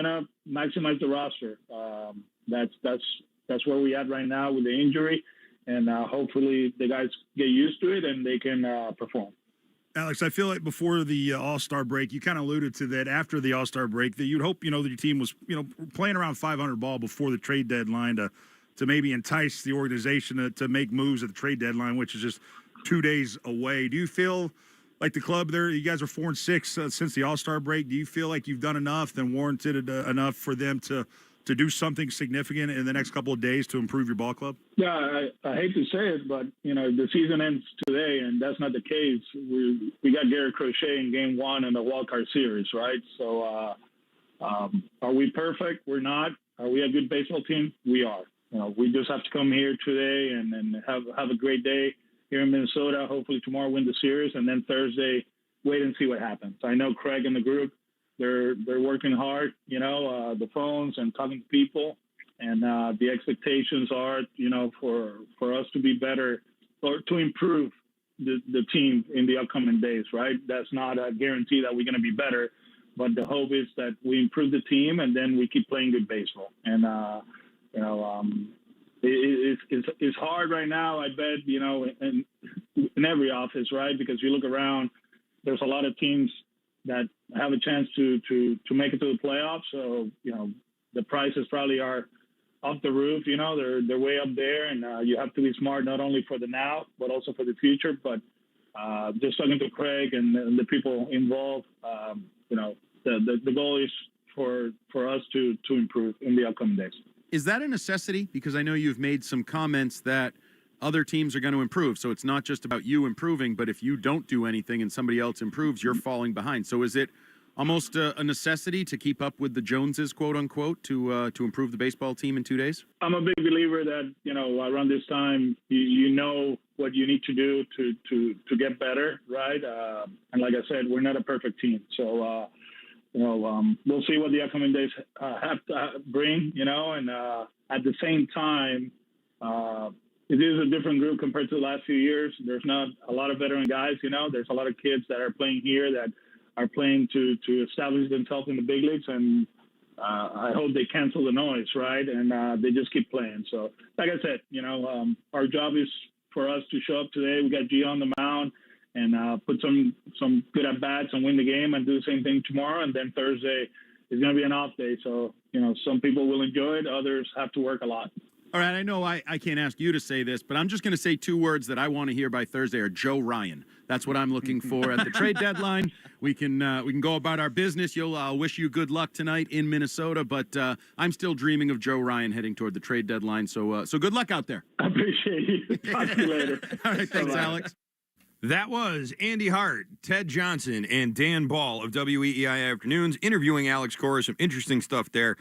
gonna maximize the roster. That's where we at right now with the injury, and hopefully the guys get used to it and they can perform. Alex, I feel like before the All-Star break, you kind of alluded to that after the All-Star break that you'd hope, that your team was, playing around 500 ball before the trade deadline to maybe entice the organization to make moves at the trade deadline, which is just 2 days away. Do you feel like the club there, you guys are 4-6 since the All-Star break. Do you feel like you've done enough and warranted enough for them to do something significant in the next couple of days to improve your ball club? Yeah, I hate to say it, but, the season ends today, and that's not the case. We got Garrett Crochet in Game 1 in the Wild Card Series, right? So are we perfect? We're not. Are we a good baseball team? We are. We just have to come here today and have a great day here in Minnesota. Hopefully tomorrow win the series, and then Thursday wait and see what happens. I know Craig and the group, they're working hard, the phones and talking to people, and the expectations are, for us to be better or to improve the team in the upcoming days, right? That's not a guarantee that we're going to be better, but the hope is that we improve the team and then we keep playing good baseball. And it's hard right now, I bet, in every office, right? Because you look around, there's a lot of teams that have a chance to make it to the playoffs. So, the prices probably are off the roof, they're way up there, and you have to be smart not only for the now, but also for the future. But just talking to Craig and the people involved, the goal is for us to improve in the upcoming days. Is that a necessity? Because I know you've made some comments that other teams are going to improve. So it's not just about you improving, but if you don't do anything and somebody else improves, you're falling behind. So is it almost a necessity to keep up with the Joneses, quote unquote, to improve the baseball team in 2 days? I'm a big believer that, around this time, you know what you need to do to get better, right? And like I said, we're not a perfect team. So, we'll see what the upcoming days have to bring, and at the same time, it is a different group compared to the last few years. There's not a lot of veteran guys, there's a lot of kids that are playing here that are playing to establish themselves in the big leagues, and I hope they cancel the noise, right? And they just keep playing. So, like I said, our job is for us to show up today. We got Gio on the mound and put some good at-bats and win the game, and do the same thing tomorrow. And then Thursday is going to be an off day. So, some people will enjoy it. Others have to work a lot. All right, I know I can't ask you to say this, but I'm just going to say 2 words that I want to hear by Thursday are Joe Ryan. That's what I'm looking for at the trade deadline. We can go about our business. I'll wish you good luck tonight in Minnesota, but I'm still dreaming of Joe Ryan heading toward the trade deadline. So good luck out there. I appreciate you. Talk to you later. All right, thanks, Alex. That was Andy Hart, Ted Johnson, and Dan Ball of WEEI Afternoons interviewing Alex Cora. Some interesting stuff there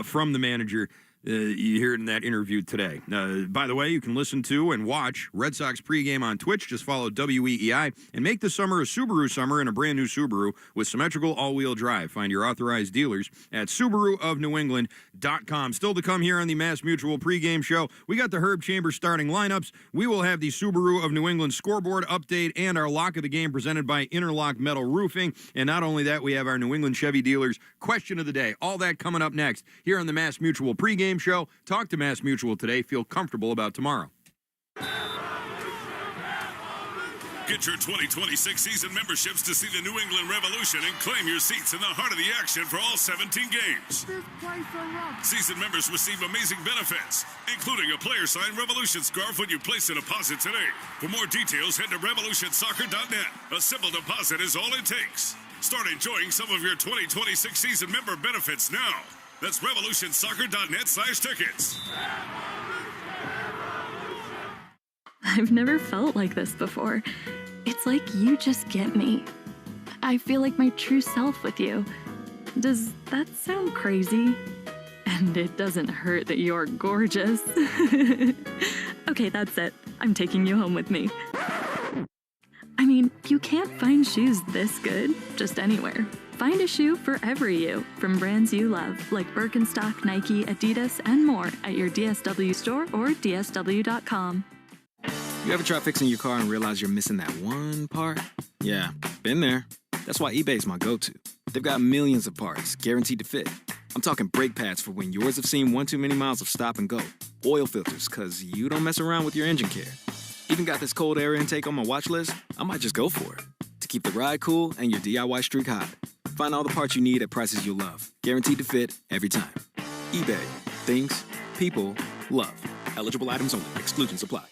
from the manager. You hear it in that interview today. By the way, you can listen to and watch Red Sox pregame on Twitch. Just follow WEEI and make the summer a Subaru summer in a brand new Subaru with symmetrical all-wheel drive. Find your authorized dealers at SubaruofNewEngland.com. Still to come here on the Mass Mutual pregame show, we got the Herb Chambers starting lineups. We will have the Subaru of New England scoreboard update and our lock of the game presented by Interlock Metal Roofing. And not only that, we have our New England Chevy dealers question of the day. All that coming up next here on the Mass Mutual pregame show. Talk to Mass Mutual today. Feel comfortable about tomorrow. Get your 2026 season memberships to see the New England Revolution and claim your seats in the heart of the action for all 17 games. Season members receive amazing benefits, including a player-signed Revolution scarf when you place a deposit today. For more details, head to revolutionsoccer.net. A simple deposit is all it takes. Start enjoying some of your 2026 season member benefits now. That's revolutionsoccer.net/tickets. I've never felt like this before. It's like you just get me. I feel like my true self with you. Does that sound crazy? And it doesn't hurt that you're gorgeous. Okay, that's it. I'm taking you home with me. I mean, you can't find shoes this good just anywhere. Find a shoe for every you from brands you love, like Birkenstock, Nike, Adidas, and more at your DSW store or DSW.com. You ever try fixing your car and realize you're missing that one part? Yeah, been there. That's why eBay's my go-to. They've got millions of parts, guaranteed to fit. I'm talking brake pads for when yours have seen one too many miles of stop and go. Oil filters, because you don't mess around with your engine care. Even got this cold air intake on my watch list. I might just go for it. To keep the ride cool and your DIY streak hot. Find all the parts you need at prices you'll love. Guaranteed to fit every time. eBay. Things. People. Love. Eligible items only. Exclusions apply.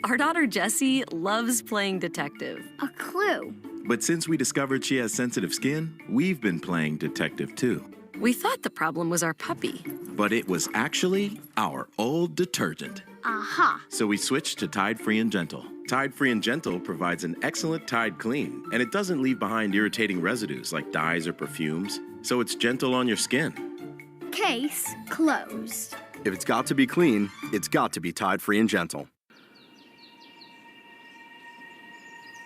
Our daughter Jessie loves playing detective. A clue. But since we discovered she has sensitive skin, we've been playing detective too. We thought the problem was our puppy. But it was actually our old detergent. Aha. So we switched to Tide Free and Gentle. Tide Free and Gentle provides an excellent Tide clean, and it doesn't leave behind irritating residues like dyes or perfumes, so it's gentle on your skin. Case closed. If it's got to be clean, it's got to be Tide Free and Gentle.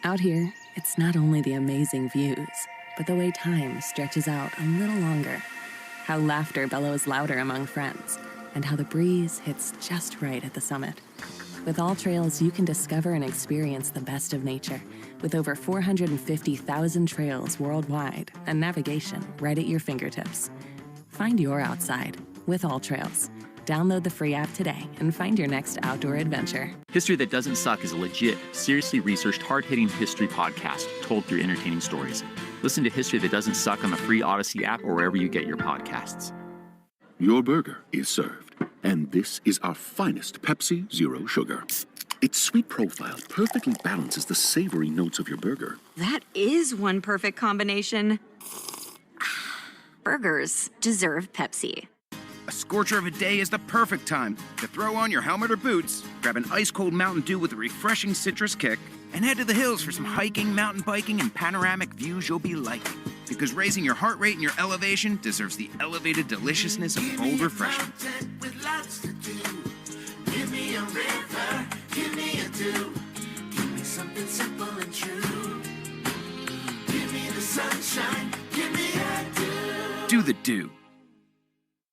Out here, it's not only the amazing views, but the way time stretches out a little longer. How laughter bellows louder among friends, and how the breeze hits just right at the summit. With All Trails, you can discover and experience the best of nature, with over 450,000 trails worldwide and navigation right at your fingertips. Find your outside with All Trails. Download the free app today and find your next outdoor adventure. History That Doesn't Suck is a legit, seriously researched, hard-hitting history podcast told through entertaining stories. Listen to History That Doesn't Suck on the free Odyssey app or wherever you get your podcasts. Your burger is served, and this is our finest Pepsi Zero Sugar. Its sweet profile perfectly balances the savory notes of your burger. That is one perfect combination. Burgers deserve Pepsi. A scorcher of a day is the perfect time to throw on your helmet or boots, grab an ice-cold Mountain Dew with a refreshing citrus kick, and head to the hills for some hiking, mountain biking, and panoramic views you'll be liking. Because raising your heart rate and your elevation deserves the elevated deliciousness of bold refreshment. Give me a river, give me a dew. Give me something simple and true. Give me the sunshine, give me a dew. Do the dew.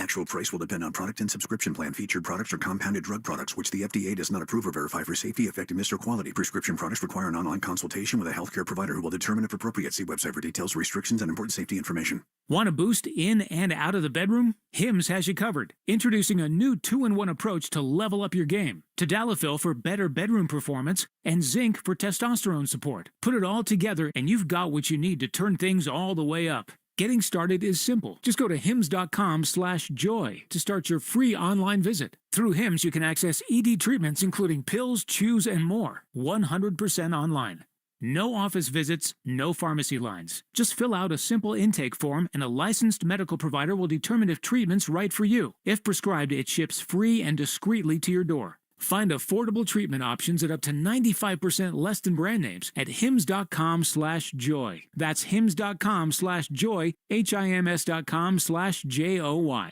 Actual price will depend on product and subscription plan. Featured products are compounded drug products, which the FDA does not approve or verify for safety, effectiveness, or quality. Prescription products require an online consultation with a healthcare provider who will determine if appropriate. See website for details, restrictions, and important safety information. Want a boost in and out of the bedroom? Hims has you covered. Introducing a new 2-in-1 approach to level up your game. Tadalafil for better bedroom performance and zinc for testosterone support. Put it all together and you've got what you need to turn things all the way up. Getting started is simple. Just go to hims.com/joy to start your free online visit. Through Hims, you can access ED treatments including pills, chews, and more. 100% online. No office visits, no pharmacy lines. Just fill out a simple intake form and a licensed medical provider will determine if treatment's right for you. If prescribed, it ships free and discreetly to your door. Find affordable treatment options at up to 95% less than brand names at hims.com/joy. That's hims.com/joy, hims.com/joy.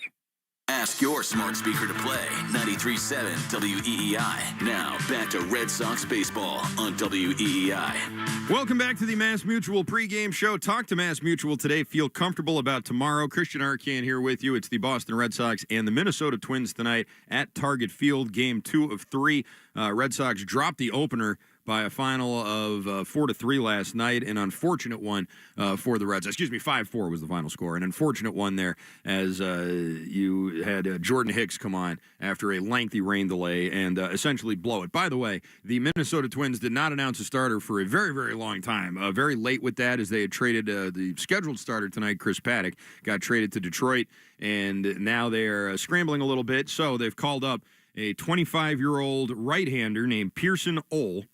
Ask your smart speaker to play 93.7 WEEI. Now back to Red Sox baseball on WEEI. Welcome back to the Mass Mutual pregame show. Talk to Mass Mutual today. Feel comfortable about tomorrow. Christian Arcand here with you. It's the Boston Red Sox and the Minnesota Twins tonight at Target Field. Game 2 of 3. Red Sox dropped the opener by a final of 4-3 last night, an unfortunate one for the Reds. 5-4 was the final score. An unfortunate one there as you had Jordan Hicks come on after a lengthy rain delay and essentially blow it. By the way, the Minnesota Twins did not announce a starter for a very, very long time. Very late with that as they had traded the scheduled starter tonight, Chris Paddock, got traded to Detroit, and now they're scrambling a little bit. So they've called up a 25-year-old right-hander named Pearson Ole,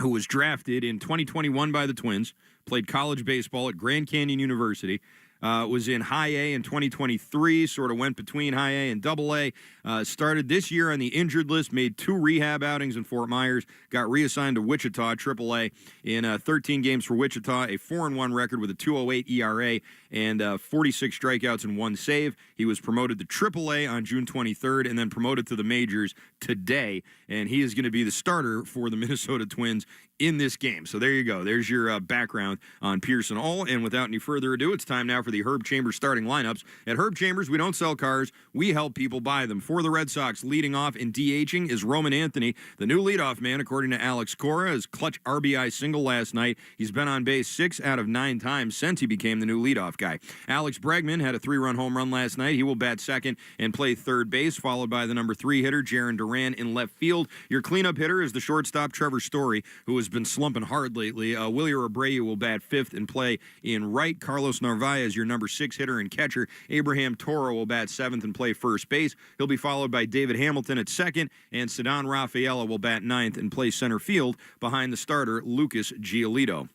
who was drafted in 2021 by the Twins, played college baseball at Grand Canyon University, was in High A in 2023, sort of went between High A and Double A, started this year on the injured list, made 2 rehab outings in Fort Myers, got reassigned to Wichita, Triple A, in 13 games for Wichita, a 4-1 record with a 2.08 ERA and 46 strikeouts and 1 save. He was promoted to Triple A on June 23rd and then promoted to the majors today, and he is going to be the starter for the Minnesota Twins in this game. So there you go. There's your background on Pearson All. And without any further ado, it's time now for the Herb Chambers starting lineups. At Herb Chambers, we don't sell cars. We help people buy them. For the Red Sox, leading off and DHing is Roman Anthony, the new leadoff man, according to Alex Cora. His clutch RBI single last night. He's been on base 6 out of 9 times since he became the new leadoff guy. Alex Bregman had a 3-run home run last night. He will bat second and play third base, followed by the number 3 hitter, Jaron Duran, in left field. Your cleanup hitter is the shortstop, Trevor Story, who has been slumping hard lately. Willier Abreu will bat 5th and play in right. Carlos Narvaez, your number 6 hitter and catcher. Abraham Toro will bat 7th and play first base. He'll be followed by David Hamilton at second, and Ceddanne Rafaela will bat 9th and play center field behind the starter, Lucas Giolito.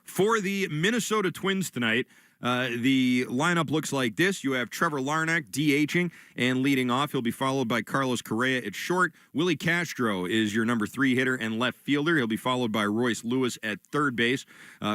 For the Minnesota Twins tonight, the lineup looks like this. You have Trevor Larnach DHing and leading off. He'll be followed by Carlos Correa at short. Willie Castro is your number 3 hitter and left fielder. He'll be followed by Royce Lewis at third base.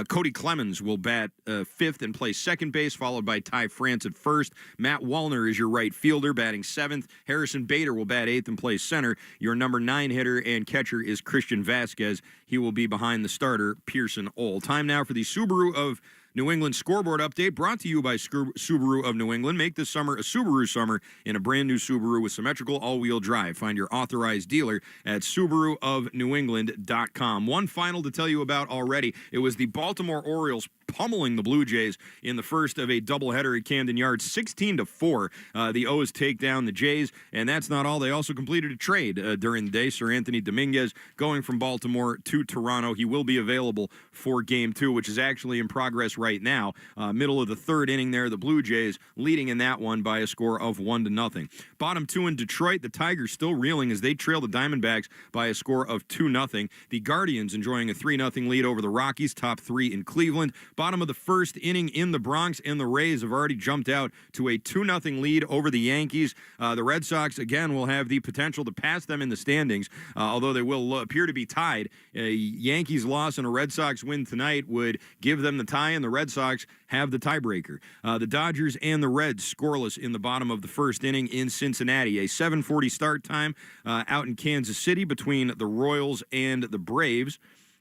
Cody Clemens will bat 5th and play second base, followed by Ty France at first. Matt Wallner is your right fielder, batting 7th. Harrison Bader will bat 8th and play center. Your number 9 hitter and catcher is Christian Vasquez. He will be behind the starter, Pearson Ole. Time now for the Subaru of New England scoreboard update, brought to you by Subaru of New England. Make this summer a Subaru summer in a brand new Subaru with symmetrical all-wheel drive. Find your authorized dealer at SubaruofNewEngland.com. One final to tell you about already. It was the Baltimore Orioles pummeling the Blue Jays in the first of a doubleheader at Camden Yards, 16-4. The O's take down the Jays, and that's not all. They also completed a trade during the day. Sir Anthony Dominguez going from Baltimore to Toronto. He will be available for Game 2, which is actually in progress right now. Middle of the third inning there, the Blue Jays leading in that one by a score of 1-0. Bottom 2 in Detroit, the Tigers still reeling as they trail the Diamondbacks by a score of 2-0. The Guardians enjoying a 3-0 lead over the Rockies, top 3 in Cleveland. Bottom of the first inning in the Bronx, and the Rays have already jumped out to a 2-0 lead over the Yankees. The Red Sox, again, will have the potential to pass them in the standings, although they will appear to be tied. A Yankees loss and a Red Sox win tonight would give them the tie, and the Red Sox have the tiebreaker. The Dodgers and the Reds scoreless in the bottom of the first inning in Cincinnati. A 7:40 start time out in Kansas City between the Royals and the Braves.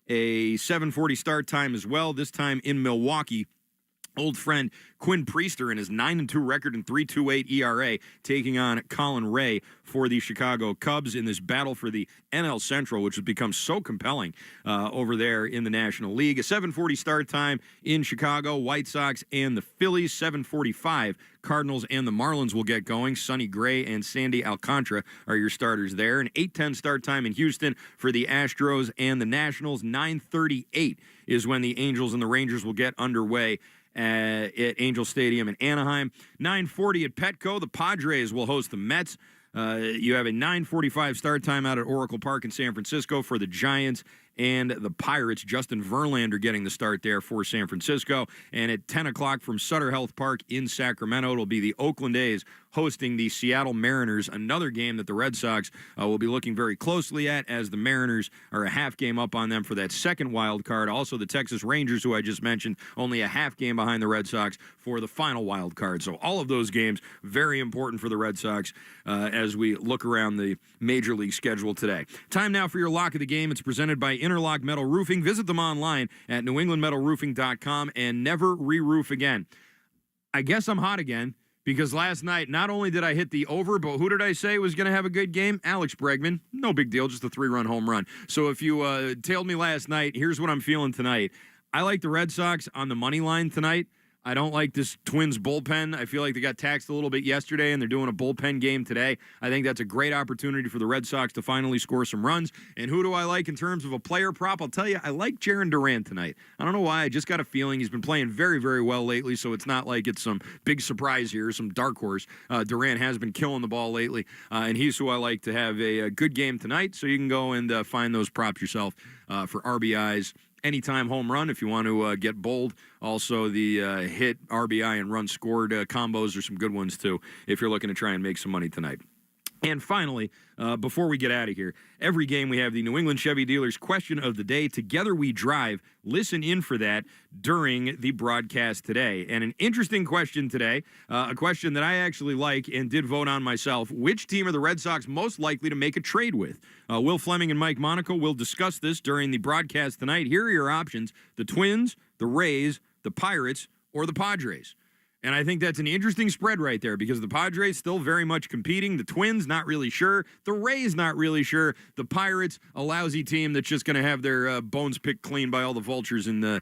A 7:40 start time as well, this time in Milwaukee. Old friend Quinn Priester and his 9-2 record and 3.28 ERA taking on Colin Ray for the Chicago Cubs in this battle for the NL Central, which has become so compelling over there in the National League. A 7:40 start time in Chicago, White Sox and the Phillies. 7:45, Cardinals and the Marlins will get going. Sonny Gray and Sandy Alcantara are your starters there. An 8:10 start time in Houston for the Astros and the Nationals. 9:38 is when the Angels and the Rangers will get underway at Angel Stadium in Anaheim. 9:40 at Petco, the Padres will host the Mets. You have a 9:45 start time out at Oracle Park in San Francisco for the Giants and the Pirates. Justin Verlander getting the start there for San Francisco. And at 10 o'clock from Sutter Health Park in Sacramento, it'll be the Oakland A's hosting the Seattle Mariners, another game that the Red Sox will be looking very closely at, as the Mariners are a half game up on them for that second wild card. Also, the Texas Rangers, who I just mentioned, only a half game behind the Red Sox for the final wild card. So all of those games very important for the Red Sox as we look around the Major League schedule today. Time now for your lock of the game. It's presented by Interlock Metal Roofing. Visit them online at newenglandmetalroofing.com and never re-roof again. I guess I'm hot again, because last night, not only did I hit the over, but who did I say was going to have a good game? Alex Bregman. No big deal, just a 3-run home run. So if you tailed me last night, here's what I'm feeling tonight. I like the Red Sox on the money line tonight. I don't like this Twins bullpen. I feel like they got taxed a little bit yesterday, and they're doing a bullpen game today. I think that's a great opportunity for the Red Sox to finally score some runs. And who do I like in terms of a player prop? I'll tell you, I like Jaron Duran tonight. I don't know why. I just got a feeling he's been playing very, very well lately, so it's not like it's some big surprise here, some dark horse. Duran has been killing the ball lately, and he's who I like to have a good game tonight, so you can go and find those props yourself for RBIs. Anytime home run, if you want to get bold. Also, the hit, RBI, and run scored combos are some good ones, too, if you're looking to try and make some money tonight. And finally, before we get out of here, every game we have the New England Chevy Dealers question of the day. Together we drive. Listen in for that during the broadcast today. And an interesting question today, a question that I actually like and did vote on myself. Which team are the Red Sox most likely to make a trade with? Will Fleming and Mike Monaco will discuss this during the broadcast tonight. Here are your options: the Twins, the Rays, the Pirates, or the Padres. And I think that's an interesting spread right there because the Padres still very much competing. The Twins, not really sure. The Rays, not really sure. The Pirates, a lousy team that's just going to have their bones picked clean by all the vultures and the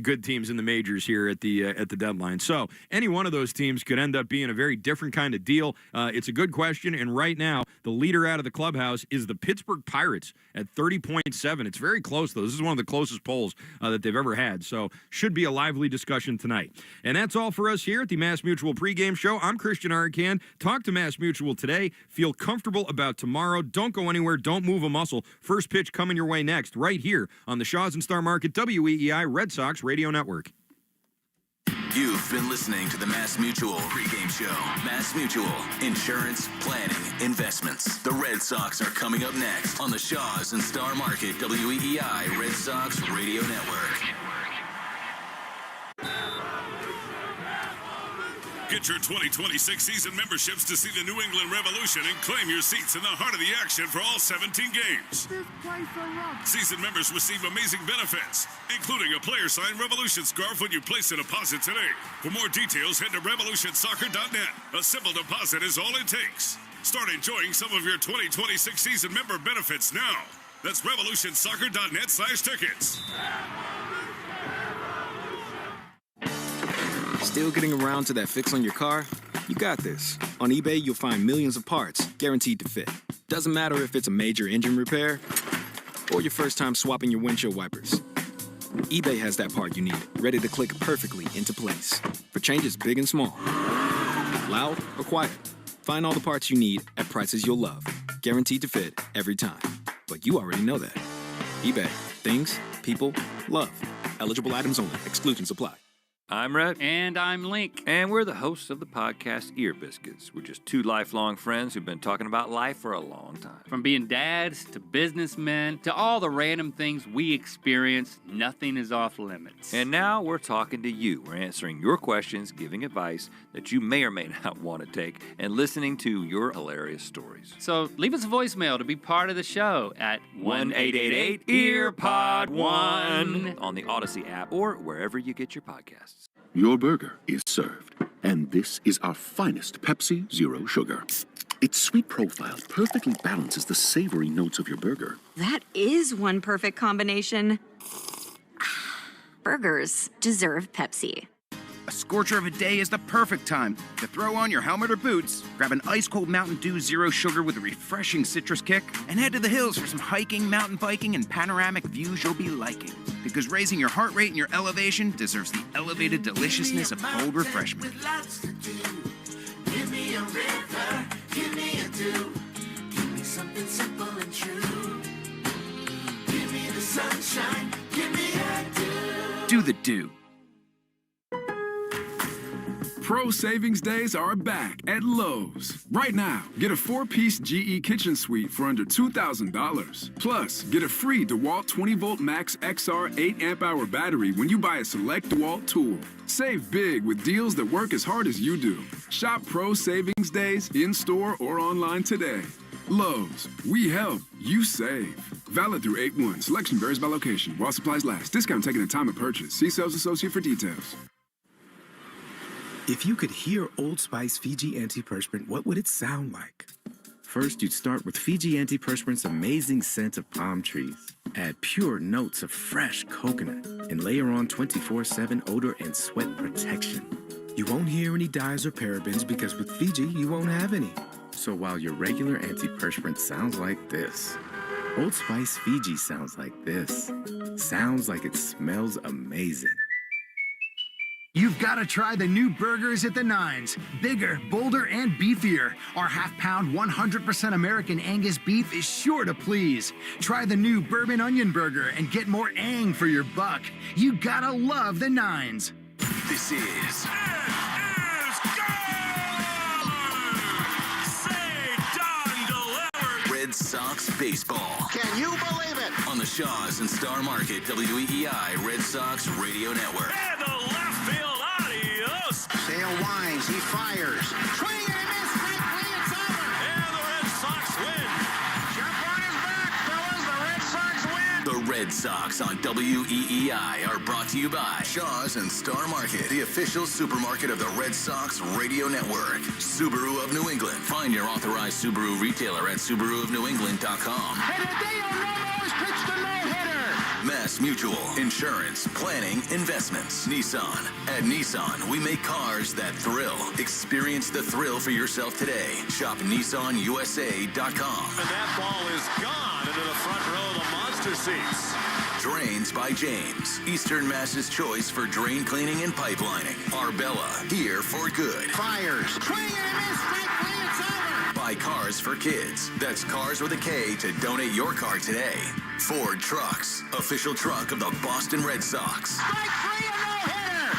good teams in the majors here at the deadline. So any one of those teams could end up being a very different kind of deal. It's a good question, and right now the leader out of the clubhouse is the Pittsburgh Pirates at 30.7. It's very close, though. This is one of the closest polls that they've ever had. So should be a lively discussion tonight. And that's all for us here at the Mass Mutual pregame show. I'm Christian Arcand. Talk to Mass Mutual today. Feel comfortable about tomorrow. Don't go anywhere. Don't move a muscle. First pitch coming your way next, right here on the Shaws and Star Market WEEI Red Sox Radio Network. You've been listening to the Mass Mutual pregame show. Mass Mutual, insurance, planning, investments. The Red Sox are coming up next on the Shaws and Star Market WEEI Red Sox Radio Network. Get your 2026 season memberships to see the New England Revolution and claim your seats in the heart of the action for all 17 games. Season members receive amazing benefits, including a player-signed Revolution scarf when you place a deposit today. For more details, head to revolutionsoccer.net. A simple deposit is all it takes. Start enjoying some of your 2026 season member benefits now. That's revolutionsoccer.net/tickets. Still getting around to that fix on your car? You got this. On eBay, you'll find millions of parts, guaranteed to fit. Doesn't matter if it's a major engine repair or your first time swapping your windshield wipers. eBay has that part you need, ready to click perfectly into place. For changes big and small. Loud or quiet. Find all the parts you need at prices you'll love. Guaranteed to fit every time. But you already know that. eBay. Things, people, love. Eligible items only. Exclusions apply. I'm Rhett. And I'm Link. And we're the hosts of the podcast Ear Biscuits. We're just two lifelong friends who've been talking about life for a long time. From being dads to businessmen to all the random things we experience, nothing is off limits. And now we're talking to you. We're answering your questions, giving advice that you may or may not want to take, and listening to your hilarious stories. So leave us a voicemail to be part of the show at 1-888-EARPOD-1 on the Odyssey app or wherever you get your podcasts. Your burger is served, and this is our finest Pepsi Zero Sugar. Its sweet profile perfectly balances the savory notes of your burger. That is one perfect combination. Burgers deserve Pepsi. A scorcher of a day is the perfect time to throw on your helmet or boots, grab an ice-cold Mountain Dew Zero Sugar with a refreshing citrus kick, and head to the hills for some hiking, mountain biking, and panoramic views you'll be liking. Because raising your heart rate and your elevation deserves the elevated deliciousness of cold refreshment. Give me a river, give me a dew. Give me something simple and true. Give me the sunshine, give me a dew. Do the dew. Pro Savings Days are back at Lowe's. Right now, get a 4-piece GE kitchen suite for under $2,000. Plus, get a free DeWalt 20-volt Max XR 8-amp-hour battery when you buy a select DeWalt tool. Save big with deals that work as hard as you do. Shop Pro Savings Days in-store or online today. Lowe's, we help, you save. Valid through 8/1. Selection varies by location. While supplies last. Discount taken at time of purchase. See sales associate for details. If you could hear Old Spice Fiji Antiperspirant, what would it sound like? First, you'd start with Fiji Antiperspirant's amazing scent of palm trees. Add pure notes of fresh coconut and layer on 24/7 odor and sweat protection. You won't hear any dyes or parabens because with Fiji, you won't have any. So while your regular antiperspirant sounds like this, Old Spice Fiji sounds like this. Sounds like it smells amazing. You've got to try the new burgers at the Nines. Bigger, bolder, and beefier. Our half-pound, 100% American Angus beef is sure to please. Try the new bourbon onion burger and get more ang for your buck. You gotta love the Nines. This is baseball. Can you believe it? On the Shaws and Star Market WEEI Red Sox Radio Network. And the left field, adios. Sale winds, he fires. Swing and a miss, strike three, it's over. And the Red Sox win. Jump on his back, fellas, the Red Sox win. The Red Sox on WEEI are brought to you by Shaws and Star Market, the official supermarket of the Red Sox Radio Network. Subaru of New England. Find your authorized Subaru retailer at SubaruofNewEngland.com. And Hideo Nomo's pitched a no-hitter. Mass Mutual, insurance, planning, investments. Nissan. At Nissan, we make cars that thrill. Experience the thrill for yourself today. Shop NissanUSA.com. And that ball is gone into the front row of the monster seats. Drains by James. Eastern Mass's choice for drain cleaning and pipelining. Arbella, here for good. Fires. Swing and a miss, strike three, it's over. Buy cars for kids. That's Cars with a K to donate your car today. Ford Trucks, official truck of the Boston Red Sox. Strike three, a no-hitter.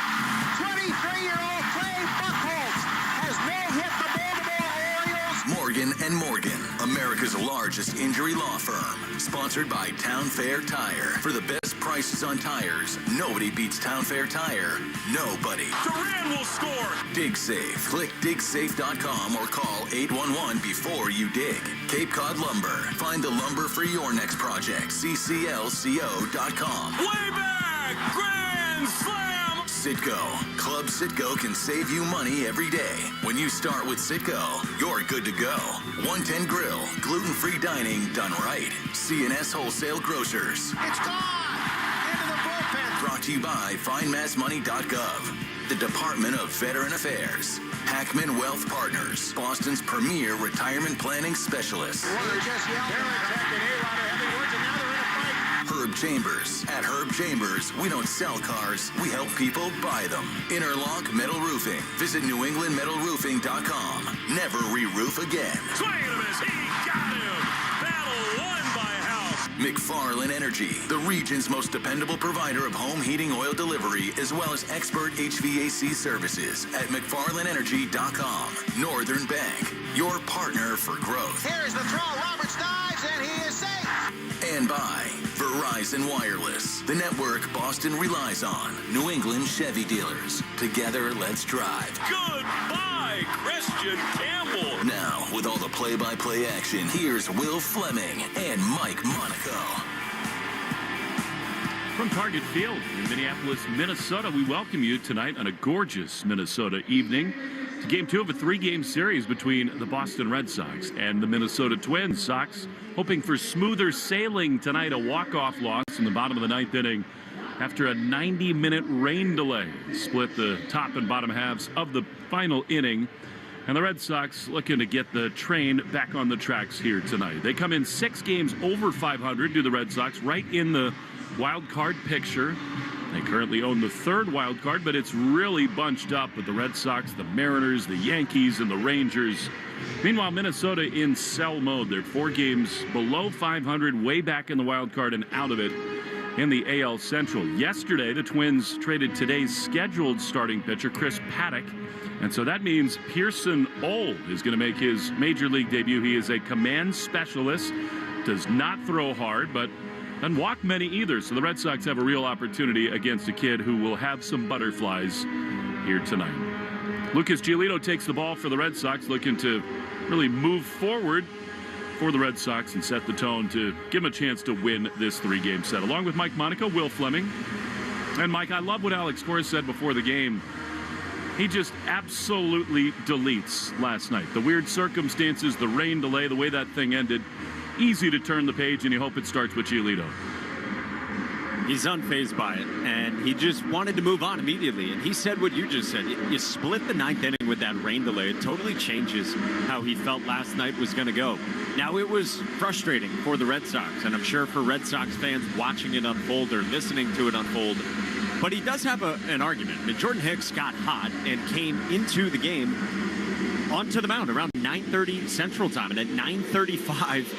23-year-old Trey Buchholz has no-hit the Baltimore Orioles. Morgan & Morgan, America's largest injury law firm. Sponsored by Town Fair Tire. For the best prices on tires, nobody beats Town Fair Tire. Nobody. Duran will score. Dig Safe. Click digsafe.com or call 811 before you dig. Cape Cod Lumber. Find the lumber for your next project. CCLCO.com. Way back. Grand slam. Citgo. Club Citgo can save you money every day. When you start with Citgo, you're good to go. 110 Grill. Gluten-free dining done right. C&S Wholesale Grocers. It's gone. Into the bullpen. Brought to you by FindMassMoney.gov. The Department of Veteran Affairs. Hackman Wealth Partners. Boston's premier retirement planning specialist. They're just yelling. They're attacking A-Rod of Heavywoods, and now they're in a fight. Herb Chambers. At Herb Chambers, we don't sell cars, we help people buy them. Interlock Metal Roofing. Visit NewEnglandMetalRoofing.com. Never re-roof again. Swing and a miss. He got him. Battle won by House. McFarland Energy, the region's most dependable provider of home heating oil delivery, as well as expert HVAC services at McFarlandEnergy.com. Northern Bank, your partner for growth. Here's the throw. Roberts dives, and he is safe. And by Verizon Wireless, the network Boston relies on. New England Chevy dealers. Together, let's drive. Goodbye, Christian Campbell. Now, with all the play-by-play action, here's Will Fleming and Mike Monaco. From Target Field in Minneapolis, Minnesota, we welcome you tonight on a gorgeous Minnesota evening. It's game 2 of a 3-game series between the Boston Red Sox and the Minnesota Twins. Sox hoping for smoother sailing tonight, a walk-off loss in the bottom of the 9th inning after a 90-minute rain delay split the top and bottom halves of the final inning. And the Red Sox looking to get the train back on the tracks here tonight. They come in 6 games over 500, do the Red Sox, right in the wild card picture. They currently own the 3rd wild card, but it's really bunched up with the Red Sox, the Mariners, the Yankees, and the Rangers. Meanwhile, Minnesota in sell mode. They're 4 games below 500, way back in the wild card and out of it in the AL Central. Yesterday, the Twins traded today's scheduled starting pitcher, Chris Paddock. And so that means Pearson Old is going to make his major league debut. He is a command specialist, does not throw hard, but doesn't walk many either. So the Red Sox have a real opportunity against a kid who will have some butterflies here tonight. Lucas Giolito takes the ball for the Red Sox, looking to really move forward for the Red Sox and set the tone to give them a chance to win this 3-game set. Along with Mike Monaco, Will Fleming. And Mike, I love what Alex Cora said before the game. He just absolutely deletes last night. The weird circumstances, the rain delay, the way that thing ended. Easy to turn the page, and you hope it starts with Giolito. He's unfazed by it, and he just wanted to move on immediately. And he said what you just said. You split the 9th inning with that rain delay. It totally changes how he felt last night was going to go. Now, it was frustrating for the Red Sox, and I'm sure for Red Sox fans watching it unfold or listening to it unfold. But he does have an argument. I mean, Jordan Hicks got hot and came into the game onto the mound around 9:30 Central Time. And at 9:35,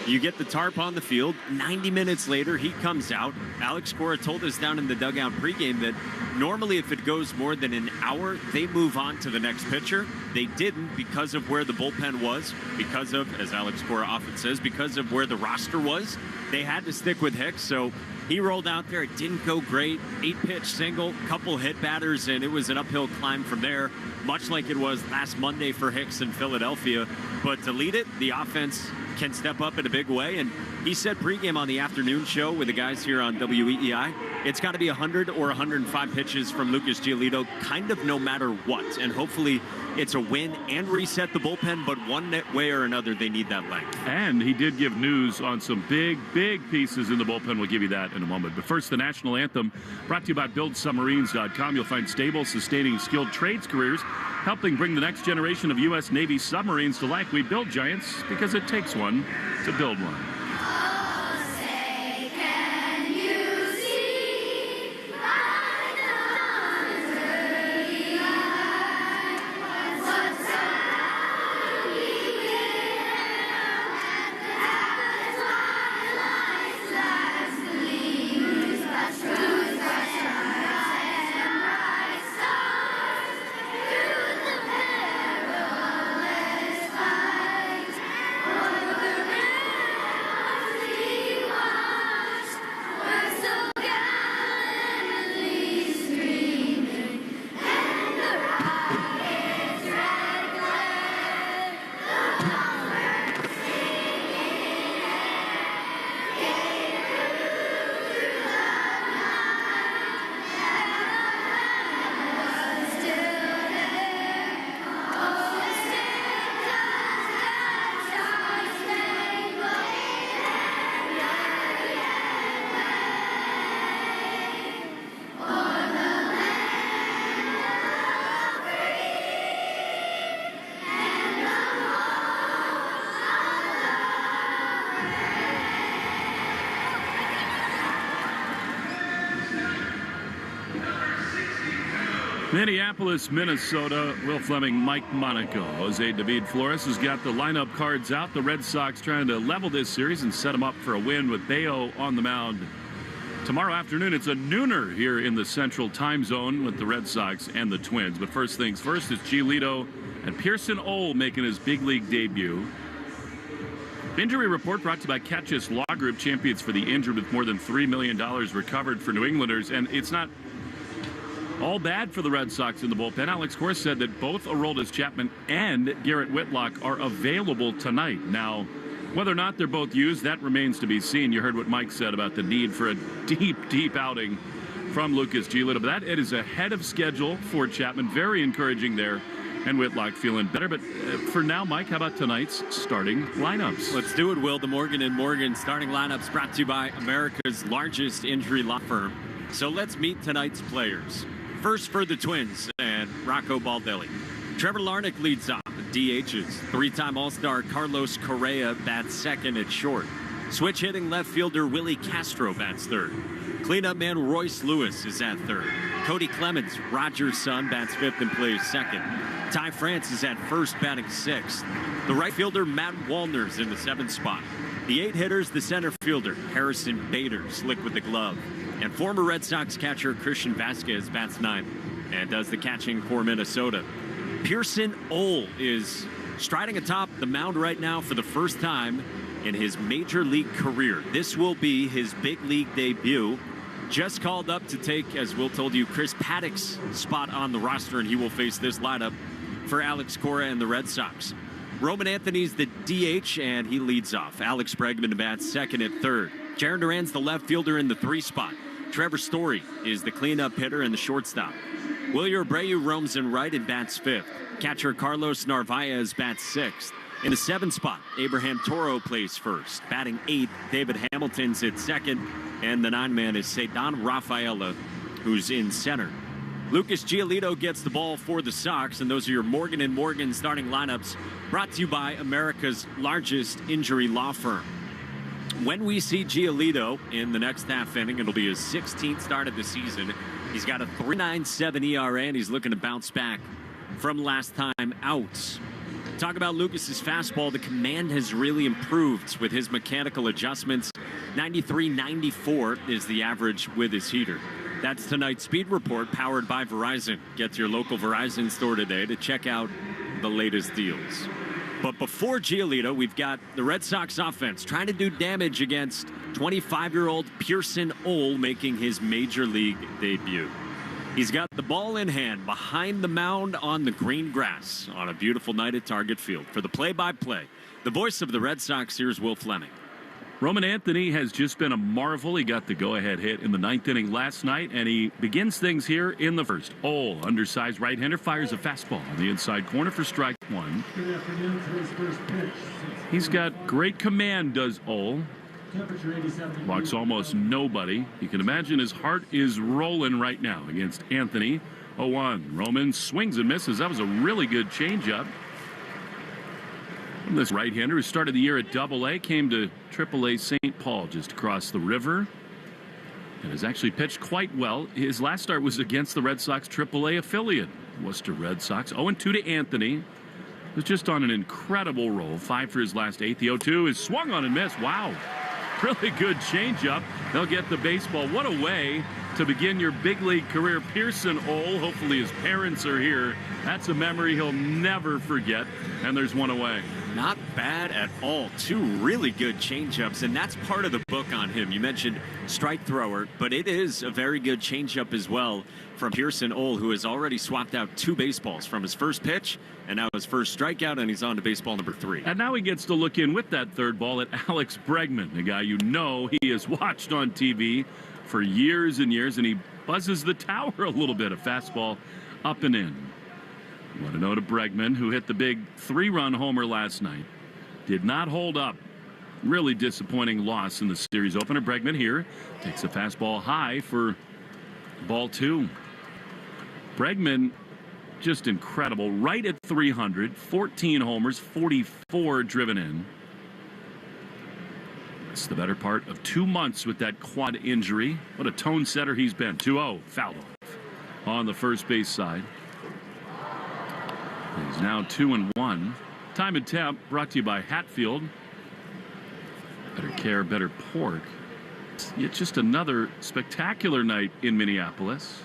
You get the tarp on the field. 90 minutes later, he comes out. Alex Cora told us down in the dugout pregame that normally if it goes more than an hour, they move on to the next pitcher. They didn't because of where the bullpen was, because of, as Alex Cora often says, because of where the roster was. They had to stick with Hicks, so he rolled out there. It didn't go great. 8-pitch single, couple hit batters, and it was an uphill climb from there, much like it was last Monday for Hicks in Philadelphia. But to lead it, the offense can step up in a big way. And he said pregame on the afternoon show with the guys here on WEEI, it's got to be 100 or 105 pitches from Lucas Giolito, kind of no matter what. And hopefully it's a win and reset the bullpen, but one way or another, they need that length. And he did give news on some big pieces in the bullpen. We'll give you that in a moment. But first, the national anthem, brought to you by BuildSubmarines.com. You'll find stable, sustaining, skilled trades careers, helping bring the next generation of U.S. Navy submarines to life. We build giants because it takes one to build one. Minneapolis, Minnesota, Will Fleming, Mike Monaco. Jose David Flores has got the lineup cards out. The Red Sox trying to level this series and set them up for a win with Bayo on the mound. Tomorrow afternoon, it's a nooner here in the Central Time Zone with the Red Sox and the Twins. But first things first, it's Giolito and Pearson Ole making his big league debut. Injury report brought to you by Catchus Law Group, champions for the injured with more than $3 million recovered for New Englanders. And it's not all bad for the Red Sox in the bullpen. Alex Cora said that both Aroldis Chapman and Garrett Whitlock are available tonight. Now, whether or not they're both used, that remains to be seen. You heard what Mike said about the need for a deep outing from Lucas Giolito. But that it is ahead of schedule for Chapman. Very encouraging there. And Whitlock feeling better. But for now, Mike, how about tonight's starting lineups? Let's do it, Will. The Morgan & Morgan starting lineups brought to you by America's largest injury law firm. So let's meet tonight's players. First for the Twins and Rocco Baldelli. Trevor Larnach leads off at DHs. Three-time All-Star Carlos Correa bats second at short. Switch hitting left fielder Willie Castro bats third. Cleanup man Royce Lewis is at third. Cody Clemens, Rogers' son, bats fifth and plays second. Ty France is at first, batting sixth. The right fielder Matt Wallner's in the seventh spot. The eight hitters, the center fielder Harrison Bader, slick with the glove. And former Red Sox catcher Christian Vasquez bats ninth and does the catching for Minnesota. Pearson Ole is striding atop the mound right now for the first time in his major league career. This will be his big league debut. Just called up to take, as Will told you, Chris Paddock's spot on the roster, and he will face this lineup for Alex Cora and the Red Sox. Roman Anthony's the DH, and he leads off. Alex Bregman bats second at third. Jaron Duran's the left fielder in the three spot. Trevor Story is the cleanup hitter and the shortstop. Wilyer Abreu roams in right and bats fifth. Catcher Carlos Narvaez bats sixth. In the seventh spot, Abraham Toro plays first. Batting eighth, David Hamilton's at second. And the nine-man is Cedon Rafaela, who's in center. Lucas Giolito gets the ball for the Sox, and those are your Morgan & Morgan starting lineups brought to you by America's largest injury law firm. When we see Giolito in the next half inning, it'll be his 16th start of the season. He's got a 3.97 ERA, and he's looking to bounce back from last time out. Talk about Lucas's fastball. The command has really improved with his mechanical adjustments. 93-94 is the average with his heater. That's tonight's Speed Report, powered by Verizon. Get to your local Verizon store today to check out the latest deals. But before Giolito, we've got the Red Sox offense trying to do damage against 25-year-old Pearson Ole making his major league debut. He's got the ball in hand behind the mound on the green grass on a beautiful night at Target Field. For the play-by-play, the voice of the Red Sox, here's Will Fleming. Roman Anthony has just been a marvel. He got the go-ahead hit in the 9th inning last night, and he begins things here in the first. Ole, undersized right-hander, fires a fastball on the inside corner for strike one. He's got great command, does Ole. Walks almost nobody. You can imagine his heart is rolling right now against Anthony. 0-1. Roman swings and misses. That was a really good changeup. This right-hander who started the year at Double-A, came to Triple-A St. Paul just across the river, and has actually pitched quite well. His last start was against the Red Sox Triple-A affiliate, Worcester Red Sox. 0-2 to Anthony. Was just on an incredible roll. 5 for his last 8. The 0-2 is swung on and missed. Wow. Really good changeup. They'll get the baseball. What a way to begin your big league career. Pearson Ole, hopefully his parents are here. That's a memory he'll never forget. And there's one away. Not bad at all. 2 really good changeups, and that's part of the book on him. You mentioned strike thrower, but it is a very good changeup as well from Pearson Ole, who has already swapped out 2 baseballs from his first pitch and now his first strikeout, and he's on to baseball number 3. And now he gets to look in with that third ball at Alex Bregman, the guy you know he has watched on TV for years and years, and he buzzes the tower a little bit. A fastball up and in. 1-0 to Bregman, who hit the big 3-run homer last night. Did not hold up. Really disappointing loss in the series opener. Bregman here takes a fastball high for ball 2. Bregman, just incredible. Right at 300, 14 homers, 44 driven in. It's the better part of 2 months with that quad injury. What a tone setter he's been. 2-0, fouled off on the first base side. He's now 2-1. Time and temp brought to you by Hatfield. Better care, better pork. It's just another spectacular night in Minneapolis.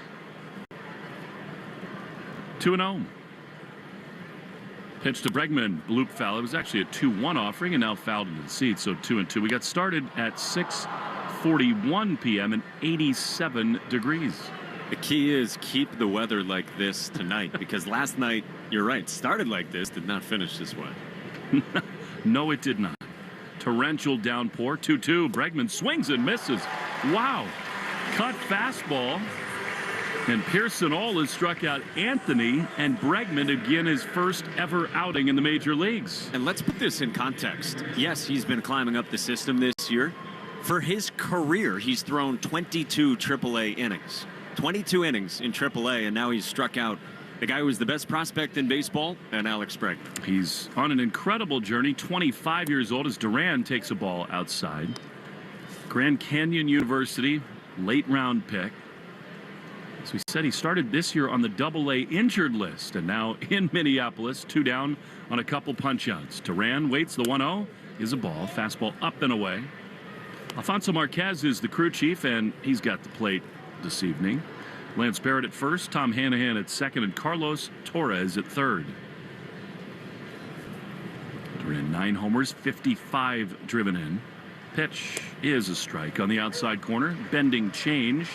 2-0. Pitch to Bregman, bloop foul. It was actually a 2-1 offering and now fouled into the seat. So 2-2. We got started at 6:41 p.m. and 87 degrees. The key is keep the weather like this tonight, because last night, you're right, started like this, did not finish this way. No, it did not. Torrential downpour. 2-2. Bregman swings and misses. Wow. Cut fastball. And Pearson Ole has struck out Anthony, and Bregman again his first ever outing in the major leagues. And let's put this in context. Yes, he's been climbing up the system this year. For his career, he's thrown 22 AAA innings. 22 innings in AAA, and now he's struck out the guy who was the best prospect in baseball, and Alex Bregman. He's on an incredible journey. 25 years old as Duran takes a ball outside. Grand Canyon University, late round pick. As we said, he started this year on the Double-A injured list, and now in Minneapolis, 2 down on a couple punch-outs. Duran waits. The 1-0 is a ball. Fastball up and away. Alfonso Marquez is the crew chief, and he's got the plate this evening. Lance Barrett at first, Tom Hanahan at second, and Carlos Torres at third. Duran 9 homers, 55 driven in. Pitch is a strike on the outside corner. Bending change.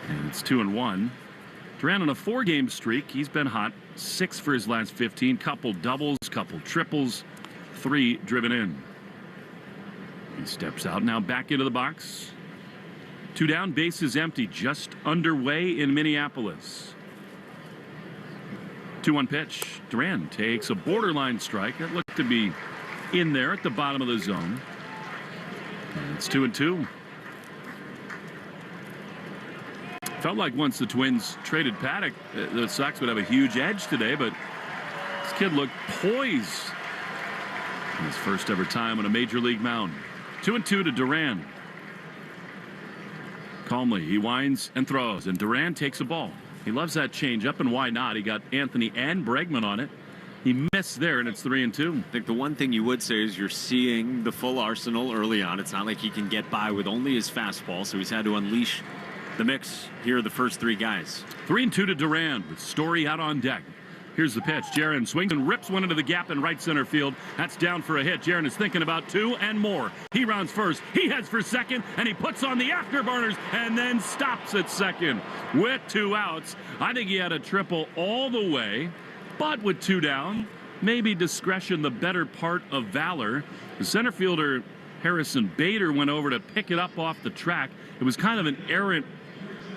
And it's 2-1. Duran on a 4-game streak. He's been hot. 6 for his last 15. Couple doubles, couple triples. 3 driven in. He steps out now back into the box. 2 down, bases empty, just underway in Minneapolis. 2-1 pitch. Duran takes a borderline strike. That looked to be in there at the bottom of the zone. And it's 2-2. Felt like once the Twins traded Paddock, the Sox would have a huge edge today, but this kid looked poised in his first ever time on a major league mound. 2-2 to Duran. Calmly, he winds and throws, and Duran takes a ball. He loves that changeup, and why not? He got Anthony and Bregman on it. He missed there, and it's 3-2. I think the one thing you would say is you're seeing the full arsenal early on. It's not like he can get by with only his fastball, so he's had to unleash the mix here are the first three guys. 3-2 to Duran with Story out on deck. Here's the pitch. Jaron swings and rips one into the gap in right center field. That's down for a hit. Jaron is thinking about two and more. He rounds first. He heads for second, and he puts on the afterburners and then stops at second with 2 outs. I think he had a triple all the way, but with 2 down, maybe discretion the better part of valor. The center fielder, Harrison Bader, went over to pick it up off the track. It was kind of an errant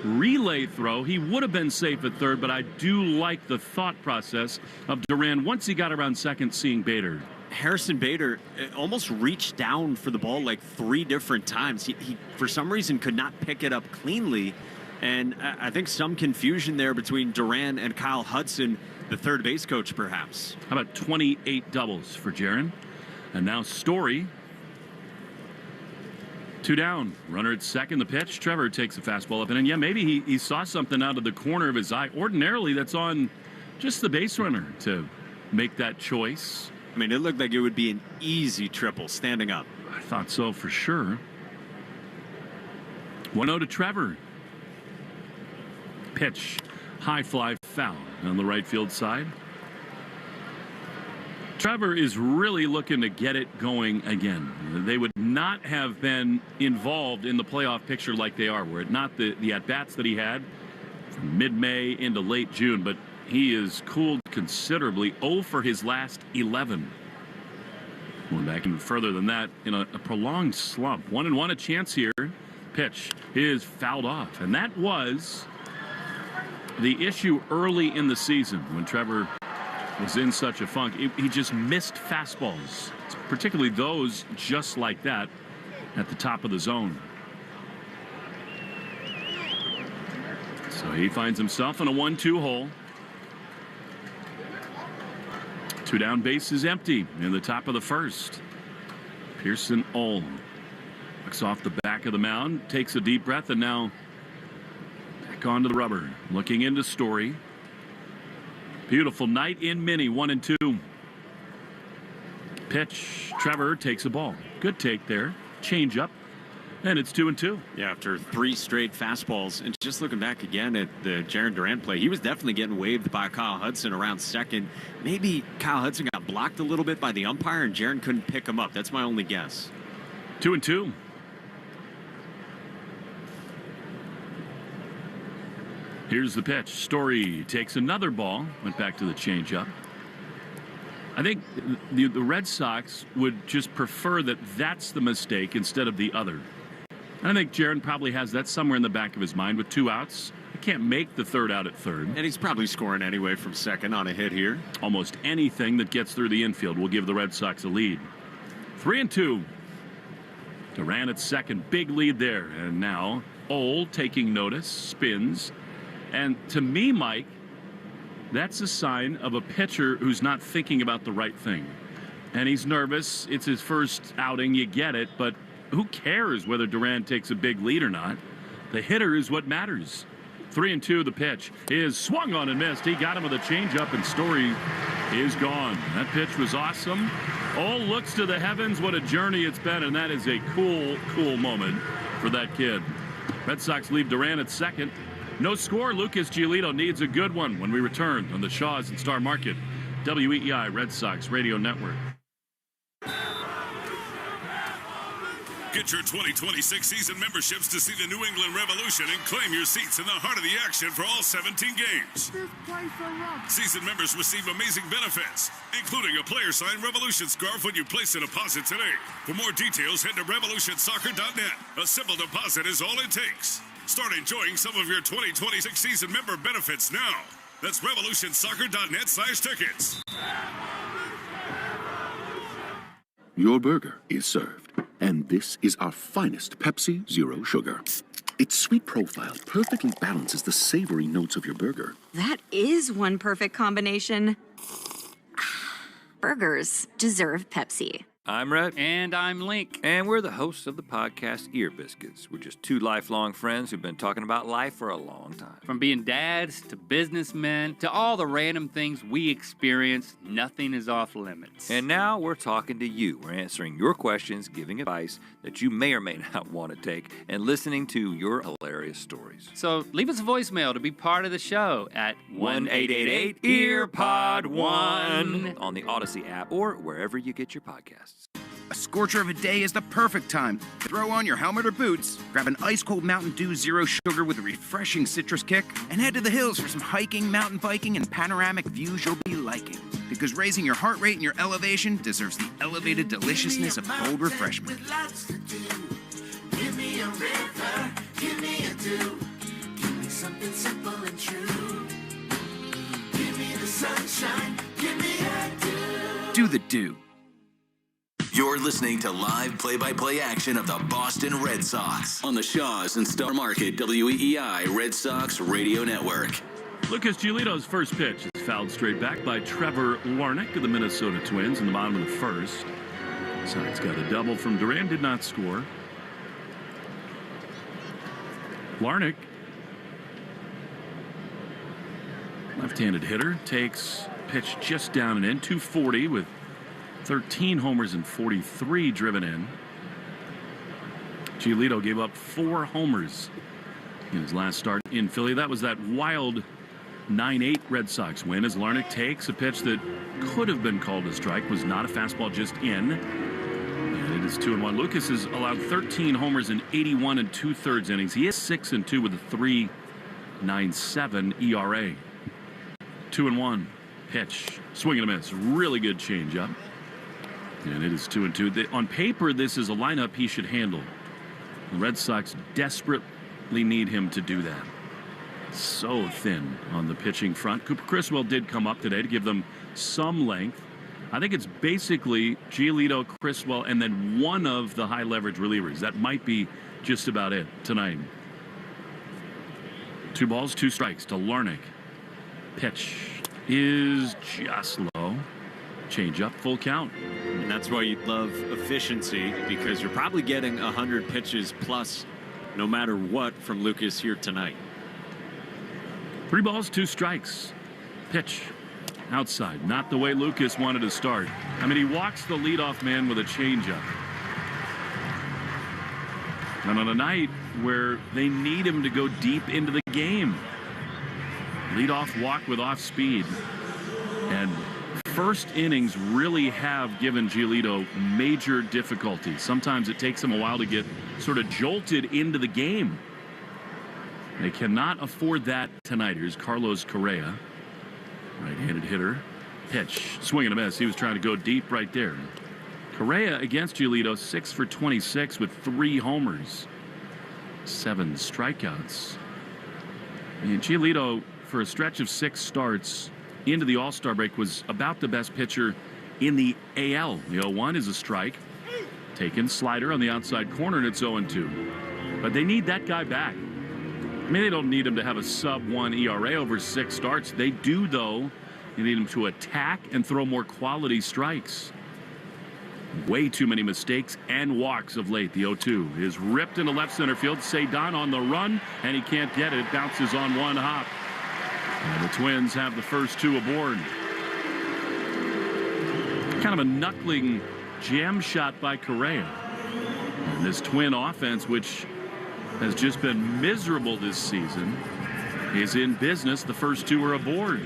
relay throw. He would have been safe at third, but I do like the thought process of Duran once he got around second, seeing Bader. Harrison Bader almost reached down for the ball like 3 different times. He for some reason could not pick it up cleanly, and I think some confusion there between Duran and Kyle Hudson, the third base coach, perhaps. How about 28 doubles for Jaron? And now Story. 2 down. Runner at second. The pitch. Trevor takes a fastball up and in. Yeah, maybe he saw something out of the corner of his eye. Ordinarily, that's on just the base runner to make that choice. I mean, it looked like it would be an easy triple standing up. I thought so for sure. 1-0 to Trevor. Pitch. High fly foul on the right field side. Trevor is really looking to get it going again. They would not have been involved in the playoff picture like they are, were it not the at-bats that he had from mid-May into late June, but he is cooled considerably. 0 for his last 11. Going back even further than that in a prolonged slump. 1-1 a chance here. Pitch is fouled off, and that was the issue early in the season when Trevor was in such a funk. He just missed fastballs, particularly those just like that at the top of the zone. So he finds himself in a 1-2 hole. 2 down, base is empty in the top of the first. Pearson Ulm looks off the back of the mound, takes a deep breath, and now back onto the rubber. Looking into Story. Beautiful night in Minnie, 1-2. Pitch. Trevor takes a ball. Good take there. Change up. And it's 2-2. Yeah, after 3 straight fastballs. And just looking back again at the Jaron Duran play, he was definitely getting waved by Kyle Hudson around second. Maybe Kyle Hudson got blocked a little bit by the umpire and Jaron couldn't pick him up. That's my only guess. 2-2. Here's the pitch. Story takes another ball. Went back to the changeup. I think the Red Sox would just prefer that that's the mistake instead of the other. And I think Jaron probably has that somewhere in the back of his mind with 2 outs. He can't make the third out at third. And he's probably scoring anyway from second on a hit here. Almost anything that gets through the infield will give the Red Sox a lead. 3-2. Duran at second. Big lead there. And now Old taking notice. Spins. And to me, Mike, that's a sign of a pitcher who's not thinking about the right thing. And he's nervous. It's his first outing. You get it. But who cares whether Duran takes a big lead or not? The hitter is what matters. 3-2, the pitch is swung on and missed. He got him with a changeup, and Story is gone. That pitch was awesome. All looks to the heavens. What a journey it's been, and that is a cool, cool moment for that kid. Red Sox leave Duran at second. No score. Lucas Giolito needs a good one when we return on the Shaws and Star Market WEEI Red Sox Radio Network. Get your 2026 season memberships to see the New England Revolution and claim your seats in the heart of the action for all 17 games. Season members receive amazing benefits, including a player-signed Revolution scarf when you place a deposit today. For more details, head to revolutionsoccer.net. A simple deposit is all it takes. Start enjoying some of your 2026 season member benefits now. That's revolutionsoccer.net/tickets. Your burger is served, and this is our finest Pepsi Zero Sugar. Its sweet profile perfectly balances the savory notes of your burger. That is one perfect combination. Burgers deserve Pepsi. I'm Rhett. And I'm Link. And we're the hosts of the podcast Ear Biscuits. We're just two lifelong friends who've been talking about life for a long time. From being dads to businessmen to all the random things we experience, nothing is off limits. And now we're talking to you. We're answering your questions, giving advice that you may or may not want to take, and listening to your hilarious stories. So leave us a voicemail to be part of the show at 1-888-EARPOD-1 on the Odyssey app or wherever you get your podcasts. A scorcher of a day is the perfect time to throw on your helmet or boots, grab an ice-cold Mountain Dew Zero Sugar with a refreshing citrus kick, and head to the hills for some hiking, mountain biking, and panoramic views you'll be liking. Because raising your heart rate and your elevation deserves the elevated deliciousness of cold refreshment. Give me a river, give me a dew. Give me something simple and true. Give me the sunshine, give me a dew. Do the dew. You're listening to live play-by-play action of the Boston Red Sox on the Shaws and Star Market WEEI Red Sox Radio Network. Lucas Giolito's first pitch is fouled straight back by Trevor Larnach of the Minnesota Twins in the bottom of the first. Sox got a double from Duran, did not score. Larnach, left-handed hitter, takes pitch just down and in, 240 with 13 homers and 43 driven in. Giolito gave up 4 homers in his last start in Philly. That was that wild 9-8 Red Sox win as Larnach takes a pitch that could have been called a strike, was not a fastball, just in. And it is 2-1. Lucas has allowed 13 homers in 81 2/3 innings. He is 6-2 with a 3.97 ERA. 2-1 pitch, swing and a miss, really good changeup. And it is 2-2. On paper, this is a lineup he should handle. The Red Sox desperately need him to do that. So thin on the pitching front. Cooper Criswell did come up today to give them some length. I think it's basically Giolito, Criswell, and then one of the high leverage relievers. That might be just about it tonight. 2 balls, 2 strikes to Larnach. Pitch is just low. Change up, full count. And that's why you love efficiency, because you're probably getting 100 pitches plus no matter what from Lucas here tonight. 3 balls, 2 strikes. Pitch outside. Not the way Lucas wanted to start. I mean, he walks the leadoff man with a changeup. And on a night where they need him to go deep into the game. Leadoff walk with off speed. And first innings really have given Giolito major difficulty. Sometimes it takes him a while to get sort of jolted into the game. They cannot afford that tonight. Here's Carlos Correa, right-handed hitter. Pitch, swing and a miss. He was trying to go deep right there. Correa against Giolito, 6 for 26 with 3 homers, 7 strikeouts. And Giolito, for a stretch of 6 starts into the All-Star break, was about the best pitcher in the AL. The 0-1 is a strike. Taken slider on the outside corner, and it's 0-2. But they need that guy back. I mean, they don't need him to have a sub-1 ERA over 6 starts. They do, though. You need him to attack and throw more quality strikes. Way too many mistakes and walks of late. The 0-2 is ripped into left center field. Cedon on the run, and he can't get it. It bounces on one hop. And the Twins have the first 2 aboard. Kind of a knuckling jam shot by Correa. And this Twin offense, which has just been miserable this season, is in business. The first 2 are aboard.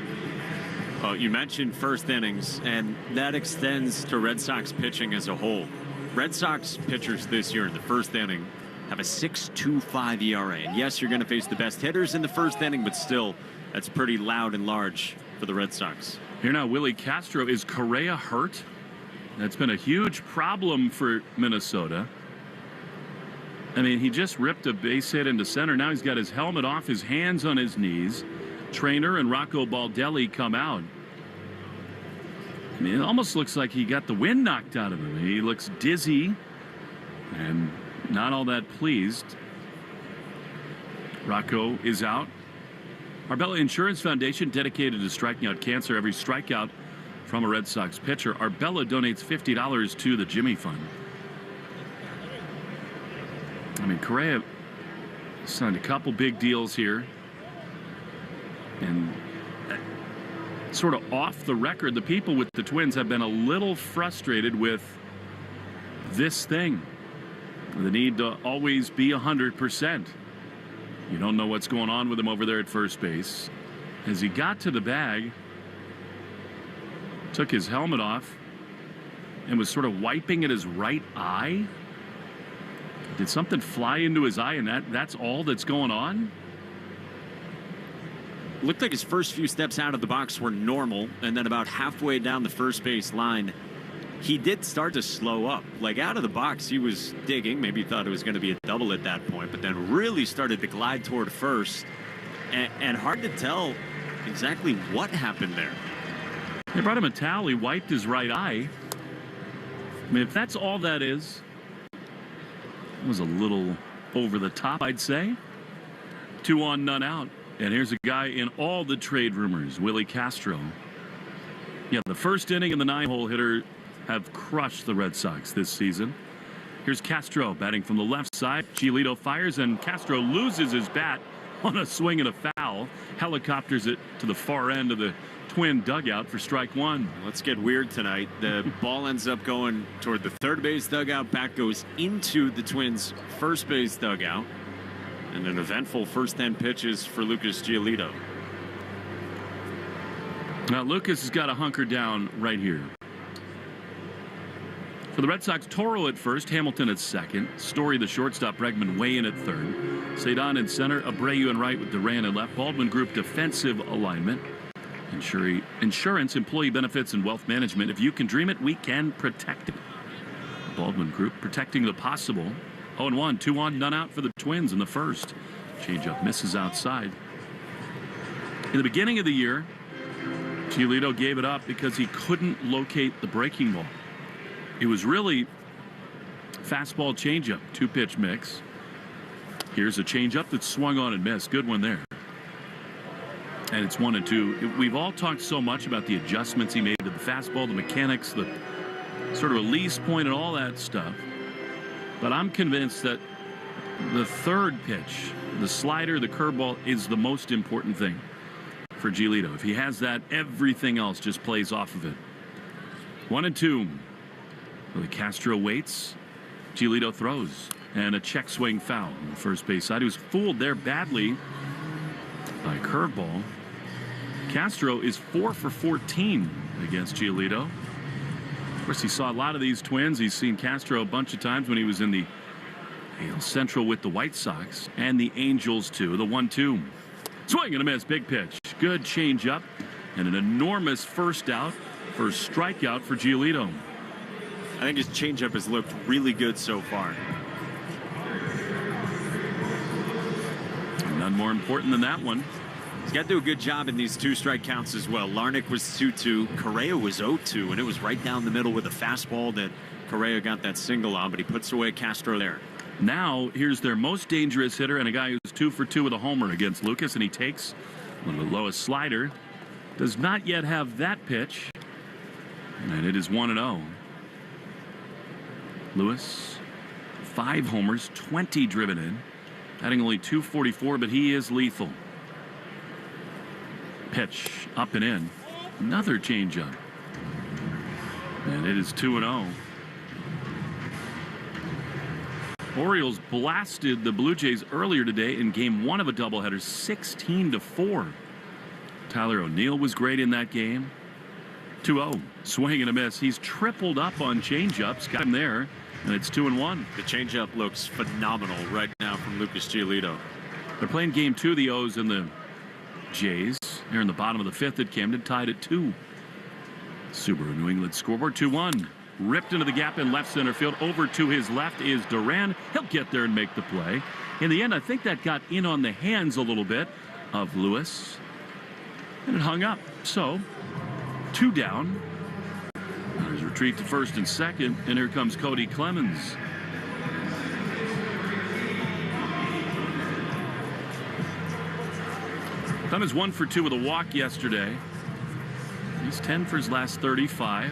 Oh, you mentioned first innings, and that extends to Red Sox pitching as a whole. Red Sox pitchers this year in the first inning have a 6.25 ERA. And yes, you're going to face the best hitters in the first inning, but still, that's pretty loud and large for the Red Sox. Here now, Willie Castro. Is Correa hurt? That's been a huge problem for Minnesota. I mean, he just ripped a base hit into center. Now he's got his helmet off, his hands on his knees. Trainer and Rocco Baldelli come out. I mean, it almost looks like he got the wind knocked out of him. He looks dizzy and not all that pleased. Rocco is out. Arbella Insurance Foundation, dedicated to striking out cancer. Every strikeout from a Red Sox pitcher. Arbella donates $50 to the Jimmy Fund. I mean, Correa signed a couple big deals here. And sort of off the record, the people with the Twins have been a little frustrated with this thing. The need to always be 100%. You don't know what's going on with him over there at first base. As he got to the bag, took his helmet off, and was sort of wiping at his right eye. Did something fly into his eye, and that's all that's going on? Looked like his first few steps out of the box were normal, and then about halfway down the first base line, he did start to slow up. Like, out of the box, he was digging. Maybe he thought it was going to be a double at that point, but then really started to glide toward first. And hard to tell exactly what happened there. They brought him a towel. He wiped his right eye. I mean, if that's all that is, it was a little over the top, I'd say. 2 on, none out. And here's a guy in all the trade rumors, Willie Castro. Yeah, the first inning and the 9-hole hitter have crushed the Red Sox this season. Here's Castro batting from the left side. Giolito fires, and Castro loses his bat on a swing and a foul. Helicopters it to the far end of the Twin dugout for strike 1. Let's get weird tonight. The ball ends up going toward the third base dugout. Bat goes into the Twins' first base dugout. And an eventful first 10 pitches for Lucas Giolito. Now Lucas has got to hunker down right here. For the Red Sox, Toro at first, Hamilton at second, Story the shortstop, Bregman way in at third, Cedon in center, Abreu in right with Duran in left, Baldwin Group defensive alignment, insurance, employee benefits, and wealth management. If you can dream it, we can protect it. Baldwin Group protecting the possible. 0-1, 2 on, none out for the Twins in the first. Changeup misses outside. In the beginning of the year, Giolito gave it up because he couldn't locate the breaking ball. It was really fastball changeup, 2-pitch mix. Here's a changeup that swung on and missed. Good one there. And it's 1-2. We've all talked so much about the adjustments he made to the fastball, the mechanics, the sort of release point and all that stuff. But I'm convinced that the third pitch, the slider, the curveball, is the most important thing for Giolito. If he has that, everything else just plays off of it. 1-2. Willie Castro waits. Giolito throws. And a check swing foul on the first base side. He was fooled there badly by a curveball. Castro is 4 for 14 against Giolito. Of course, he saw a lot of these Twins. He's seen Castro a bunch of times when he was in the AL Central with the White Sox and the Angels too. The 1-2. Swing and a miss. Big pitch. Good changeup. And an enormous first strikeout for Giolito. I think his changeup has looked really good so far. None more important than that one. He's got to do a good job in these 2-strike counts as well. Larnach was 2-2. Correa was 0-2, and it was right down the middle with a fastball that Correa got that single on, but he puts away Castro there. Now, here's their most dangerous hitter and a guy who's 2 for 2 with a homer against Lucas, and he takes one of the lowest slider. Does not yet have that pitch, and it is 1-0. Lewis, 5 homers, 20 driven in, batting only .244, but he is lethal. Pitch up and in. Another changeup. And it is 2-0. Orioles blasted the Blue Jays earlier today in game 1 of a doubleheader, 16-4. Tyler O'Neill was great in that game. 2-0. Swing and a miss. He's tripled up on changeups. Got him there. And it's 2-1. The changeup looks phenomenal right now from Lucas Giolito. They're playing game 2, the O's and the Jays. They're in the bottom of the 5th at Camden, tied at 2. Subaru New England scoreboard 2-1. Ripped into the gap in left center field. Over to his left is Duran. He'll get there and make the play. In the end, I think that got in on the hands a little bit of Lewis. And it hung up. So, 2 down. There's retreat to first and second. And here comes Cody Clemens. Clemens 1 for 2 with a walk yesterday. He's 10 for his last 35.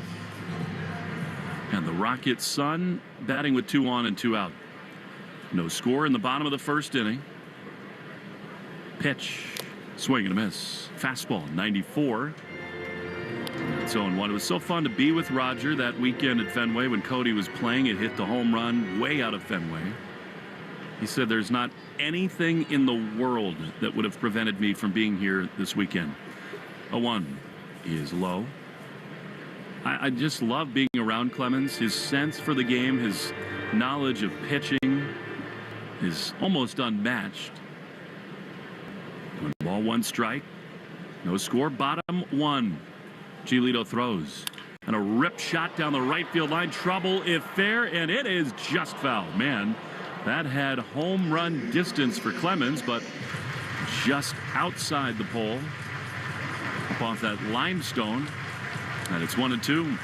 And the Rockets' Sun batting with 2 on and 2 out. No score in the bottom of the first inning. Pitch, swing and a miss. Fastball, 94. It's 0-1. It was so fun to be with Roger that weekend at Fenway when Cody was playing. It hit the home run way out of Fenway. He said there's not anything in the world that would have prevented me from being here this weekend. 0-1 is low. I just love being around Clemens. His sense for the game, his knowledge of pitching is almost unmatched. 1 ball, 1 strike. No score. Bottom 1. Giolito throws. And a rip shot down the right field line. Trouble if fair, and it is just foul. Man, that had home run distance for Clemens, but just outside the pole. Up off that limestone. And it's 1-2.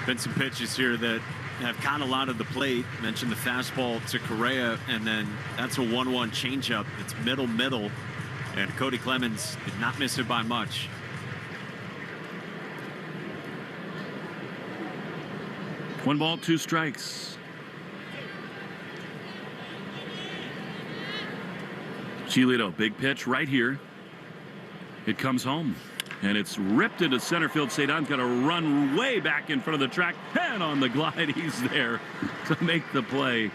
Been some pitches here that have caught a lot of the plate. Mentioned the fastball to Correa, and then that's a 1-1 changeup. It's middle. And Cody Clemens did not miss it by much. One ball, 2 strikes. Giolito, big pitch right here. It comes home. And it's ripped into center field. Cedon's got to run way back in front of the track. And on the glide, he's there to make the play.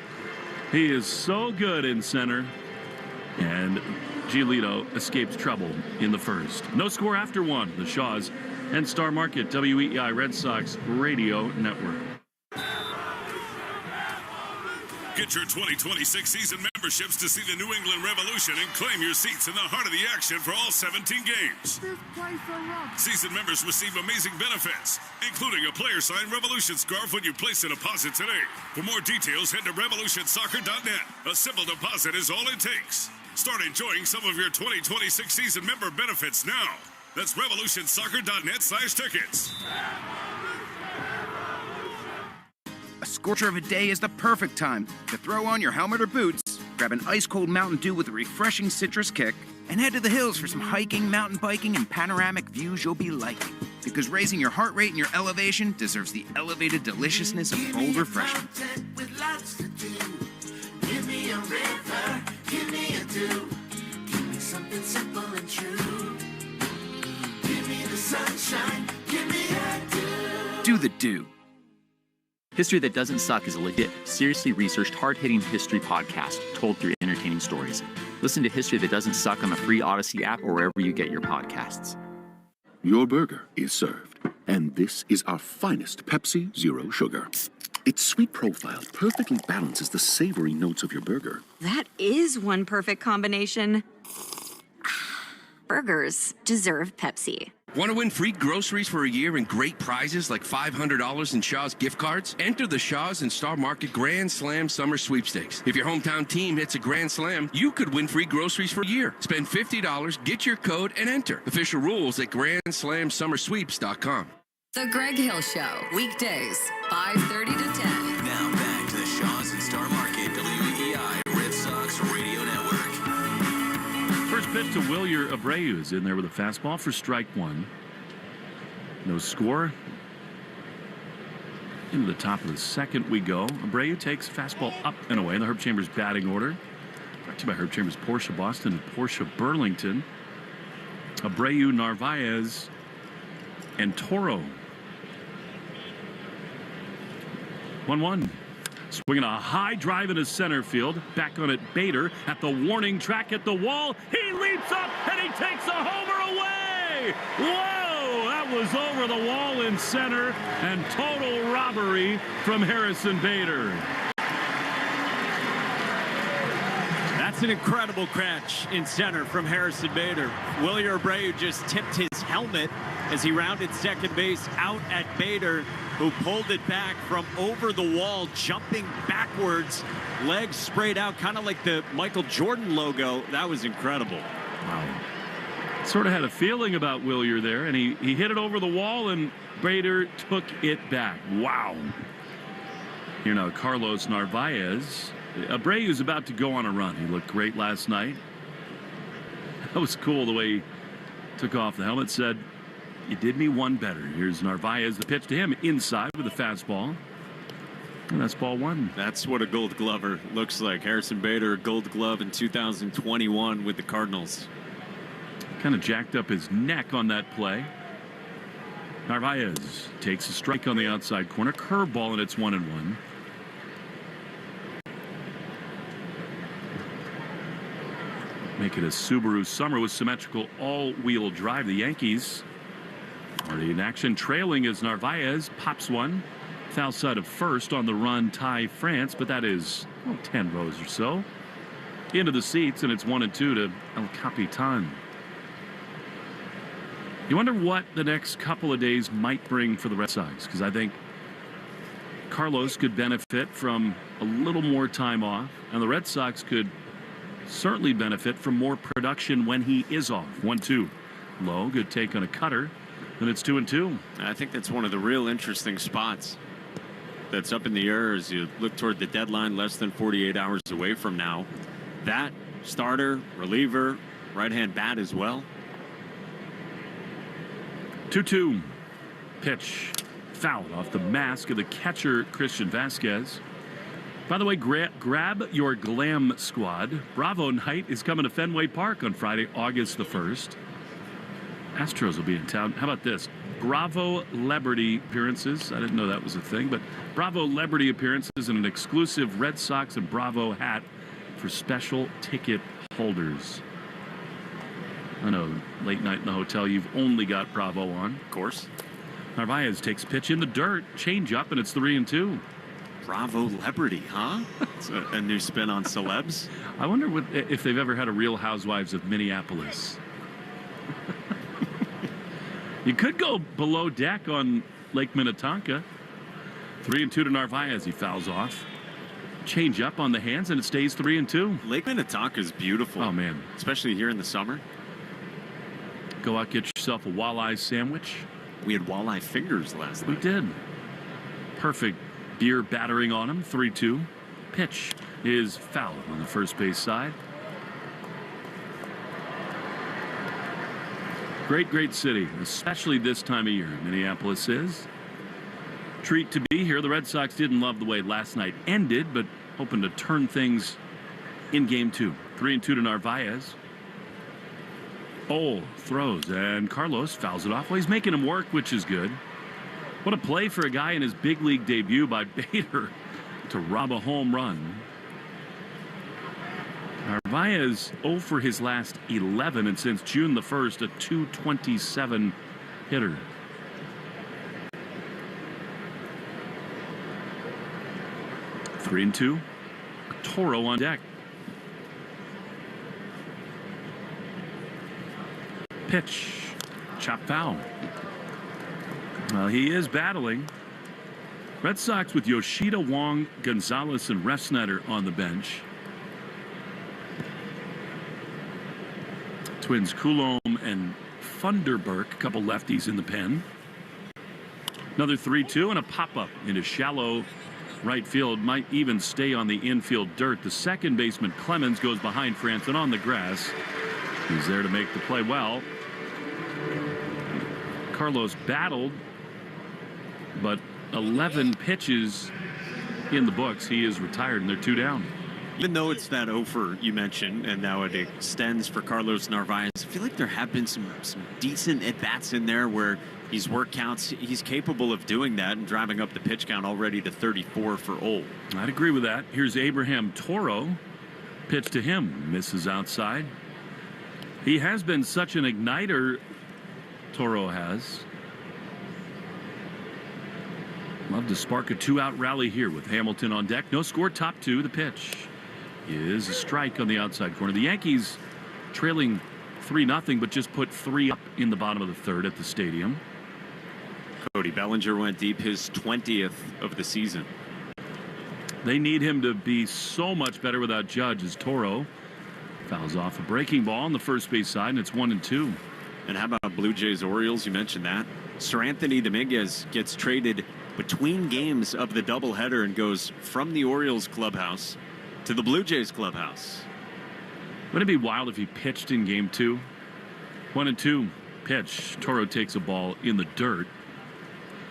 He is so good in center. And Giolito escapes trouble in the first. No score after 1. The Shaws and Star Market, WEEI Red Sox Radio Network. Get your 2026 season memberships to see the New England Revolution and claim your seats in the heart of the action for all 17 games. Season members receive amazing benefits, including a player-signed Revolution scarf when you place a deposit today. For more details, head to revolutionsoccer.net. A simple deposit is all it takes. Start enjoying some of your 2026 season member benefits now. That's revolutionsoccer.net/tickets. A scorcher of a day is the perfect time to throw on your helmet or boots, grab an ice-cold Mountain Dew with a refreshing citrus kick, and head to the hills for some hiking, mountain biking, and panoramic views you'll be liking. Because raising your heart rate and your elevation deserves the elevated deliciousness of cold refreshment. With lots to do. Give me a river, give me a dew. Give me something simple and true. Give me the sunshine, give me a dew. Do the dew. History That Doesn't Suck is a legit, seriously researched, hard-hitting history podcast told through entertaining stories. Listen to History That Doesn't Suck on the free Odyssey app or wherever you get your podcasts. Your burger is served. And this is our finest Pepsi Zero Sugar. Its sweet profile perfectly balances the savory notes of your burger. That is one perfect combination. Burgers deserve Pepsi. Want to win free groceries for a year and great prizes like $500 in Shaw's gift cards? Enter the Shaw's and Star Market Grand Slam Summer Sweepstakes. If your hometown team hits a Grand Slam, you could win free groceries for a year. Spend $50, get your code, and enter. Official rules at GrandSlamSummerSweeps.com. The Greg Hill Show, weekdays, 5:30 to 10. Now back to the Shaws and Star Market, WEEI Red Sox Radio Network. First pitch to Wilyer Abreu is in there with a fastball for strike 1. No score. Into the top of the second we go. Abreu takes fastball up and away in the Herb Chambers batting order. Brought to you by Herb Chambers, Porsche Boston, and Porsche Burlington. Abreu, Narvaez, and Toro. 1-1. Swinging a high drive into center field. Back on it, Bader at the warning track at the wall. He leaps up and he takes a homer away. Whoa! That was over the wall in center and total robbery from Harrison Bader. That's an incredible catch in center from Harrison Bader. Wilyer Abreu just tipped his helmet as he rounded second base out at Bader, who pulled it back from over the wall, jumping backwards, legs sprayed out, kind of like the Michael Jordan logo. That was incredible. Wow. Sort of had a feeling about Wilyer there, and he hit it over the wall, and Bader took it back. Wow. Here now, Carlos Narvaez. Abreu's about to go on a run. He looked great last night. That was cool the way he took off. The helmet said You did me one better. Here's Narvaez, the pitch to him inside with a fastball. And that's ball one. That's what a Gold Glover looks like. Harrison Bader, Gold Glove in 2021 with the Cardinals. Kind of jacked up his neck on that play. Narvaez takes a strike on the outside corner. Curveball, and it's 1-1. Make it a Subaru summer with symmetrical all-wheel drive. The Yankees already in action, trailing as Narvaez pops one. Foul side of first on the run, Ty France, but that is 10 rows or so into the seats, and it's 1-2 to El Capitan. You wonder what the next couple of days might bring for the Red Sox, because I think Carlos could benefit from a little more time off, and the Red Sox could certainly benefit from more production when he is off. 1-2 low, good take on a cutter, and it's 2-2. I think that's one of the real interesting spots that's up in the air as you look toward the deadline, less than 48 hours away from now. That starter, reliever, right-hand bat as well. 2-2 pitch fouled off the mask of the catcher Christian Vasquez. By the way, grab your glam squad. Bravo Night is coming to Fenway Park on Friday, August the 1st. Astros will be in town. How about this? Bravo Celebrity appearances. I didn't know that was a thing, but Bravo Celebrity appearances and an exclusive Red Sox and Bravo hat for special ticket holders. I know, late night in the hotel, you've only got Bravo on. Of course. Narvaez takes pitch in the dirt, change up, and it's 3-2. Bravo Celebrity, huh? It's a new spin on celebs. I wonder if they've ever had a Real Housewives of Minneapolis. You could go below deck on Lake Minnetonka. 3-2 to Narvaez. He fouls off. Change up on the hands, and it stays 3-2. Lake Minnetonka is beautiful. Oh, man. Especially here in the summer. Go out, get yourself a walleye sandwich. We had walleye fingers last night. We did. Perfect beer battering on him. 3-2. Pitch is fouled on the first base side. Great city, especially this time of year. Minneapolis is. Treat to be here. The Red Sox didn't love the way last night ended, but hoping to turn things in game two. 3-2 to Narvaez. Throws, and Carlos fouls it off. Well, he's making him work, which is good. What a play for a guy in his big league debut by Bader to rob a home run. Narvaez 0 for his last 11, and since June the 1st, a .227 hitter. 3-2. Toro on deck. Pitch. Chop foul. Well, he is battling. Red Sox with Yoshida, Wong, Gonzalez, and Refsnyder on the bench. Twins Coulomb and Funderburk, a couple lefties in the pen. Another 3-2 and a pop-up into shallow right field. Might even stay on the infield dirt. The second baseman Clemens goes behind France and on the grass. He's there to make the play well. Carlos battled, but 11 pitches in the books. He is retired and they're 2 down. Even though it's that over you mentioned, and now it extends for Carlos Narvaez, I feel like there have been some decent at-bats in there where he's work counts. He's capable of doing that and driving up the pitch count already to 34 for Ole. I'd agree with that. Here's Abraham Toro. Pitch to him. Misses outside. He has been such an igniter, Toro has. Love to spark a 2-out rally here with Hamilton on deck. No score, top 2. The pitch is a strike on the outside corner. The Yankees trailing 3-0, but just put 3 up in the bottom of the third at the stadium. Cody Bellinger went deep, his 20th of the season. They need him to be so much better without Judge as Toro fouls off a breaking ball on the first base side, and it's 1-2. And how about Blue Jays Orioles? You mentioned that. Sir Anthony Dominguez gets traded between games of the doubleheader and goes from the Orioles clubhouse to the Blue Jays clubhouse. Wouldn't it be wild if he pitched in game 2? 1-2. pitch. Toro takes a ball in the dirt.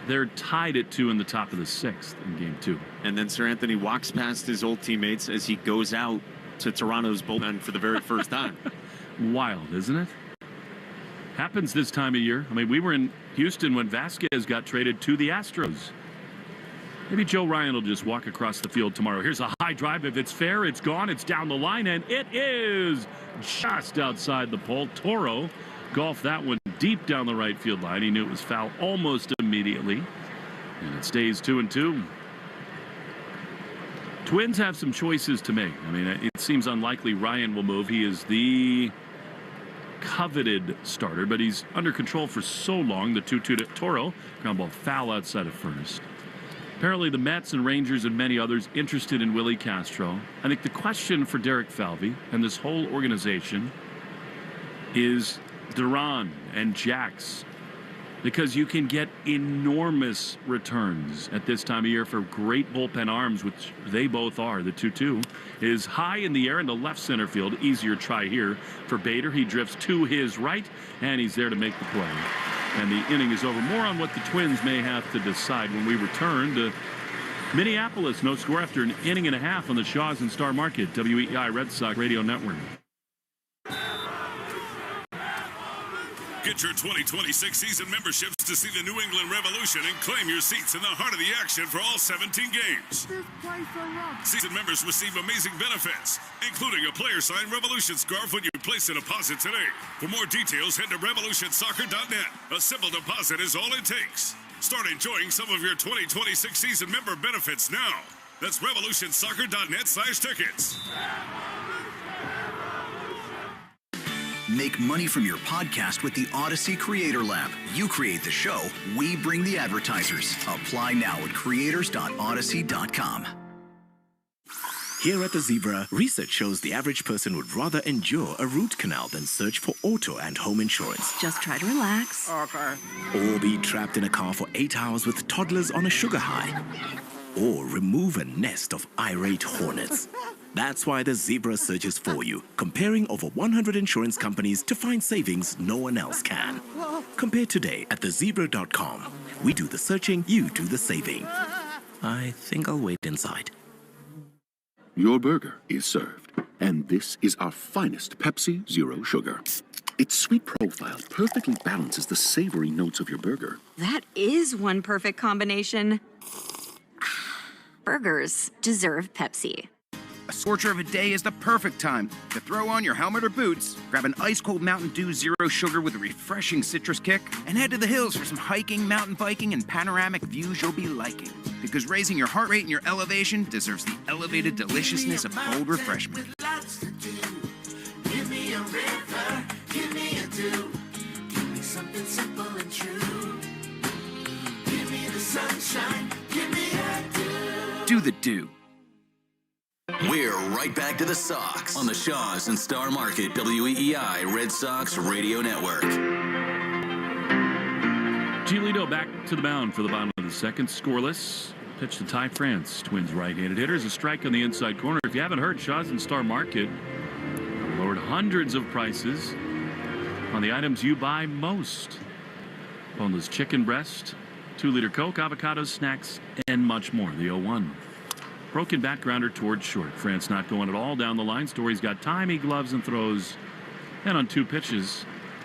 They're tied at 2 in the top of the 6th in game 2. And then Sir Anthony walks past his old teammates as he goes out to Toronto's bullpen for the very first time. Wild, isn't it? Happens this time of year. I mean, we were in Houston when Vasquez got traded to the Astros. Maybe Joe Ryan will just walk across the field tomorrow. Here's a high drive. If it's fair, it's gone. It's down the line, and it is just outside the pole. Toro golfed that one deep down the right field line. He knew it was foul almost immediately, and it stays 2-2. Twins have some choices to make. I mean, it seems unlikely Ryan will move. He is the coveted starter, but he's under control for so long. The 2-2 to Toro. Ground ball foul outside of first. Apparently the Mets and Rangers and many others interested in Willie Castro. I think the question for Derek Falvey and this whole organization is Duran and Jax, because you can get enormous returns at this time of year for great bullpen arms, which they both are. The 2-2 is high in the air into left center field. Easier try here for Bader. He drifts to his right, and he's there to make the play. And the inning is over. More on what the Twins may have to decide when we return to Minneapolis. No score after an inning and a half on the Shaws and Star Market, WEEI Red Sox Radio Network. Get your 2026 season memberships to see the New England Revolution and claim your seats in the heart of the action for all 17 games. Season members receive amazing benefits, including a player-signed Revolution scarf when you place a deposit today. For more details, head to revolutionsoccer.net. A simple deposit is all it takes. Start enjoying some of your 2026 season member benefits now. That's revolutionsoccer.net/tickets. Make money from your podcast with the Odyssey Creator Lab. You create the show, we bring the advertisers. Apply now at creators.odyssey.com. Here at the Zebra, research shows the average person would rather endure a root canal than search for auto and home insurance. Just try to relax. Okay. Or be trapped in a car for 8 hours with toddlers on a sugar high. Or remove a nest of irate hornets. That's why the Zebra searches for you, comparing over 100 insurance companies to find savings no one else can. Compare today at thezebra.com. We do the searching, you do the saving. I think I'll wait inside. Your burger is served, and this is our finest Pepsi Zero Sugar. Its sweet profile perfectly balances the savory notes of your burger. That is one perfect combination. Burgers deserve Pepsi. A scorcher of a day is the perfect time to throw on your helmet or boots, grab an ice-cold Mountain Dew Zero Sugar with a refreshing citrus kick, and head to the hills for some hiking, mountain biking, and panoramic views you'll be liking. Because raising your heart rate and your elevation deserves the elevated deliciousness of cold refreshment. Give me a river, give me a dew. Give me something simple and true. Give me the sunshine, give me a dew. Do the dew. We're right back to the Sox on the Shaws and Star Market WEEI Red Sox Radio Network. Giolito back to the mound for the bottom of the second. Scoreless. Pitch to Ty France. Twins right-handed hitters. A strike on the inside corner. If you haven't heard, Shaws and Star Market lowered hundreds of prices on the items you buy most. Boneless chicken breast, 2-liter Coke, avocados, snacks, and much more. The 0-1. Broken back grounder towards short. France not going at all down the line. Story's got time. He gloves and throws. And on 2 pitches,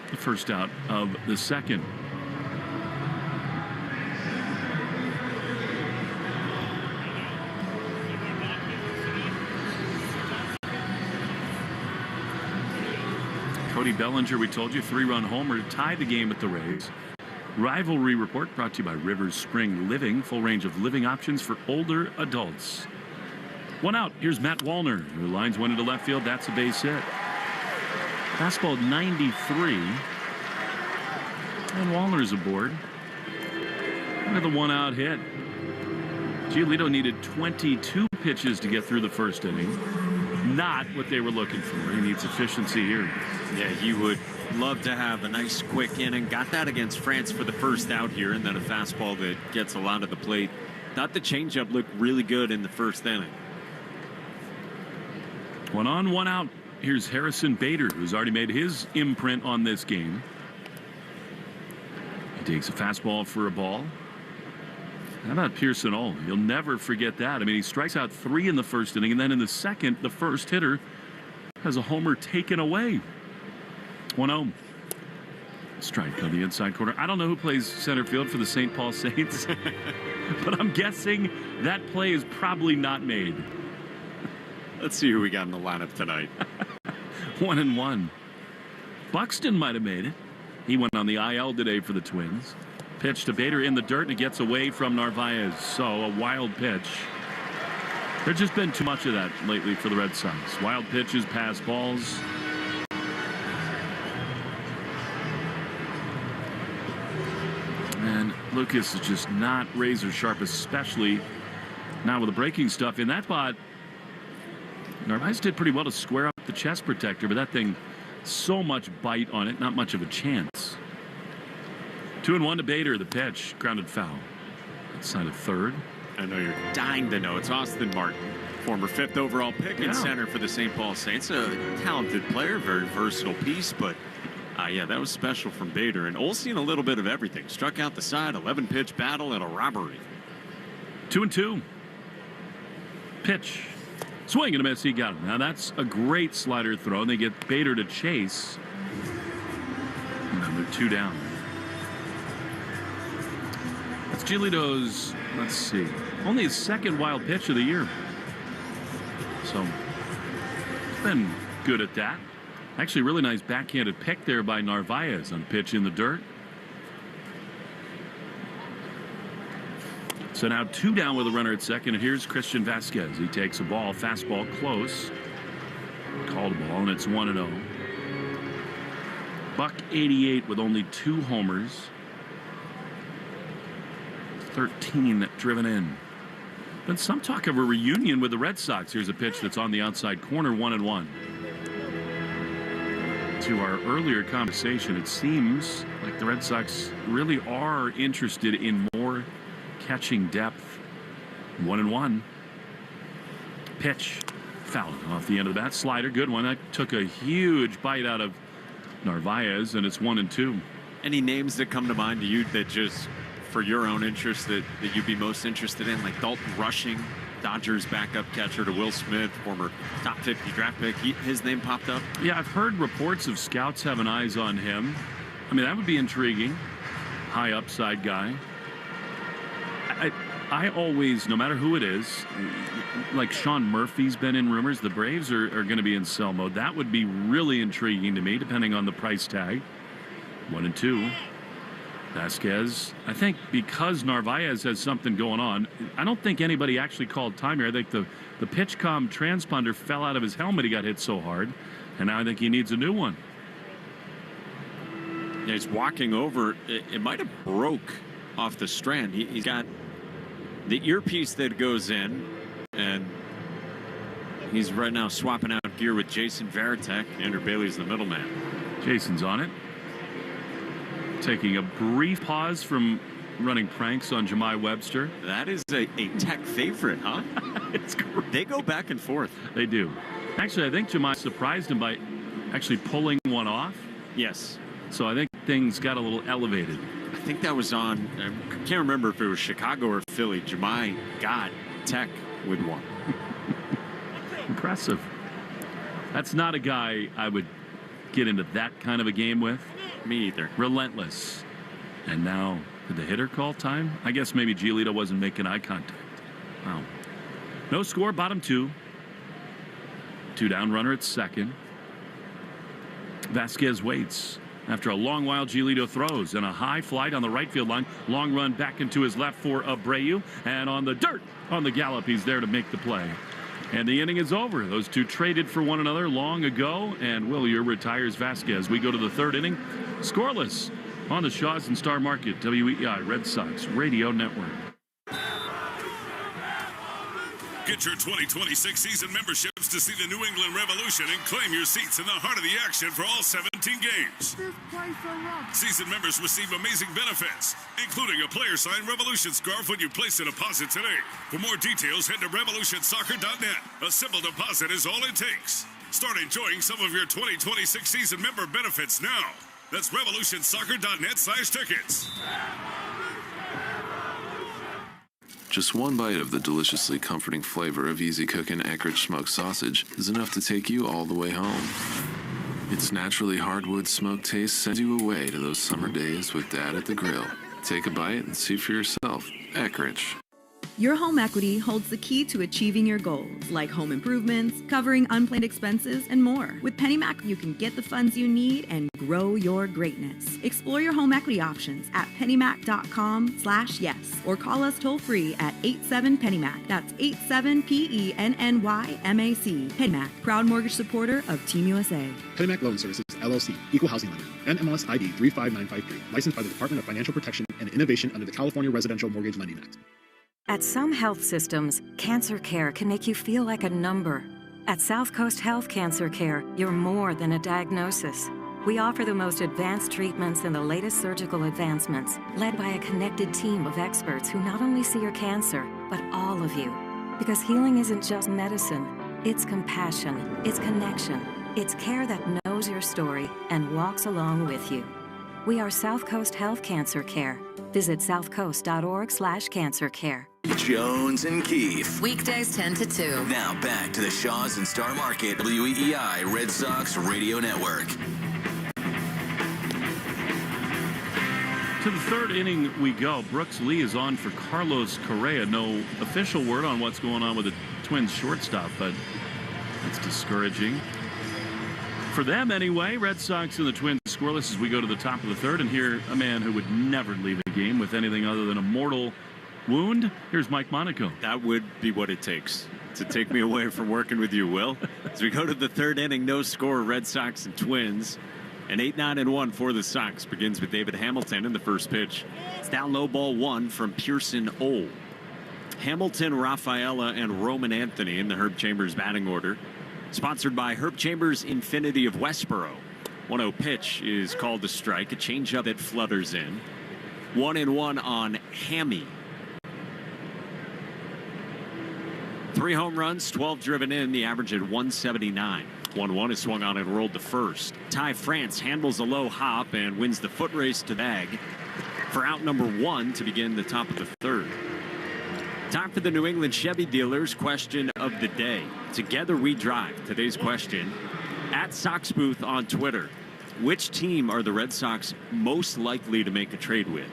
the first out of the second. Cody Bellinger, we told you, 3-run homer to tie the game with the Rays. Rivalry Report brought to you by Rivers Spring Living. Full range of living options for older adults. 1 out. Here's Matt Wallner, who lines one into left field. That's a base hit. Fastball 93. And Wallner's aboard. With a 1-out hit. Giolito needed 22 pitches to get through the first inning. Not what they were looking for. He needs efficiency here. Yeah, he would love to have a nice quick inning. Got that against France for the first out here, and then a fastball that gets a lot of the plate. Thought the changeup looked really good in the first inning. 1 on, 1 out. Here's Harrison Bader, who's already made his imprint on this game. Takes a fastball for a ball. How about Pearson Ole? You'll never forget that. I mean, he strikes out 3 in the first inning, and then in the second, the first hitter has a homer taken away. 1-0. Strike on the inside corner. I don't know who plays center field for the St. Paul Saints, but I'm guessing that play is probably not made. Let's see who we got in the lineup tonight. 1-1. Buxton might have made it. He went on the IL today for the Twins. Pitch to Bader in the dirt, and it gets away from Narvaez. So a wild pitch. There's just been too much of that lately for the Red Sox. Wild pitches, pass balls. And Lucas is just not razor sharp, especially now with the breaking stuff in that spot. Narvaez did pretty well to square up the chest protector, but that thing, so much bite on it, not much of a chance. 2-1 to Bader. The pitch, grounded foul. Outside of third. I know you're dying to know. It's Austin Martin, former 5th overall pick in center for the St. Paul Saints. A talented player, very versatile piece, but yeah, that was special from Bader. And Ole's seen a little bit of everything. Struck out the side, 11-pitch battle, and a robbery. 2-2. Pitch. Swing and a miss. He got him. Now that's a great slider throw. And they get Bader to chase. Number 2 down. That's Giolito's, let's see, only his 2nd wild pitch of the year. So, he's been good at that. Actually, really nice backhanded pick there by Narvaez on pitch in the dirt. So now 2 down with a runner at second, and here's Christian Vasquez. He takes a ball, fastball close. Called a ball, and it's 1-0. Buck 88 with only 2 homers. 13 driven in. Been some talk of a reunion with the Red Sox. Here's a pitch that's on the outside corner, 1-1. To our earlier conversation, it seems like the Red Sox really are interested in more catching depth. 1-1. Pitch. Foul off the end of the bat. Slider, good one. That took a huge bite out of Narvaez, and it's 1-2. Any names that come to mind to you that just, for your own interest, that you'd be most interested in? Like Dalton Rushing, Dodgers backup catcher to Will Smith, former top 50 draft pick. His name popped up. Yeah, I've heard reports of scouts having eyes on him. I mean, that would be intriguing. High upside guy. I always, no matter who it is, like Sean Murphy's been in rumors. The Braves are going to be in sell mode. That would be really intriguing to me, depending on the price tag. 1-2. Vasquez, I think because Narvaez has something going on, I don't think anybody actually called time here. I think the PitchCom transponder fell out of his helmet. He got hit so hard, and now I think he needs a new one. Yeah, he's walking over. It might have broke off the strand. He's got the earpiece that goes in, and he's right now swapping out gear with Jason Varitek. Andrew Bailey's the middleman. Jason's on it. Taking a brief pause from running pranks on Jemai Webster. That is a Tech favorite, huh? It's great. They go back and forth. They do. Actually, I think Jemai surprised him by actually pulling one off. Yes. So I think things got a little elevated. I think that was on, I can't remember if it was Chicago or Philly. Jemai got Tech with one. Impressive. That's not a guy I would get into that kind of a game with. Me either. Relentless. And now, did the hitter call time? I guess maybe Giolito wasn't making eye contact. Wow. No score, bottom 2. 2 down, runner at second. Vasquez waits. After a long while, Giolito throws, and a high flight on the right field line. Long run back into his left for Abreu. And on the dirt, on the gallop, he's there to make the play. And the inning is over. Those two traded for one another long ago, and Willier retires Vasquez. We go to the 3rd inning. Scoreless on the Shaws and Star Market, WEI Red Sox Radio Network. Get your 2026 season memberships to see the New England Revolution and claim your seats in the heart of the action for all 17 games. Season members receive amazing benefits, including a player-signed Revolution scarf when you place a deposit today. For more details, head to revolutionsoccer.net. A simple deposit is all it takes. Start enjoying some of your 2026 season member benefits now. That's revolutionsoccer.net/tickets. Just one bite of the deliciously comforting flavor of easy cooking Eckrich smoked sausage is enough to take you all the way home. Its naturally hardwood smoked taste sends you away to those summer days with Dad at the grill. Take a bite and see for yourself. Eckrich. Your home equity holds the key to achieving your goals, like home improvements, covering unplanned expenses, and more. With PennyMac, you can get the funds you need and grow your greatness. Explore your home equity options at pennymac.com/yes or call us toll free at 87-PennyMac. That's 87-PENNYMAC. PennyMac, proud mortgage supporter of Team USA. PennyMac Loan Services, LLC, Equal Housing Lender, NMLS ID 35953, licensed by the Department of Financial Protection and Innovation under the California Residential Mortgage Lending Act. At some health systems, cancer care can make you feel like a number. At South Coast Health Cancer Care, you're more than a diagnosis. We offer the most advanced treatments and the latest surgical advancements, led by a connected team of experts who not only see your cancer, but all of you. Because healing isn't just medicine, it's compassion, it's connection, it's care that knows your story and walks along with you. We are South Coast Health Cancer Care. Visit southcoast.org/cancercare. Jones and Keefe. Weekdays 10 to 2. Now back to the Shaws and Star Market WEEI Red Sox Radio Network. To the third inning we go. Brooks Lee is on for Carlos Correa. No official word on what's going on with the Twins shortstop, but that's discouraging. For them anyway, Red Sox and the Twins scoreless as we go to the top of the third and hear a man who would never leave a game with anything other than a mortal wound. Here's Mike Monaco. That would be what it takes to take me away from working with you, Will. As we go to the third inning, no score, Red Sox and Twins. An 8-9-1 for the Sox begins with David Hamilton in the first pitch. It's down low, ball one from Pearson Ole. Hamilton, Rafaela, and Roman Anthony in the Herb Chambers batting order. Sponsored by Herb Chambers Infinity of Westboro. 1-0 pitch is called a strike. A changeup that flutters in. 1-1 on Hammy. 3 home runs, 12 driven in, the average at 179. 1-1 is swung on and rolled to first. Ty France handles a low hop and wins the foot race to bag for out number 1 to begin the top of the third. Time for the New England Chevy dealers question of the day. Together we drive. Today's question at Sox Booth on Twitter. Which team are the Red Sox most likely to make a trade with?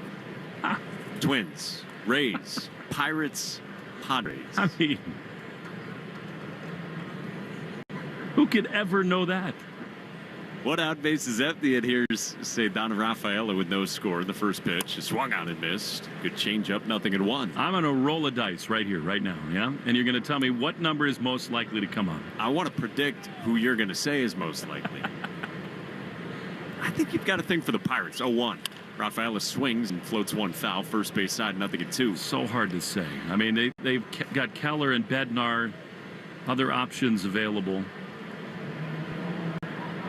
Twins, Rays, Pirates, Padres. I mean, who could ever know that? One out, base is empty, and here's Ceddanne Rafaela with no score in the first pitch. Swung on and missed. Good changeup, 0-1. I'm going to roll a dice right here, right now, yeah? And you're going to tell me what number is most likely to come on. I want to predict who you're going to say is most likely. I think you've got a thing for the Pirates. 0-1. Rafaela swings and floats one foul. First base side, 0-2. So hard to say. I mean, they've got Keller and Bednar, other options available.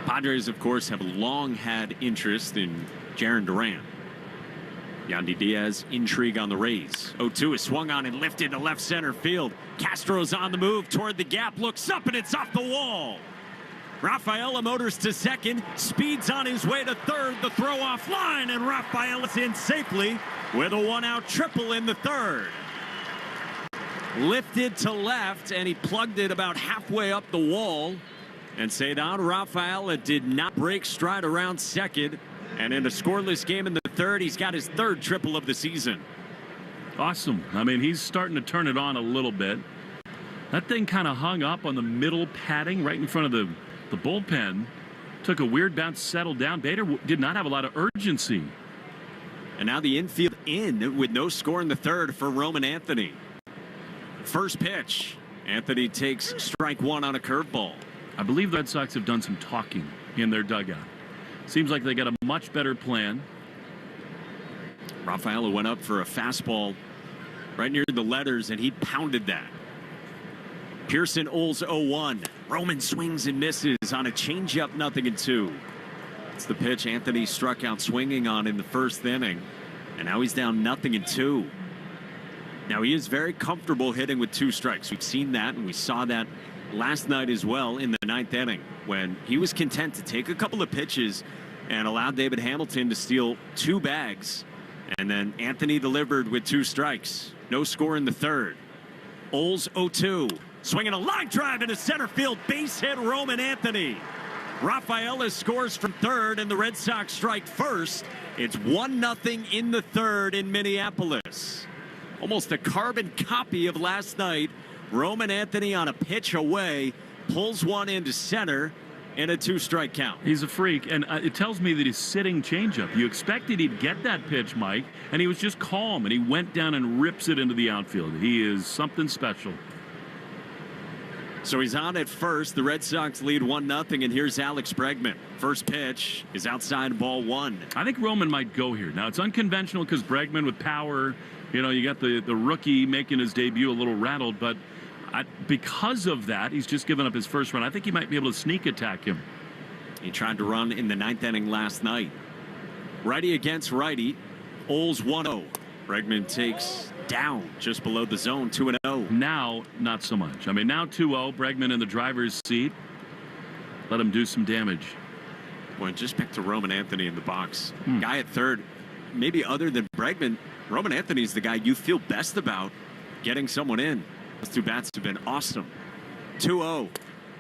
Padres, of course, have long had interest in Jarren Duran. Yandy Diaz, intrigue on the Rays. 0-2 is swung on and lifted to left center field. Castro's on the move toward the gap, looks up, and it's off the wall. Rafaela motors to second, speeds on his way to third. The throw off line, and Rafaela's in safely with a 1-out triple in the third. Lifted to left, and he plugged it about halfway up the wall. And Ceddanne Rafaela did not break stride around second. And in a scoreless game in the third, he's got his third triple of the season. Awesome. I mean, he's starting to turn it on a little bit. That thing kind of hung up on the middle padding right in front of the bullpen. Took a weird bounce, settled down. Bader did not have a lot of urgency. And now the infield in with no score in the third for Roman Anthony. First pitch. Anthony takes strike one on a curveball. I believe the Red Sox have done some talking in their dugout. Seems like they got a much better plan. Rafaela went up for a fastball right near the letters, and he pounded that. Pearson Ole's 0-1. Roman swings and misses on a changeup, 0-2. It's the pitch Anthony struck out swinging on in the first inning, and now he's down 0-2. Now he is very comfortable hitting with 2 strikes. We've seen that, and we saw that last night as well in the 9th inning when he was content to take a couple of pitches and allowed David Hamilton to steal 2 bags. And then Anthony delivered with 2 strikes. No score in the third. Olds 0-2. Swinging a line drive into center field. Base hit Roman Anthony. Rafaela scores from third, and the Red Sox strike first. It's 1-0 in the third in Minneapolis. Almost a carbon copy of last night. Roman Anthony on a pitch away. Pulls one into center. And a 2-strike count. He's a freak, and it tells me that he's sitting changeup. You expected he'd get that pitch, Mike, and he was just calm, and he went down and rips it into the outfield. He is something special. So he's on at first. The Red Sox lead 1-0, and here's Alex Bregman. First pitch is outside, ball 1. I think Roman might go here. Now, it's unconventional because Bregman with power, you got the rookie making his debut a little rattled, but because of that, he's just given up his first run. I think he might be able to sneak attack him. He tried to run in the 9th inning last night. Righty against righty. Olds 1-0. Bregman takes down just below the zone, 2-0. Now, not so much. I mean, now 2-0. Bregman in the driver's seat. Let him do some damage. Boy, just back to Roman Anthony in the box. Guy at third, maybe other than Bregman, Roman Anthony's the guy you feel best about getting someone in. Those 2 bats have been awesome. 2-0.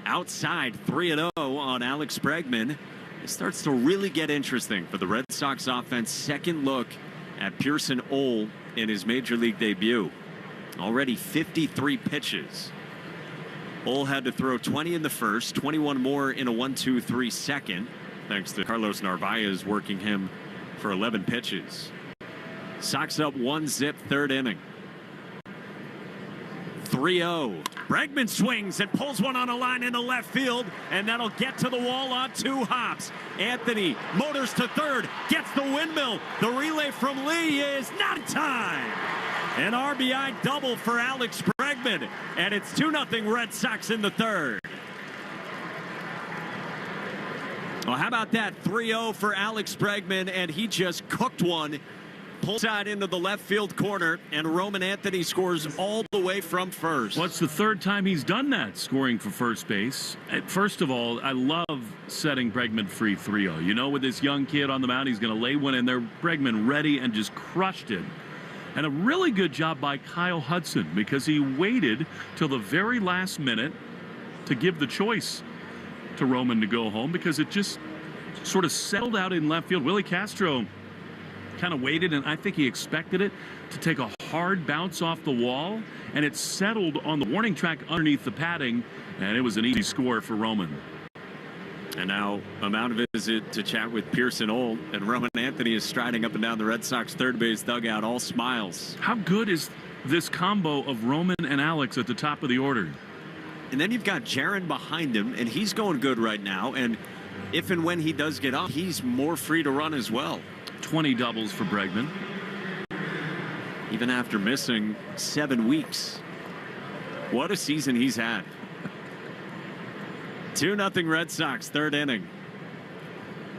Outside, 3-0 on Alex Bregman. It starts to really get interesting for the Red Sox offense. Second look at Pearson Ole in his major league debut. Already 53 pitches. Ole had to throw 20 in the first, 21 more in a 1-2-3 second, thanks to Carlos Narvaez working him for 11 pitches. Sox up 1-0, third inning. 3-0. Bregman swings and pulls one on a line into left field, and that'll get to the wall on 2 hops. Anthony motors to third, gets the windmill. The relay from Lee is not in time. An RBI double for Alex Bregman, and it's 2-0 Red Sox in the third. Well, how about that? 3-0 for Alex Bregman, and he just cooked one. Pull side into the left field corner, and Roman Anthony scores all the way from first. What's the third time he's done that, scoring for first base? First of all, I love setting Bregman free 3-0. With this young kid on the mound, he's going to lay one in there. Bregman ready and just crushed it. And a really good job by Kyle Hudson because he waited till the very last minute to give the choice to Roman to go home because it just sort of settled out in left field. Willie Castro kind of waited, and I think he expected it to take a hard bounce off the wall, and it settled on the warning track underneath the padding, and it was an easy score for Roman. And now I'm out of visit to chat with Pearson Ole, and Roman Anthony is striding up and down the Red Sox third base dugout, all smiles. How good is this combo of Roman and Alex at the top of the order? And then you've got Jaron behind him, and he's going good right now, and if and when he does get up, he's more free to run as well. 20 doubles for Bregman. Even after missing 7 weeks. What a season he's had. 2-0 Red Sox, third inning.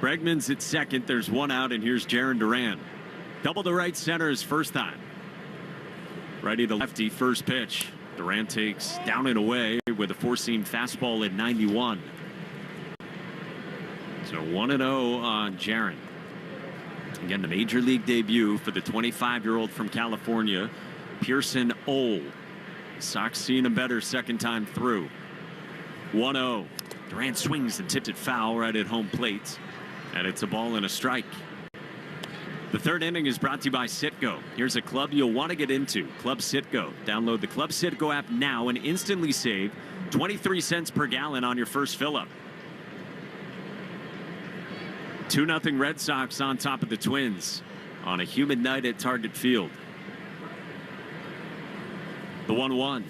Bregman's at second. There's 1 out, and here's Jarren Duran. Double to right center his first time. Righty to lefty, first pitch. Duran takes down and away with a 4-seam fastball at 91. So 1-0 on Jarren. Again, the major league debut for the 25-year-old from California, Pearson Ole. Sox seeing him better second time through. 1-0. Durant swings and tipped it foul right at home plate. And it's a ball and a strike. The third inning is brought to you by Citgo. Here's a club you'll want to get into. Club Citgo. Download the Club Citgo app now and instantly save 23 cents per gallon on your first fill-up. 2-0 Red Sox on top of the Twins on a humid night at Target Field. The 1-1.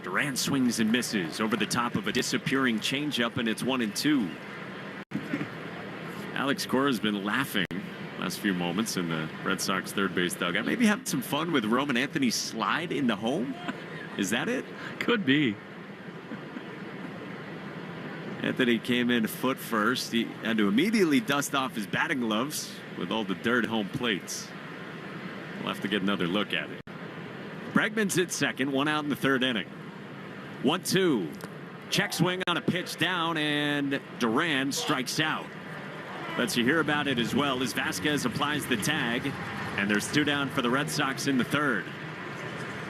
Duran swings and misses over the top of a disappearing changeup, and it's 1-2. Alex Cora's been laughing last few moments in the Red Sox third base dugout. Maybe having some fun with Roman Anthony's slide into home. Is that it? Could be. Anthony came in foot first. He had to immediately dust off his batting gloves with all the dirt at home plates. We'll have to get another look at it. Bregman's at second, 1 out in the third inning. 1-2. Check swing on a pitch down, and Duran strikes out. Lets you hear about it as well as Vasquez applies the tag, and there's 2 down for the Red Sox in the 3rd.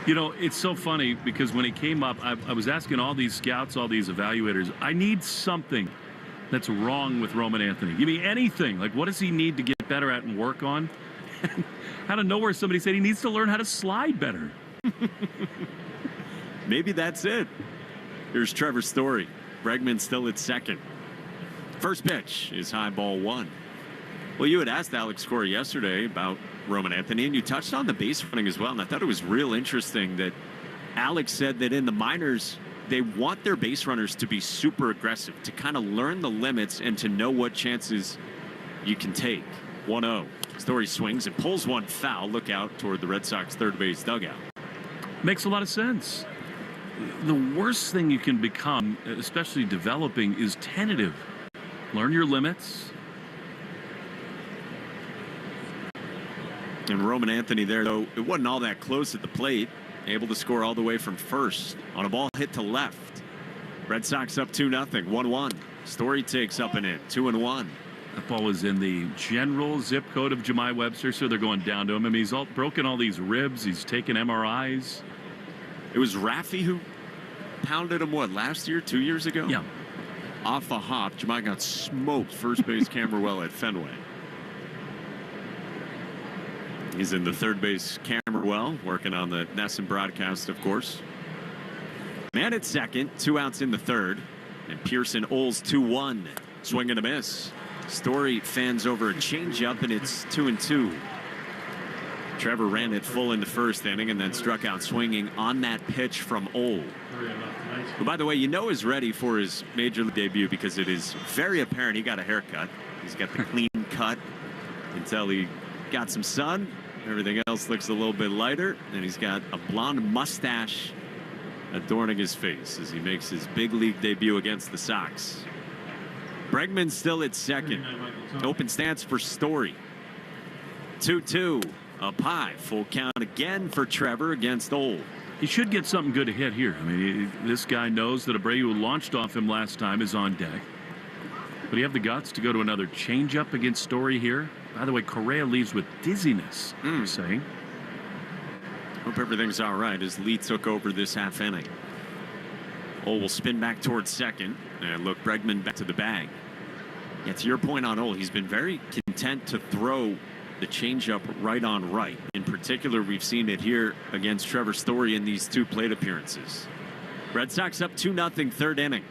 You know, it's so funny because when he came up, I was asking all these scouts, all these evaluators, I need something that's wrong with Roman Anthony. Give me anything. Like, what does he need to get better at and work on? And out of nowhere, somebody said he needs to learn how to slide better. Maybe that's it. Here's Trevor Story. Bregman still at second. First pitch is high, ball 1. Well, you had asked Alex Cora yesterday about Roman Anthony, and you touched on the base running as well. And I thought it was real interesting that Alex said that in the minors, they want their base runners to be super aggressive, to kind of learn the limits and to know what chances you can take. 1-0. Story swings and pulls one foul. Look out toward the Red Sox third base dugout. Makes a lot of sense. The worst thing you can become, especially developing, is tentative. Learn your limits. And Roman Anthony there, though, it wasn't all that close at the plate. Able to score all the way from first on a ball hit to left. Red Sox up 2-0, 1-1. Story takes up and in, 2-1. That ball was in the general zip code of Jemai Webster, so they're going down to him. I mean, he's broken all these ribs. He's taken MRIs. It was Raffy who pounded him, what, last year, 2 years ago? Yeah. Off a hop, Jemai got smoked first base Camberwell at Fenway. He's in the third base Camberwell, working on the NESN broadcast, of course. Man at second, 2 outs in the 3rd. And Pearson Oles 2-1. Swing and a miss. Story fans over a changeup, and it's 2-2. Trevor ran it full in the first inning and then struck out swinging on that pitch from Ole. Who, by the way, you know is ready for his major league debut because it is very apparent he got a haircut. He's got the clean cut until he got some sun. Everything else looks a little bit lighter, and he's got a blonde mustache adorning his face as he makes his big league debut against the Sox. Bregman still at second. Open stance for Story. 2-2 up high. Full count again for Trevor against Ole. He should get something good to hit here. I mean, this guy knows that Abreu launched off him last time is on deck. But he have the guts to go to another changeup against Story here. By the way, Correa leaves with dizziness, you're saying. Hope everything's all right as Lee took over this half inning. Ole will spin back towards second. And look, Bregman back to the bag. Yeah, to your point on Ole, he's been very content to throw the changeup right on right. In particular, we've seen it here against Trevor Story in these 2 plate appearances. Red Sox up 2-0, 3rd inning.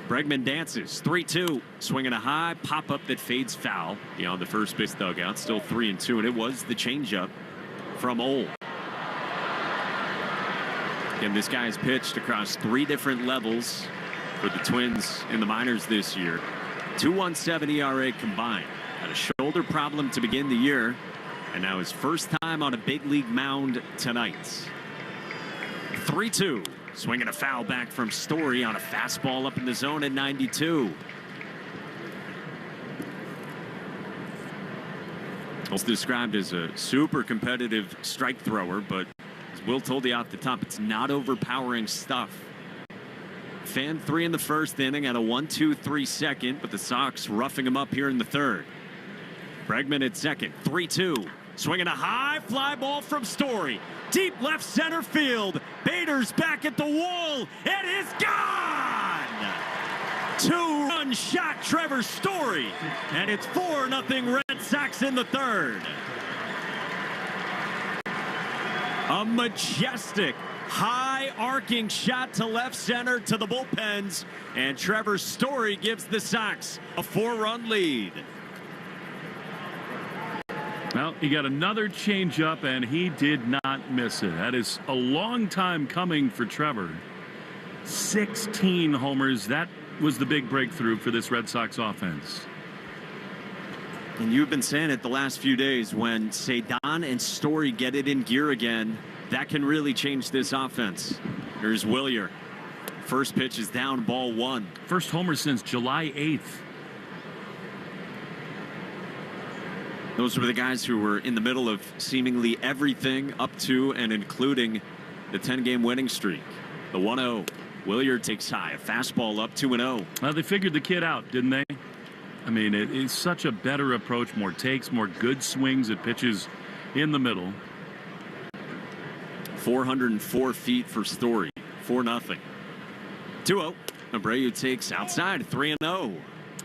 Bregman dances, 3-2, swinging a high pop-up that fades foul beyond the first base dugout. Still 3-2, and it was the changeup from Ole. Again, this guy has pitched across 3 different levels for the Twins in the minors this year. 2.17 ERA combined. Had a shoulder problem to begin the year, and now his first time on a big league mound tonight. 3-2. Swinging a foul back from Story on a fastball up in the zone at 92. It's described as a super competitive strike thrower, but as Will told you off the top, it's not overpowering stuff. Fan 3 in the first inning at a 1-2-3 second, but the Sox roughing him up here in the 3rd. Bregman at second, 3-2. Swinging a high fly ball from Story. Deep left center field. Bader's back at the wall. It is gone! 2-run shot, Trevor Story. And it's 4-0 Red Sox in the 3rd. A majestic, high arcing shot to left center to the bullpens. And Trevor Story gives the Sox a 4-run lead. Well, he got another changeup, and he did not miss it. That is a long time coming for Trevor. 16 homers. That was the big breakthrough for this Red Sox offense. And you've been saying it the last few days, when Cedon and Story get it in gear again, that can really change this offense. Here's Willier. First pitch is down, ball 1. First homer since July 8th. Those were the guys who were in the middle of seemingly everything up to and including the 10-game winning streak. The 1-0. Willier takes high. A fastball up 2-0. Well, they figured the kid out, didn't they? I mean, it's such a better approach, more takes, more good swings at pitches in the middle. 404 feet for Story. 4-0. 2-0. Abreu takes outside. 3-0.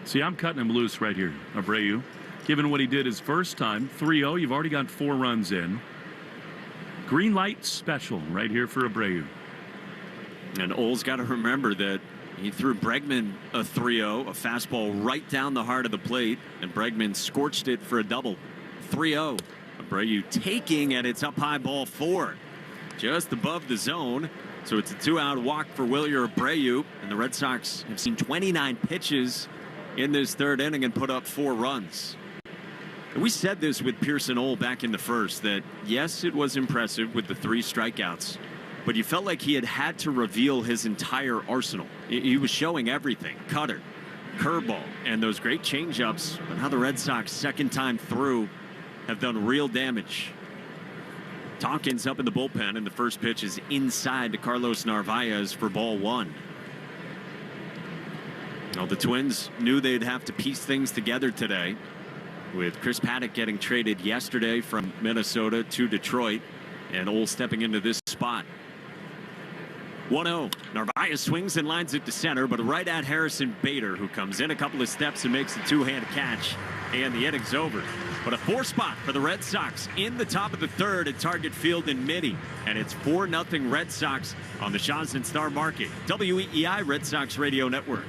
See, I'm cutting him loose right here, Abreu. Given what he did his first time, 3-0, you've already got 4 runs in. Green light special right here for Abreu. And Ole's got to remember that he threw Bregman a 3-0, a fastball right down the heart of the plate, and Bregman scorched it for a double. 3-0. Abreu taking, and it's up high, ball 4. Just above the zone. So it's a 2-out walk for Wilyer Abreu, and the Red Sox have seen 29 pitches in this third inning and put up 4 runs. And we said this with Pearson Ole back in the first, that yes, it was impressive with the 3 strikeouts, but you felt like he had to reveal his entire arsenal. He was showing everything: cutter, curveball, and those great changeups. But how the Red Sox, second time through, have done real damage. Tompkins up in the bullpen, and the first pitch is inside to Carlos Narvaez for ball 1. Well, the Twins knew they'd have to piece things together today, with Chris Paddock getting traded yesterday from Minnesota to Detroit, and Ole stepping into this spot. 1-0. Narvaez swings and lines it to center, but right at Harrison Bader, who comes in a couple of steps and makes a 2-hand catch, and the inning's over. But a 4 spot for the Red Sox in the top of the third at Target Field in Mitty. And it's 4-0 Red Sox on the Shaw's and Star Market, WEEI Red Sox Radio Network.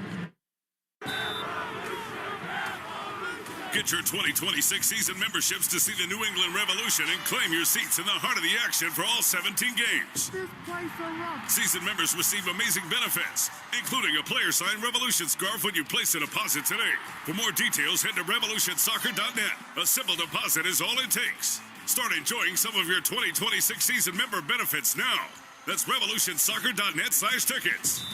Get your 2026 season memberships to see the New England Revolution and claim your seats in the heart of the action for all 17 games. Season members receive amazing benefits, including a player-signed Revolution scarf when you place a deposit today. For more details, head to revolutionsoccer.net. A simple deposit is all it takes. Start enjoying some of your 2026 season member benefits now. That's revolutionsoccer.net/tickets.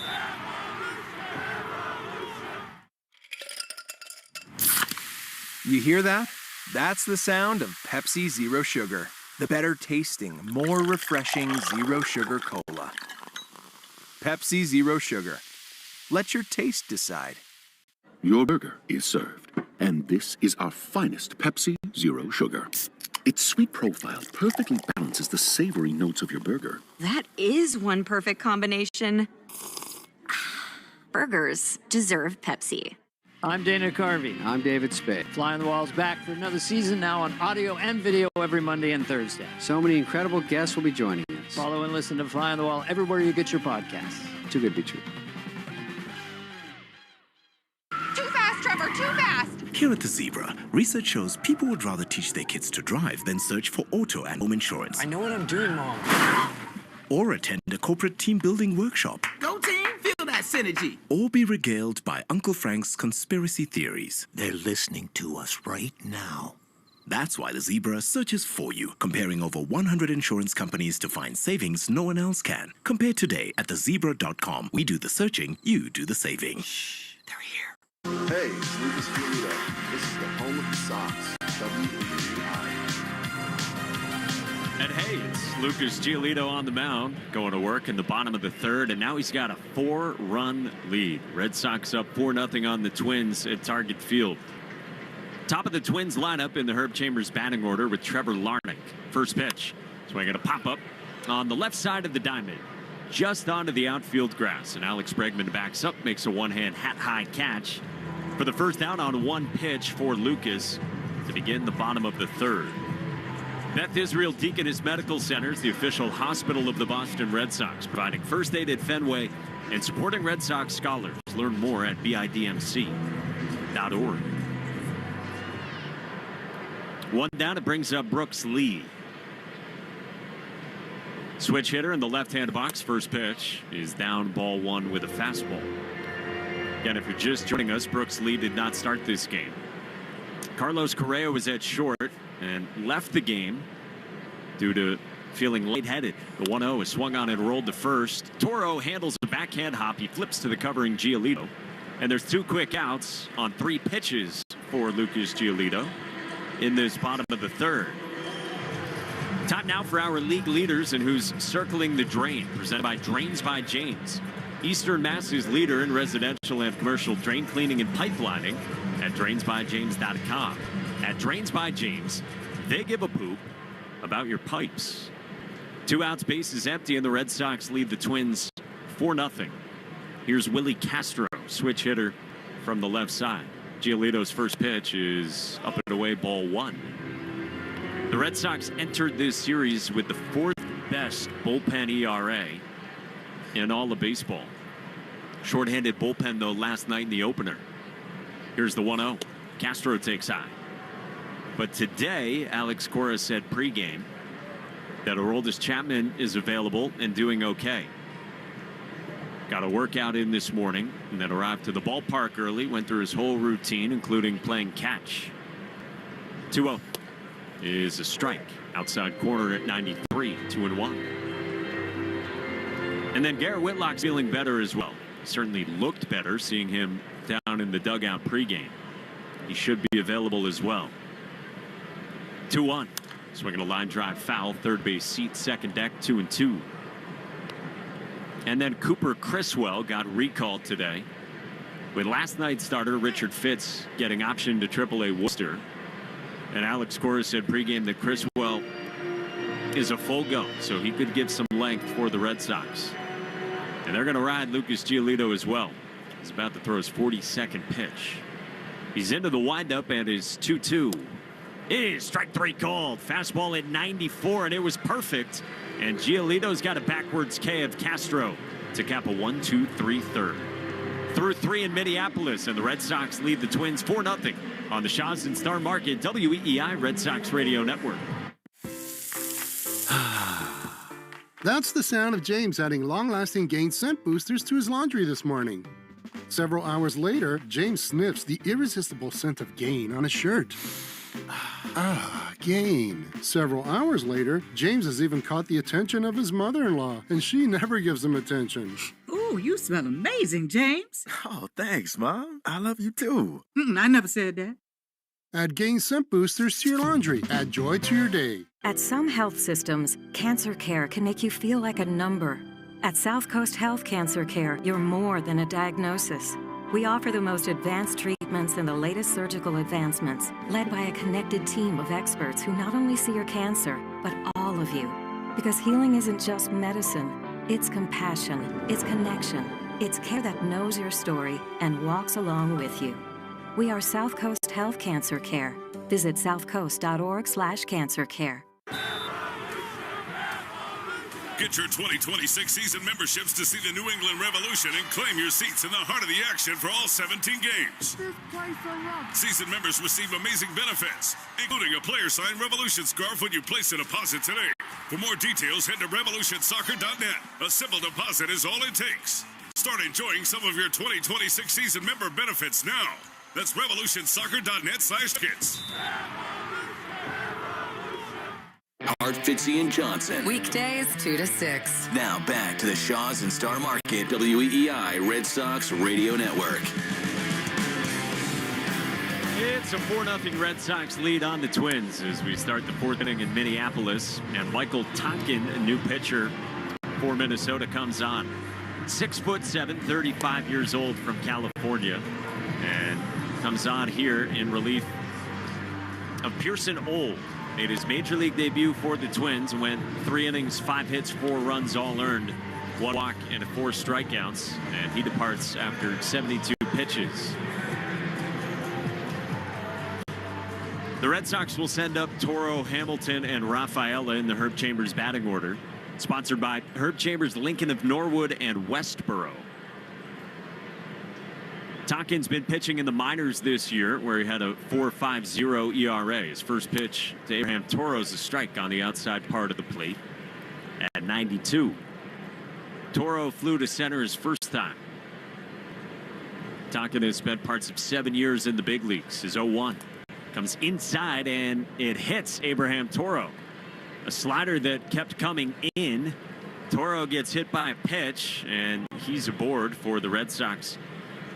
You hear that? That's the sound of Pepsi Zero Sugar. The better tasting, more refreshing Zero Sugar Cola. Pepsi Zero Sugar. Let your taste decide. Your burger is served, and this is our finest Pepsi Zero Sugar. Its sweet profile perfectly balances the savory notes of your burger. That is one perfect combination. Burgers deserve Pepsi. I'm Dana Carvey. I'm David Spade. Fly on the Wall's back for another season, now on audio and video every Monday and Thursday. So many incredible guests will be joining us. Follow and listen to Fly on the Wall everywhere you get your podcasts. Too good to be true. Too fast, Trevor, too fast! Here at the Zebra, research shows people would rather teach their kids to drive than search for auto and home insurance. I know what I'm doing, Mom. Or attend a corporate team building workshop. Go team, feel that synergy. Or be regaled by Uncle Frank's conspiracy theories. They're listening to us right now. That's why the Zebra searches for you, comparing over 100 insurance companies to find savings no one else can. Compare today at thezebra.com. We do the searching, you do the saving. Shh, they're here. Hey, it's Lucas Giolito. This is the home of the Sox, WEEI. And hey, it's Lucas Giolito on the mound, going to work in the bottom of the third, and now he's got a 4-run lead. Red Sox up 4-0 on the Twins at Target Field. Top of the Twins lineup in the Herb Chambers batting order with Trevor Larnach. First pitch, swinging a pop-up on the left side of the diamond, just onto the outfield grass, and Alex Bregman backs up, makes a one-hand hat-high catch for the first out on one pitch for Lucas to begin the bottom of the third. Beth Israel Deaconess Medical Center is the official hospital of the Boston Red Sox, providing first aid at Fenway and supporting Red Sox scholars. Learn more at bidmc.org. One down, it brings up Brooks Lee. Switch hitter in the left-hand box. First pitch is down, ball 1 with a fastball. Again, if you're just joining us, Brooks Lee did not start this game. Carlos Correa was at short and left the game due to feeling lightheaded. The 1-0 is swung on and rolled to first. Toro handles a backhand hop. He flips to the covering Giolito. And there's 2 quick outs on 3 pitches for Lucas Giolito in this bottom of the third. Time now for our league leaders and who's circling the drain, presented by Drains by James. Eastern Mass's leader in residential and commercial drain cleaning and pipelining at DrainsByJames.com. At Drains by James, they give a poop about your pipes. 2 outs, base is empty, and the Red Sox lead the Twins 4-0. Here's Willie Castro, switch hitter from the left side. Giolito's first pitch is up and away, ball 1. The Red Sox entered this series with the 4th best bullpen ERA in all of baseball. Shorthanded bullpen, though, last night in the opener. Here's the 1-0. Castro takes high. But today, Alex Cora said pregame that Aroldis Chapman is available and doing okay. Got a workout in this morning and then arrived to the ballpark early, went through his whole routine, including playing catch. 2-0 is a strike. Outside corner at 93, 2-1. And then Garrett Whitlock's feeling better as well. Certainly looked better seeing him down in the dugout pregame. He should be available as well. 2-1. Swinging a line drive foul, third base seat, second deck, 2-2. And then Cooper Criswell got recalled today, with last night's starter Richard Fitz getting optioned to AAA Worcester. And Alex Cora said pregame that Criswell is a full go, so he could give some length for the Red Sox. And they're going to ride Lucas Giolito as well. He's about to throw his 42nd pitch. He's into the windup and is 2-2. It is strike 3 called. Fastball at 94, and it was perfect. And Giolito's got a backwards K of Castro to cap a 1-2-3 third. Through 3 in Minneapolis, and the Red Sox lead the Twins 4-0 on the Shaw's and Star Market WEEI Red Sox Radio Network. That's the sound of James adding long-lasting Gain scent boosters to his laundry this morning. Several hours later, James sniffs the irresistible scent of Gain on his shirt. Gain. Several hours later, James has even caught the attention of his mother-in-law, and she never gives him attention. Ooh, you smell amazing, James. Oh, thanks, Mom. I love you too. I never said that. Add Gain scent boosters to your laundry. Add joy to your day. At some health systems, cancer care can make you feel like a number. At South Coast Health Cancer Care, you're more than a diagnosis. We offer the most advanced treatments and the latest surgical advancements, led by a connected team of experts who not only see your cancer, but all of you. Because healing isn't just medicine, it's compassion, it's connection, it's care that knows your story and walks along with you. We are South Coast Health Cancer Care. Visit southcoast.org/cancercare. Get your 2026 season memberships to see the New England Revolution and claim your seats in the heart of the action for all 17 games. Season members receive amazing benefits, including a player-signed Revolution scarf when you place a deposit today. For more details, head to revolutionsoccer.net. A simple deposit is all it takes. Start enjoying some of your 2026 season member benefits now. That's revolutionsoccer.net/kits. Art, Fitzy, and Johnson. Weekdays 2 to 6. Now back to the Shaw's and Star Market WEEI Red Sox Radio Network. It's a 4-0 Red Sox lead on the Twins as we start the 4th inning in Minneapolis. And Michael Tonkin, a new pitcher for Minnesota, comes on. 6'7", 35 years old from California. And comes on here in relief of Pearson Old. Made his major league debut for the Twins and went 3 innings, 5 hits, 4 runs, all earned, 1 walk, and 4 strikeouts. And he departs after 72 pitches. The Red Sox will send up Toro, Hamilton, and Rafaela in the Herb Chambers batting order. Sponsored by Herb Chambers, Lincoln of Norwood, and Westboro. Tonkin's been pitching in the minors this year, where he had a 4.50 ERA. His first pitch to Abraham Toro is a strike on the outside part of the plate at 92. Toro flew to center his first time. Tonkin has spent parts of 7 years in the big leagues. His 0-1 comes inside, and it hits Abraham Toro. A slider that kept coming in. Toro gets hit by a pitch, and he's aboard for the Red Sox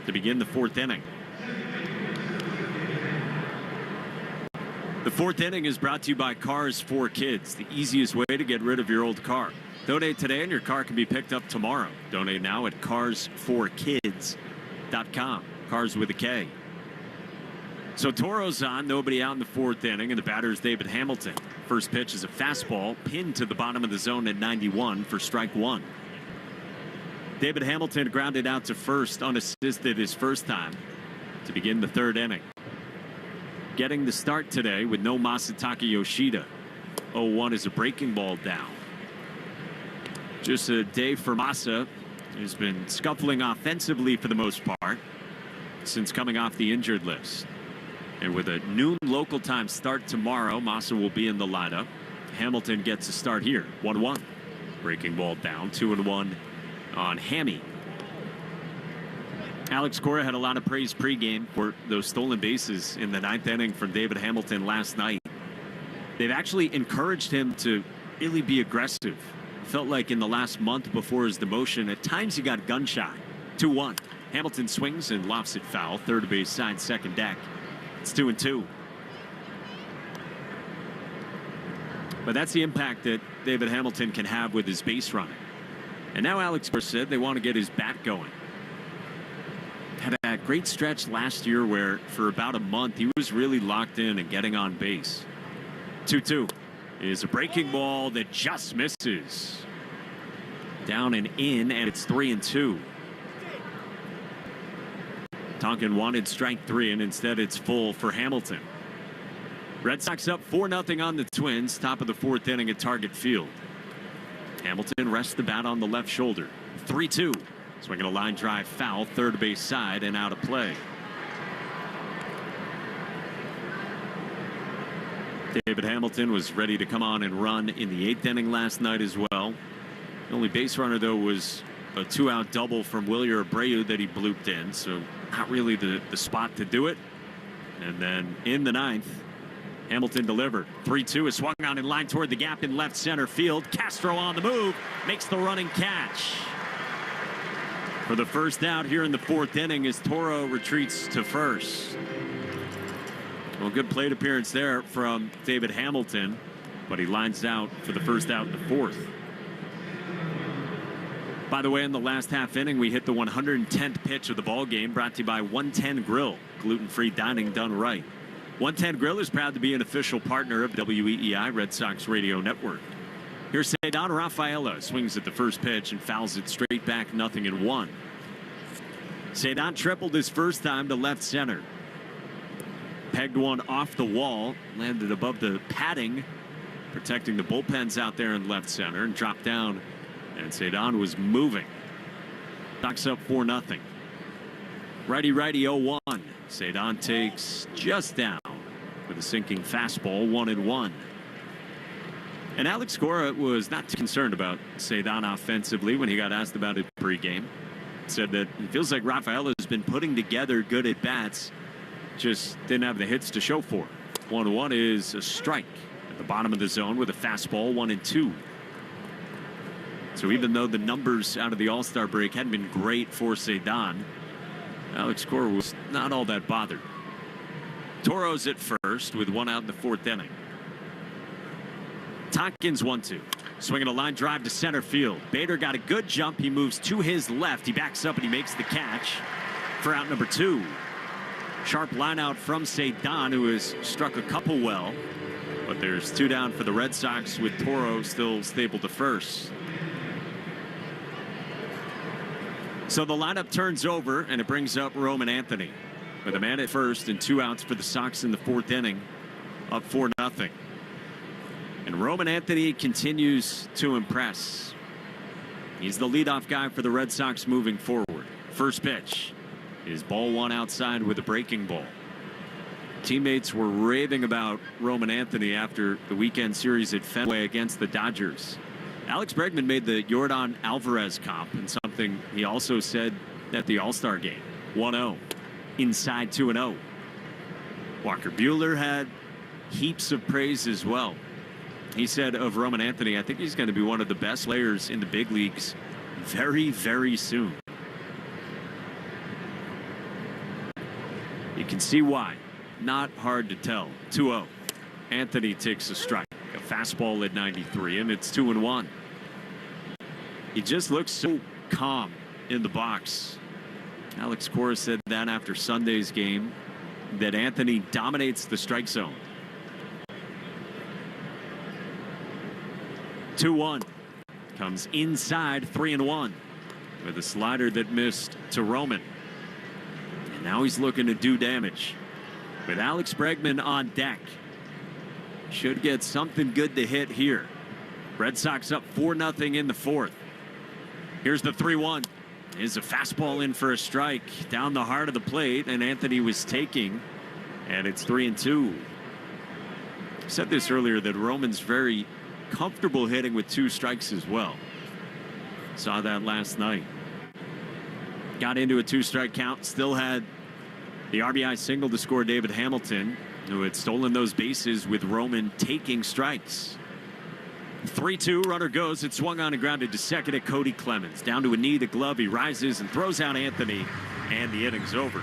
to begin the 4th inning. The 4th inning is brought to you by Cars for Kids, the easiest way to get rid of your old car. Donate today and your car can be picked up tomorrow. Donate now at carsforkids.com. Cars with a K. So Toro's on, nobody out in the fourth inning, and the batter is David Hamilton. First pitch is a fastball pinned to the bottom of the zone at 91 for strike one. David Hamilton grounded out to first unassisted his first time to begin the third inning. Getting the start today with no Masataka Yoshida. 0-1 is a breaking ball down. Just a day for Masa, who's been scuffling offensively for the most part since coming off the injured list. And with a noon local time start tomorrow, Masa will be in the lineup. Hamilton gets a start here. 1-1. Breaking ball down. 2-1 on Hammy. Alex Cora had a lot of praise pregame for those stolen bases in the ninth inning from David Hamilton last night. They've actually encouraged him to really be aggressive. Felt like in the last month before his demotion, at times he got gun shy. 2-1. Hamilton swings and lofts it foul. Third base side, second deck. It's 2-2. But that's the impact that David Hamilton can have with his base running. And now Alex Cora said they want to get his bat going. Had a great stretch last year where for about a month he was really locked in and getting on base. 2-2 is a breaking ball that just misses. Down and in, and it's 3-2. Tonkin wanted strike three, and instead it's full for Hamilton. Red Sox up 4-0 on the Twins, top of the fourth inning at Target Field. Hamilton rests the bat on the left shoulder. 3-2. Swinging a line drive foul, third base side, and out of play. David Hamilton was ready to come on and run in the eighth inning last night as well. The only base runner, though, was a two-out double from Wilyer Abreu that he blooped in, so not really the spot to do it. And then in the ninth, Hamilton delivered. 3-2 is swung on in line toward the gap in left center field. Castro on the move, makes the running catch. For the first out here in the fourth inning as Toro retreats to first. Well, good plate appearance there from David Hamilton, but he lines out for the first out in the fourth. By the way, in the last half inning, we hit the 110th pitch of the ball game, brought to you by 110 Grill, gluten-free dining done right. 110 Grill is proud to be an official partner of WEEI Red Sox Radio Network. Here's Cedar Rafaela, swings at the first pitch and fouls it straight back, 0-1. Cedar tripled his first time to left center. Pegged one off the wall, landed above the padding, protecting the bullpens out there in left center, and dropped down. And Cedar was moving. Sox up 4-0. Righty-righty 0-1. Cedar takes just down with a sinking fastball, 1-1. And Alex Cora was not too concerned about Cedar offensively when he got asked about it pregame. Said that it feels like Rafaela has been putting together good at-bats, just didn't have the hits to show for it. 1-1 is a strike at the bottom of the zone with a fastball, 1-2. So even though the numbers out of the All-Star break hadn't been great for Cedar, Alex Cora was not all that bothered. Toro's at first with one out in the fourth inning. Tompkins 1-2. Swinging a line drive to center field. Bader got a good jump. He moves to his left. He backs up and he makes the catch for out number 2. Sharp line out from Cedar, who has struck a couple well. But there's 2 down for the Red Sox with Toro still stable to first. So the lineup turns over and it brings up Roman Anthony with a man at first and 2 outs for the Sox in the fourth inning, up 4-0. And Roman Anthony continues to impress. He's the leadoff guy for the Red Sox moving forward. First pitch is ball 1 outside with a breaking ball. Teammates were raving about Roman Anthony after the weekend series at Fenway against the Dodgers. Alex Bregman made the Yordan Alvarez comp, and something he also said at the All-Star game. 1-0, inside 2-0. Walker Buehler had heaps of praise as well. He said of Roman Anthony, I think he's going to be one of the best players in the big leagues very, very soon. You can see why. Not hard to tell. 2-0. Anthony takes a strike. A fastball at 93, and it's 2-1. He just looks so calm in the box. Alex Cora said that after Sunday's game. that Anthony dominates the strike zone. 2-1. Comes inside 3-1 with a slider that missed to Roman. And now he's looking to do damage with Alex Bregman on deck. Should get something good to hit here. Red Sox up 4-0 in the fourth. Here's the 3-1. Is a fastball in for a strike down the heart of the plate, and Anthony was taking, and it's 3-2. I said this earlier that Roman's very comfortable hitting with 2 strikes as well. Saw that last night. Got into a 2-strike count, still had the RBI single to score David Hamilton, who had stolen those bases with Roman taking strikes. 3-2, runner goes. It swung on and grounded to second at Cody Clemens. Down to a knee, the glove. He rises and throws out Anthony, and the inning's over.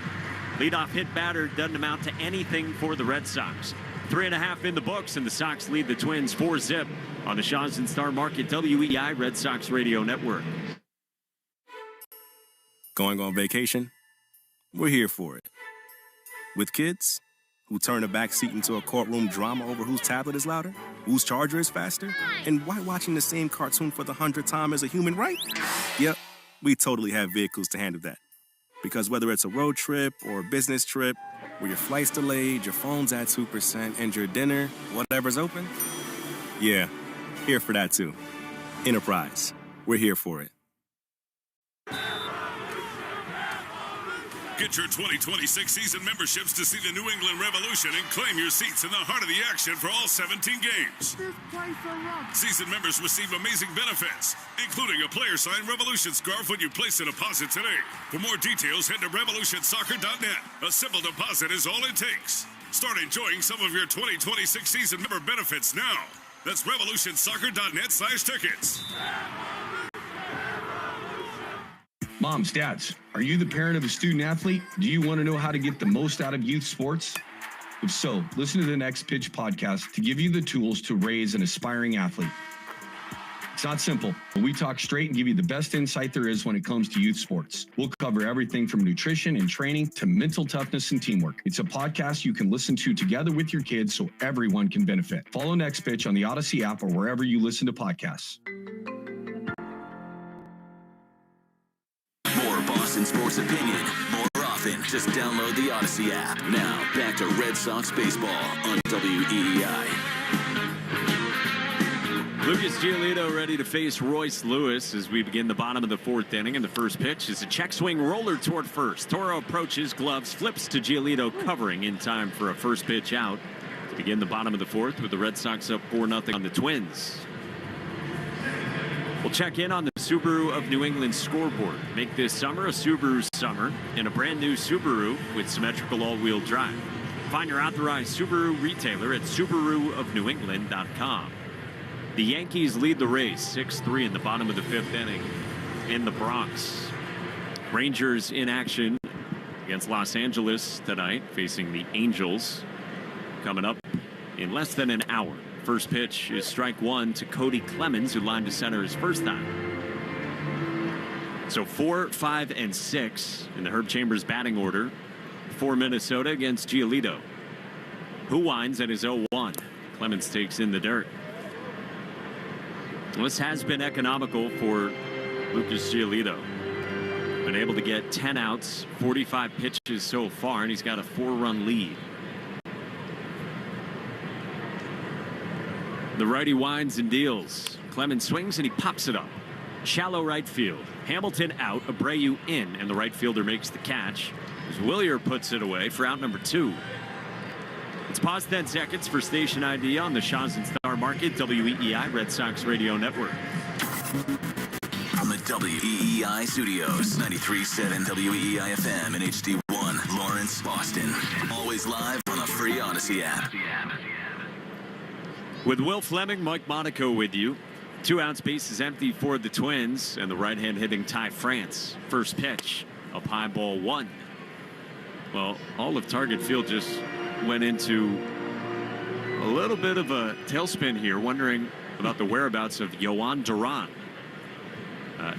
Leadoff hit batter doesn't amount to anything for the Red Sox. 3.5 in the books, and the Sox lead the Twins 4-0 on the Shaw's and Star Market WEEI Red Sox Radio Network. Going on vacation? We're here for it. With kids who turn the back seat into a courtroom drama over whose tablet is louder, whose charger is faster, and why watching the same cartoon for the 100th time is a human right? Yep, we totally have vehicles to handle that. Because whether it's a road trip or a business trip, where your flight's delayed, your phone's at 2%, and your dinner, whatever's open, yeah, here for that too. Enterprise, we're here for it. Get your 2026 season memberships to see the New England Revolution and claim your seats in the heart of the action for all 17 games. Season members receive amazing benefits, including a player-signed Revolution scarf when you place a deposit today. For more details, head to revolutionsoccer.net. A simple deposit is all it takes. Start enjoying some of your 2026 season member benefits now. That's revolutionsoccer.net/tickets. Moms, dads, are you the parent of a student athlete? Do you want to know how to get the most out of youth sports? If so, listen to the Next Pitch podcast to give you the tools to raise an aspiring athlete. It's not simple, but we talk straight and give you the best insight there is when it comes to youth sports. We'll cover everything from nutrition and training to mental toughness and teamwork. It's a podcast you can listen to together with your kids so everyone can benefit. Follow Next Pitch on the Odyssey app or wherever you listen to podcasts. Boston sports opinion more often. Just download the Odyssey app. Now, back to Red Sox baseball on WEEI. Lucas Giolito ready to face Royce Lewis as we begin the bottom of the fourth inning. And the first pitch is a check swing roller toward first. Toro approaches, gloves, flips to Giolito, covering in time for a first pitch out to begin the bottom of the fourth with the Red Sox up 4-0 on the Twins. We'll check in on the Subaru of New England scoreboard. Make this summer a Subaru summer in a brand new Subaru with symmetrical all-wheel drive. Find your authorized Subaru retailer at SubaruofNewEngland.com. The Yankees lead the race 6-3 in the bottom of the fifth inning in the Bronx. Rangers in action against Los Angeles tonight, facing the Angels coming up in less than an hour. First pitch is strike one to Cody Clemens, who lined to center his first time. So 4, 5, and 6 in the Herb Chambers batting order for Minnesota against Giolito, who winds at his 0-1. Clemens takes in the dirt. Well, this has been economical for Lucas Giolito. Been able to get 10 outs, 45 pitches so far, and he's got a 4-run lead. The righty winds and deals. Clemens swings and he pops it up. Shallow right field. Hamilton out, Abreu in, and the right fielder makes the catch as Willier puts it away for out number 2. It's pause 10 seconds for station ID on the Shaw's and Star Market WEEI Red Sox Radio Network. From the WEEI studios, 93.7 WEEI FM and HD1, Lawrence, Boston. Always live on the free Odyssey app. With Will Fleming, Mike Monaco with you. 2 outs, base is empty for the Twins, and the right-hand hitting Ty France. First pitch, up high, ball 1. Well, all of Target Field just went into a little bit of a tailspin here, wondering about the whereabouts of Yohan Duran.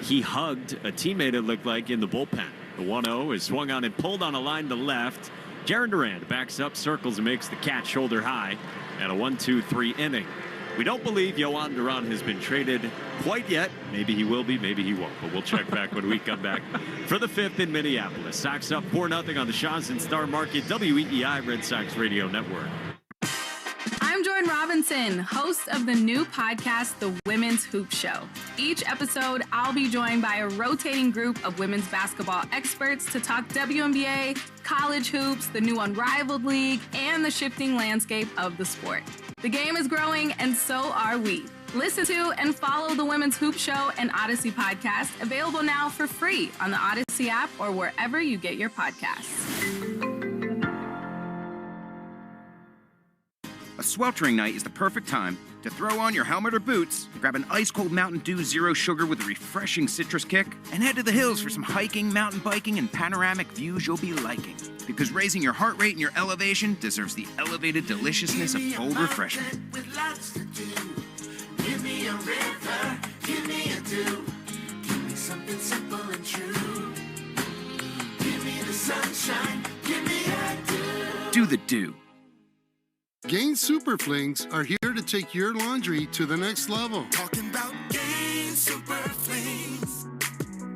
He hugged a teammate, it looked like, in the bullpen. The 1-0 is swung on and pulled on a line to left. Jarren Duran backs up, circles, and makes the catch shoulder high at a 1-2-3 inning. We don't believe Yohan Duran has been traded quite yet. Maybe he will be, maybe he won't, but we'll check back when we come back for the fifth in Minneapolis. Sox up 4-0 on the Shaw's and Star Market, WEEI Red Sox Radio Network. I'm Jordan Robinson, host of the new podcast, The Women's Hoop Show. Each episode, I'll be joined by a rotating group of women's basketball experts to talk WNBA, college hoops, the new Unrivaled League, and the shifting landscape of the sport. The game is growing, and so are we. Listen to and follow the Women's Hoop Show and Odyssey podcast, available now for free on the Odyssey app or wherever you get your podcasts. A sweltering night is the perfect time to throw on your helmet or boots, grab an ice-cold Mountain Dew Zero Sugar with a refreshing citrus kick, and head to the hills for some hiking, mountain biking, and panoramic views you'll be liking. Because raising your heart rate and your elevation deserves the elevated deliciousness of cold refreshment. With lots to do. Give me a river, give me a dew. Give me something simple and true. Give me the sunshine, give me a dew. Do the dew. Gain Super Flings are here to take your laundry to the next level. Talking about Gain Super Flings.